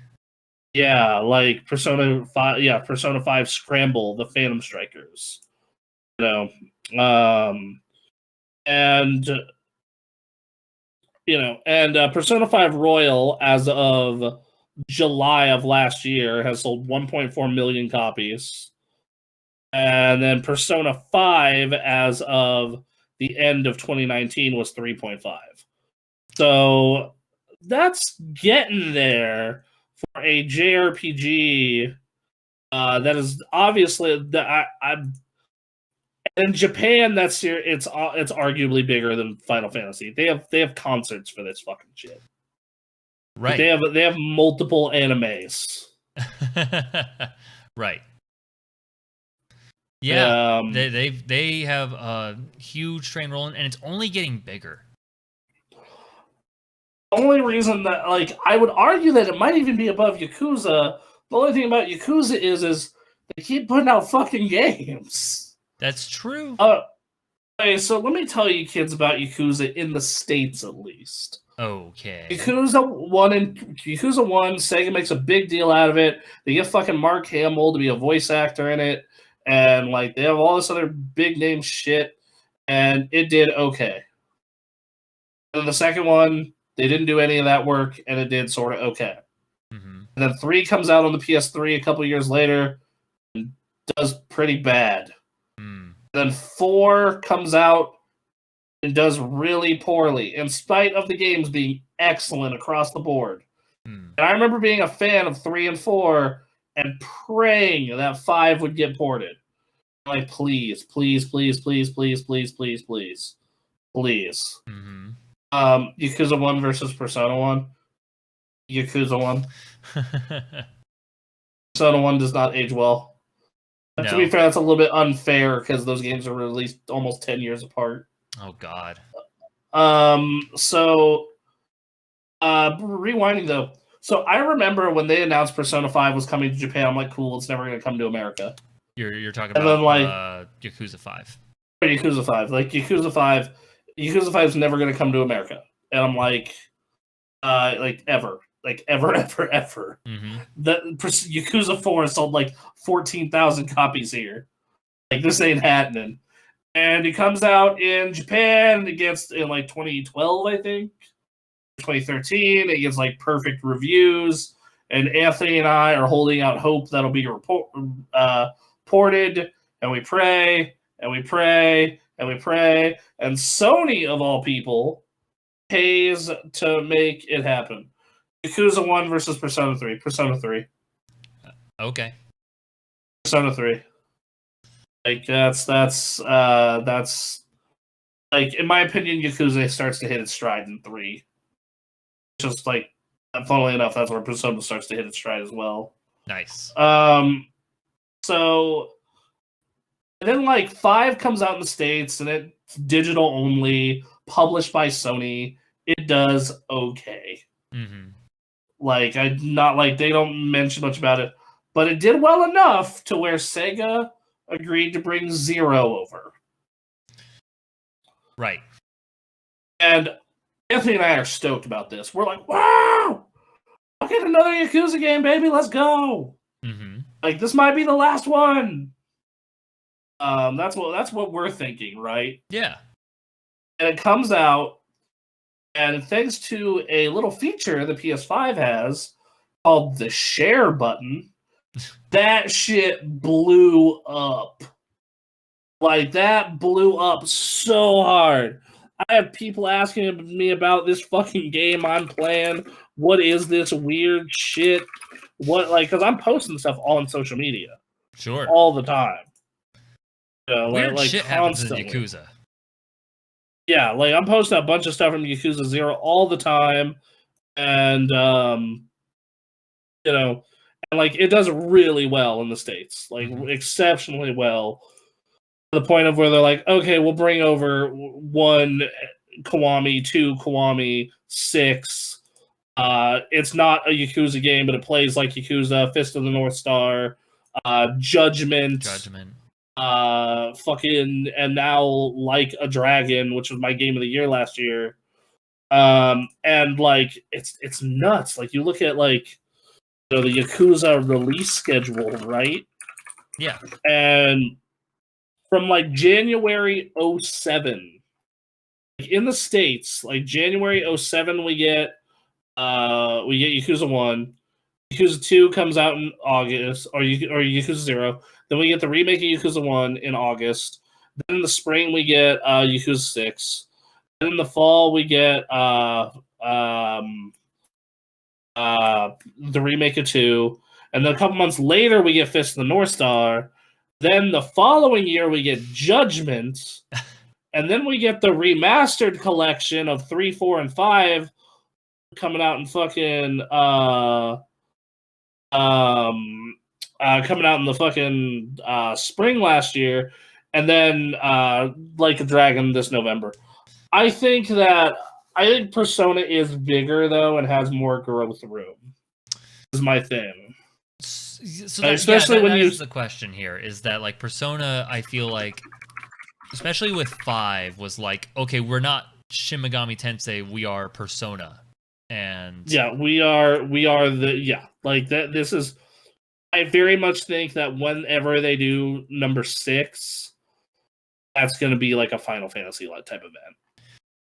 Yeah, like Persona 5. Yeah, Persona 5 Scramble, the Phantom Strikers. And Persona 5 Royal, as of July of last year, has sold 1.4 million copies. And then Persona 5, as of the end of 2019, was 3.5. So that's getting there for a JRPG that is obviously in Japan, it's arguably bigger than Final Fantasy. They have concerts for this fucking shit. Right. They have multiple animes. Right. Yeah. They have a huge train rolling, and it's only getting bigger. The only reason that I would argue that it might even be above Yakuza. The only thing about Yakuza is they keep putting out fucking games. That's true. Okay, so let me tell you kids about Yakuza in the States at least. Okay. Yakuza 1, Sega makes a big deal out of it. They get fucking Mark Hamill to be a voice actor in it, and like they have all this other big name shit, and it did okay. And then the second one, they didn't do any of that work, and it did sort of okay. Mm-hmm. And then 3 comes out on the PS3 a couple years later, and does pretty bad. Mm. Then 4 comes out and does really poorly, in spite of the games being excellent across the board. Mm. And I remember being a fan of 3 and 4 and praying that 5 would get ported. Like, please, please, please, please, please, please, please, please, please. Mm-hmm. Yakuza 1 versus Persona 1. Yakuza 1. Persona 1 does not age well. No. To be fair, that's a little bit unfair because those games are released almost 10 years apart. Oh, God. Rewinding though. So I remember when they announced Persona 5 was coming to Japan, I'm like, cool, it's never going to come to America. You're talking And about then, like, Yakuza 5. Yakuza 5. Like, Yakuza 5 is never going to come to America. And I'm like ever. Like, ever, ever, ever. Mm-hmm. Yakuza 4 sold like 14,000 copies here. Like, this ain't happening. And it comes out in Japan in like 2012, I think. 2013. It gets like perfect reviews. And Anthony and I are holding out hope that'll be ported. And we pray, and we pray, and we pray. And Sony, of all people, pays to make it happen. Yakuza 1 versus Persona 3. Persona 3. Okay. Persona 3. Like, that's like, in my opinion, Yakuza starts to hit its stride in 3. Just like, funnily enough, that's where Persona starts to hit its stride as well. Nice. So, and then like 5 comes out in the States, and it's digital only, published by Sony. It does okay. Mm-hmm. Like, they don't mention much about it, but it did well enough to where Sega agreed to bring Zero over. Right. And Anthony and I are stoked about this. We're like, wow! I'll get another Yakuza game, baby. Let's go. Mm-hmm. Like, this might be the last one. That's what we're thinking, right? Yeah. And it comes out, and thanks to a little feature the PS5 has called the share button, that shit blew up. Like, that blew up so hard. I have people asking me about this fucking game I'm playing. What is this weird shit? Because I'm posting stuff all on social media. Sure. All the time. Weird shit happens in Yakuza. Yeah, like, I'm posting a bunch of stuff from Yakuza 0 all the time. And, and like, it does really well in the States. Like, exceptionally well. To the point of where they're like, okay, we'll bring over 1 Kiwami, 2 Kiwami, 6. It's not a Yakuza game, but it plays like Yakuza, Fist of the North Star, Judgment. Fucking, and now Like a Dragon, which was my game of the year last year. And like, it's nuts. Like, you look at like, the Yakuza release schedule, right? Yeah. And from like January 07, like, in the States, like January 07, we get Yakuza 1. Yakuza 2 comes out in August, or Yakuza 0. Then we get the remake of Yakuza 1 in August. Then in the spring we get Yakuza 6. Then in the fall we get the remake of 2. And then a couple months later we get Fist of the North Star. Then the following year we get Judgment. And then we get the remastered collection of 3, 4, and 5 coming out in fucking coming out in the fucking spring last year, and then Like a Dragon this November. I think Persona is bigger though and has more growth room. Is my thing. So especially when that you is the question here, is that like Persona, I feel like, especially with 5, was like, okay, we're not Shin Megami Tensei, we are Persona. And we are like that. This is, I very much think that whenever they do number 6, that's going to be like a Final Fantasy type event.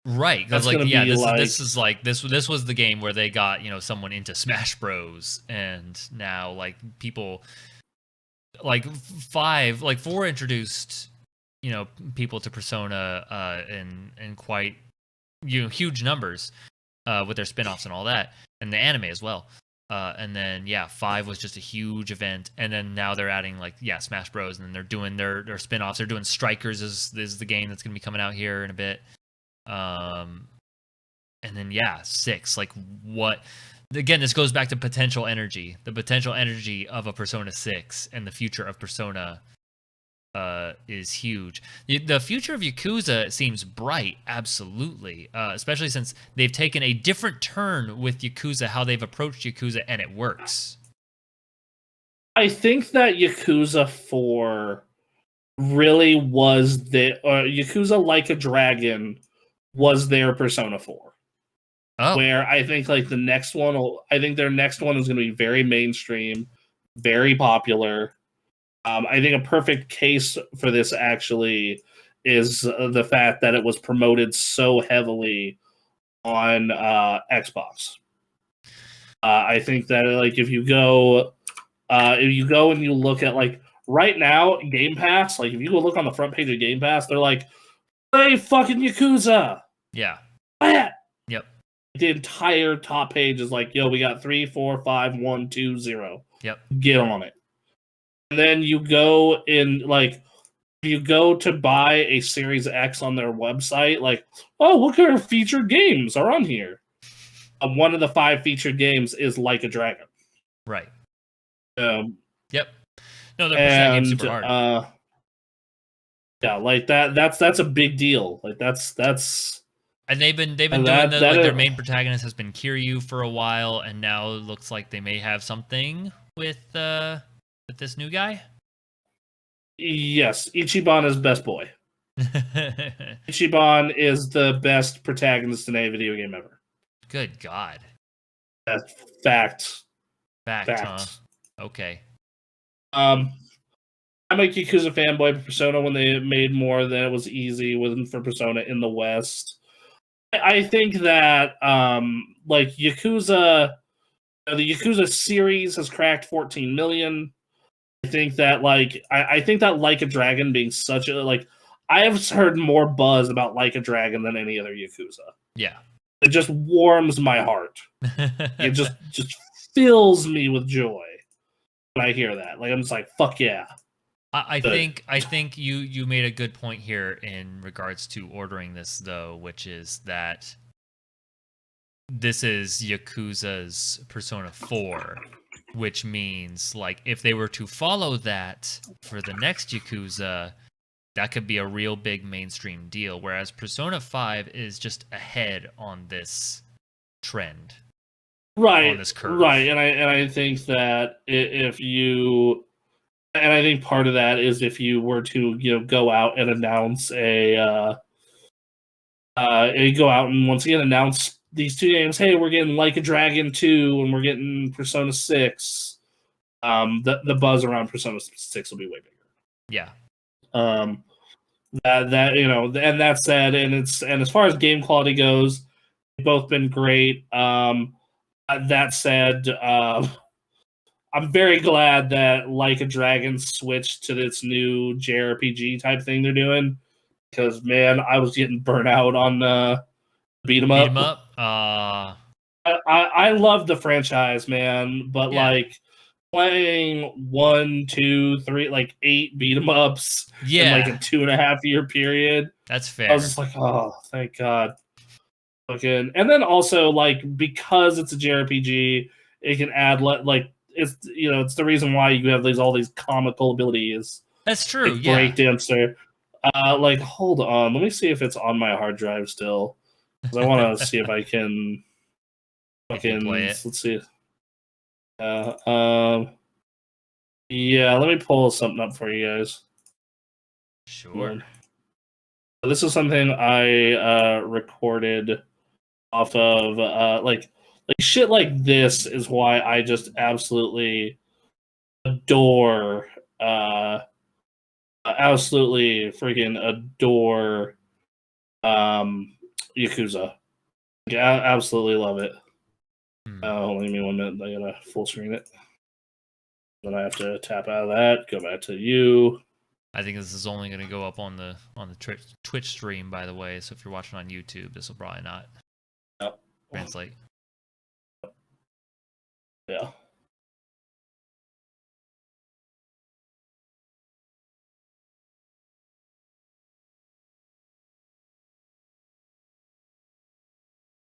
right, because That's like gonna yeah, be this was the game where they got, someone into Smash Bros, and now like people like 5, like 4 introduced people to Persona in quite huge numbers with their spin-offs and all that, and the anime as well. And then 5 was just a huge event, and then now they're adding like Smash Bros, and then they're doing their spin-offs. They're doing Strikers is the game that's gonna be coming out here in a bit. And then 6, like what? Again, this goes back to potential energy. The potential energy of a Persona 6 and the future of Persona is huge. The future of Yakuza seems bright, absolutely, especially since they've taken a different turn with Yakuza, how they've approached Yakuza, and it works. I think that Yakuza 4 really was Yakuza Like a Dragon was their Persona 4. Oh, where I think like their next one is going to be very mainstream, very popular. I think a perfect case for this actually is the fact that it was promoted so heavily on Xbox. I think that like if you go and you look at like right now Game Pass, like if you go look on the front page of Game Pass, they're like, "Hey, fucking Yakuza!" yeah, What? yep, The entire top page is like, yo, we got 3, 4, 5, 1, 2, 0. yep. Get on it. And then you go to buy a Series X on their website, like, oh, what kind of featured games are on here? One of the 5 featured games is Like a Dragon. Right. Um, Yep. No, they're pushing that game super hard. Like that's a big deal. Like that's And they've been doing that. Like their main protagonist has been Kiryu for a while, and now it looks like they may have something with this new guy. Yes, Ichiban is best boy. Ichiban is the best protagonist in a video game ever. Good God. That's fact. Fact. Huh? Okay. I'm a Yakuza fanboy for Persona when they made more than it was easy for Persona in the West. I think that like Yakuza, the Yakuza series has cracked 14 million. I think that I think that Like a Dragon being such a like I have heard more buzz about Like a Dragon than any other Yakuza. Yeah. It just warms my heart. It just fills me with joy when I hear that. Like I'm just like, fuck yeah. I think you made a good point here in regards to ordering this though, which is that this is Yakuza's Persona 4, which means like if they were to follow that for the next Yakuza, that could be a real big mainstream deal, whereas Persona 5 is just ahead on this trend. Right. On this curve. Right. And I think that and I think part of that is if you were to, go out and announce go out and once again announce these 2 games, hey, we're getting Like a Dragon 2 and we're getting Persona 6, the buzz around Persona 6 will be way bigger. Yeah. And that said, and as far as game quality goes, they've both been great. That said, I'm very glad that Like a Dragon switched to this new JRPG type thing they're doing, because man, I was getting burnt out on beat 'em up. Beat 'em up. I love the franchise, man, but like playing 1, 2, 3, like 8 beat 'em ups in like a 2.5 year period. That's fair. I was just like, oh, thank God. And then also like because it's a JRPG, it can add like it's it's the reason why you have all these comical abilities. That's true. Like yeah. Breakdancer. Like hold on, let me see if it's on my hard drive still. Because I want to see if I can. Fucking play it. Let's see. Yeah, let me pull something up for you guys. Sure. So this is something I recorded off of like shit like this is why I just absolutely adore absolutely freaking adore Yakuza. Like, I absolutely love it. Hold on, give me 1 minute. I gotta full screen it. Then I have to tap out of that, go back to you. I think this is only going to go up on the Twitch stream, by the way. So if you're watching on YouTube, this will probably not translate. Yeah.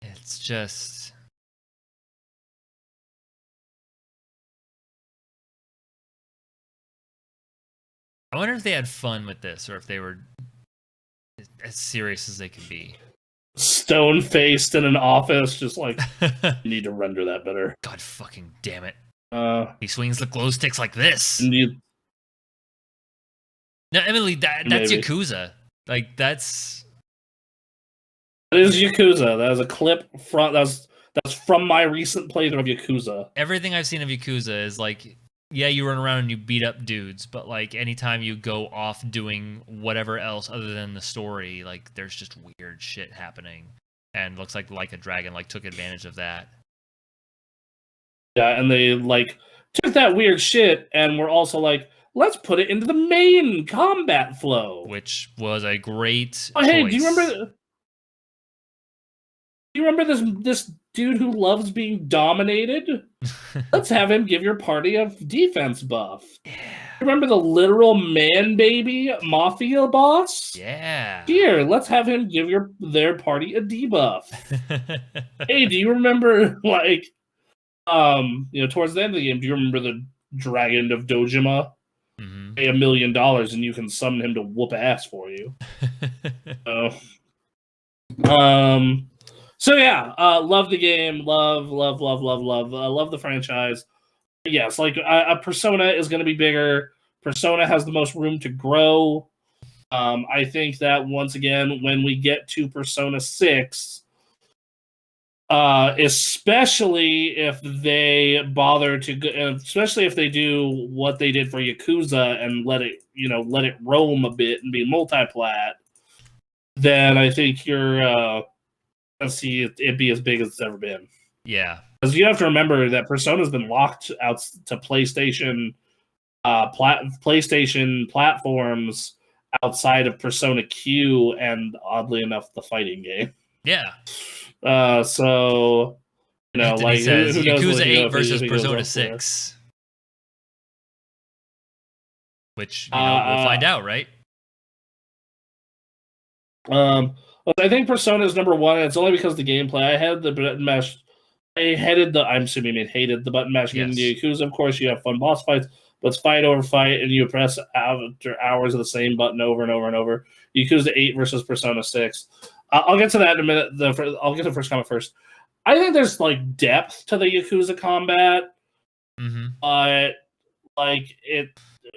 It's just. I wonder if they had fun with this or if they were as serious as they could be. Stone faced in an office, just like, you need to render that better. God fucking damn it. He swings the glow sticks like this. No, Emily, that's maybe. Yakuza. Like, that's. That is Yakuza. That is a clip from that's from my recent playthrough of Yakuza. Everything I've seen of Yakuza is like, yeah, you run around and you beat up dudes, but like anytime you go off doing whatever else other than the story, like there's just weird shit happening. And looks like a Dragon like took advantage of that. Yeah, and they like took that weird shit and were also like, let's put it into the main combat flow. Which was a great choice. Hey, do you remember this dude who loves being dominated? Let's have him give your party a defense buff. Yeah. Remember the literal man baby mafia boss? Yeah. Here, let's have him give their party a debuff. Hey, do you remember like towards the end of the game, do you remember the Dragon of Dojima? Mm-hmm. Pay $1 million and you can summon him to whoop ass for you. So yeah, love the game, love the franchise. Yes, like Persona is going to be bigger. Persona has the most room to grow. I think that once again, when we get to Persona 6, especially if they bother to, especially if they do what they did for Yakuza and let it roam a bit and be multi-plat, then I think you're gonna see it be as big as it's ever been. Yeah, because you have to remember that Persona's been locked out to PlayStation, PlayStation platforms outside of Persona Q and oddly enough, the fighting game. Yeah. So Anthony like says who knows Yakuza what 8 versus Persona 6, which we'll find out, right? I think Persona is number one. And it's only because of the gameplay. I had the button mash. I'm assuming you hated the button mashing in the Yakuza. Of course, you have fun boss fights, but it's fight over fight, and you press after hours of the same button over and over and over. Yakuza 8 versus Persona 6. I'll get to that in a minute. I'll get to the first comment first. I think there's like depth to the Yakuza combat, but like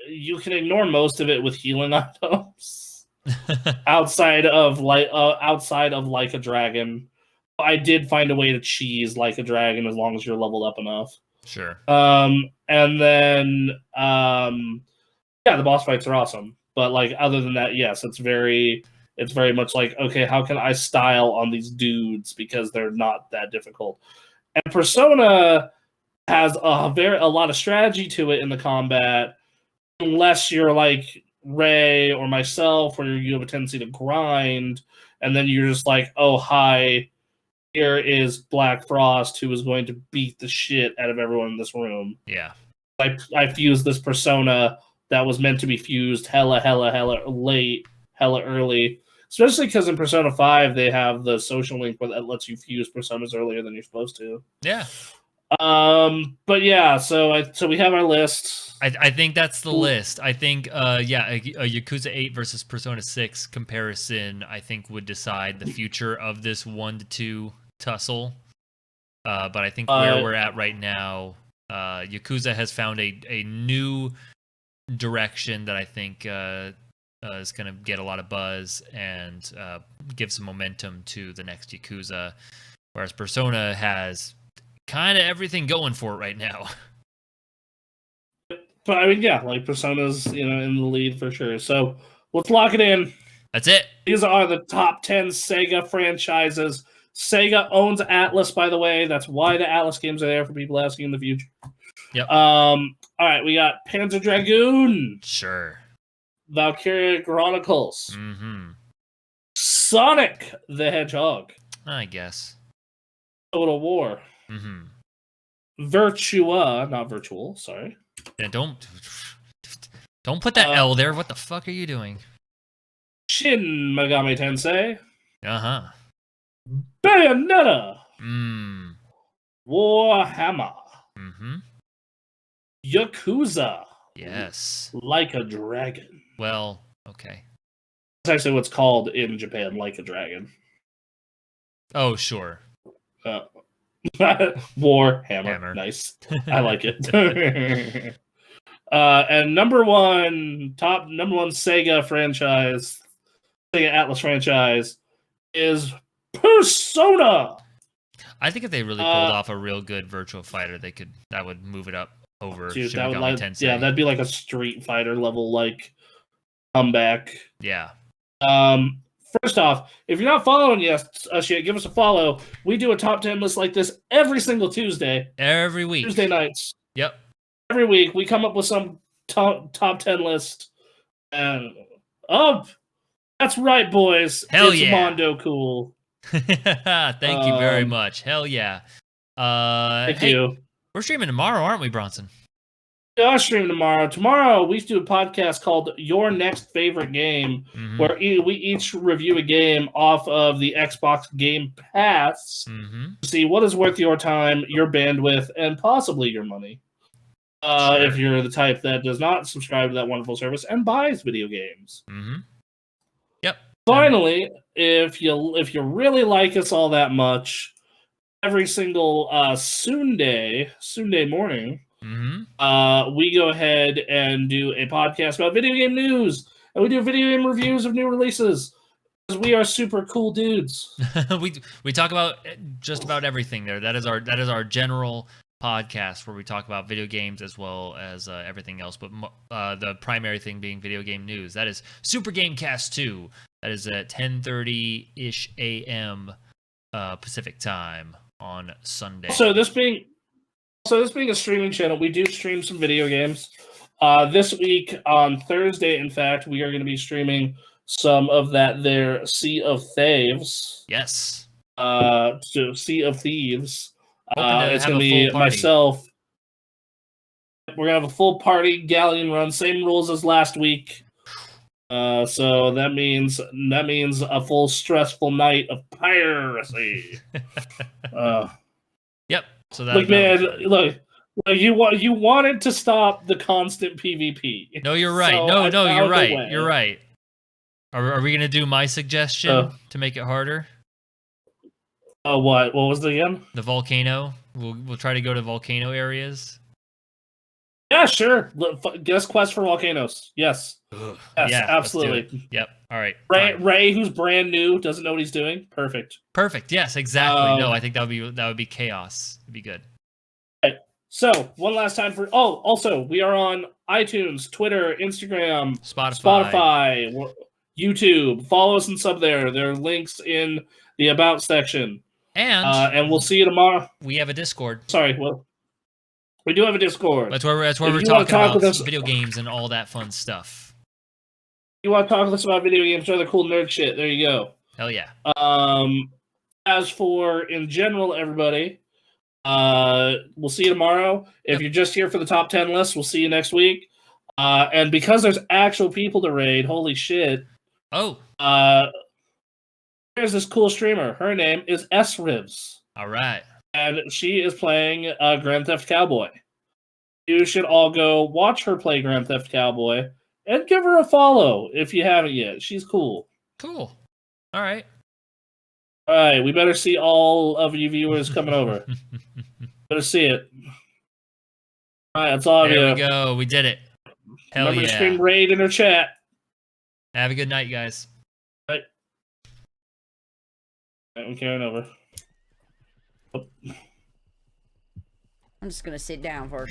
you can ignore most of it with healing items. outside of like a dragon. I did find a way to cheese like a dragon as long as you're leveled up enough. Sure. And then the boss fights are awesome. But like other than that, yes, it's very much like, okay, how can I style on these dudes because they're not that difficult. And Persona has a lot of strategy to it in the combat, unless you're like Ray or myself, where you have a tendency to grind, and then you're just like, oh, hi, here is Black Frost, who is going to beat the shit out of everyone in this room. Yeah. I fused this persona that was meant to be fused hella late, hella early. Especially because in Persona 5, they have the social link that lets you fuse personas earlier than you're supposed to. Yeah. But yeah, so we have our list. I think that's the list. I think a Yakuza 8 versus Persona 6 comparison, I think, would decide the future of this 1-2 tussle. But I think where we're at right now, Yakuza has found a new direction that I think is going to get a lot of buzz and give some momentum to the next Yakuza, whereas Persona has kind of everything going for it right now. But I mean, yeah, like Persona's, in the lead for sure. So let's lock it in. That's it. These are the top 10 Sega franchises. Sega owns Atlas, by the way. That's why the Atlas games are there for people asking in the future. Yep. All right, we got Panzer Dragoon. Sure. Valkyria Chronicles. Mm-hmm. Sonic the Hedgehog. I guess. Total War. Mm-hmm. Virtua, not Virtual, sorry. Yeah, don't put that L there. What the fuck are you doing? Shin Megami Tensei. Uh-huh. Bayonetta. Warhammer. Mm-hmm. Yakuza. Yes. Like a Dragon. Well, okay. That's actually what's called in Japan, Like a Dragon. Oh, sure. Warhammer. Nice. I like it. And number one Sega franchise, Sega Atlas franchise, is Persona. I think if they really pulled off a real good Virtual Fighter, that would move it up over Shin Megami Tensei. Yeah, that'd be like a Street Fighter level comeback. Yeah. First off, if you're not following us yet, give us a follow. We do a top 10 list like this every single Tuesday. Every week. Tuesday nights. Yep. Every week we come up with some top 10 list. And that's right, boys. Hell it's yeah. Mondo cool. Thank you very much. Hell yeah. Thank you. We're streaming tomorrow, aren't we, Bronson? We are streaming tomorrow. Tomorrow we do a podcast called Your Next Favorite Game, where we each review a game off of the Xbox Game Pass to see what is worth your time, your bandwidth, and possibly your money. Sure. If you're the type that does not subscribe to that wonderful service and buys video games. Yep. Finally, if you really like us all that much, every single Sunday morning, we go ahead and do a podcast about video game news, and we do video game reviews of new releases because we are super cool dudes. we talk about just about everything there. That is our general podcast where we talk about video games as well as everything else, but the primary thing being video game news. That is Super Gamecast 2. That is at 10:30-ish a.m. Pacific time on Sunday. So this being a streaming channel, we do stream some video games. This week on Thursday, in fact, we are going to be streaming some of that there Sea of Thieves. Yes. So Sea of Thieves. It's going to be myself. We're going to have a full party galleon run, same rules as last week. So that means a full stressful night of piracy. Yep. So look, you wanted to stop the constant PvP. No, you're right. So no, you're right. You're right. Are we gonna do my suggestion to make it harder? What? What was it again? The volcano. We'll try to go to volcano areas. Yeah, sure. Guest quest for volcanoes. Yes. Ugh. Yes, Yeah, absolutely. Yep. All right. Ray, who's brand new, doesn't know what he's doing. Perfect. Yes, exactly. No, I think that would be chaos. It'd be good. Right. So one last time also we are on iTunes, Twitter, Instagram, Spotify, YouTube. Follow us and sub there. There are links in the About section. And we'll see you tomorrow. We have a Discord. Sorry, well, we do have a Discord. That's where we're talking about video games and all that fun stuff. You want to talk with us about video games or other cool nerd shit? There you go. Hell yeah. As for in general, everybody, we'll see you tomorrow. If you're just here for the top 10 list, we'll see you next week. And because there's actual people to raid, holy shit. Oh. There's this cool streamer. Her name is S-Rivs. All right. And she is playing Grand Theft Cowboy. You should all go watch her play Grand Theft Cowboy and give her a follow if you haven't yet. She's cool. Cool. All right. All right. We better see all of you viewers coming over. Better see it. All right. That's all of you. There we go. We did it. Hell Remember to yeah. scream raid in our chat. Have a good night, guys. Right. I'm carrying over. I'm just gonna sit down for a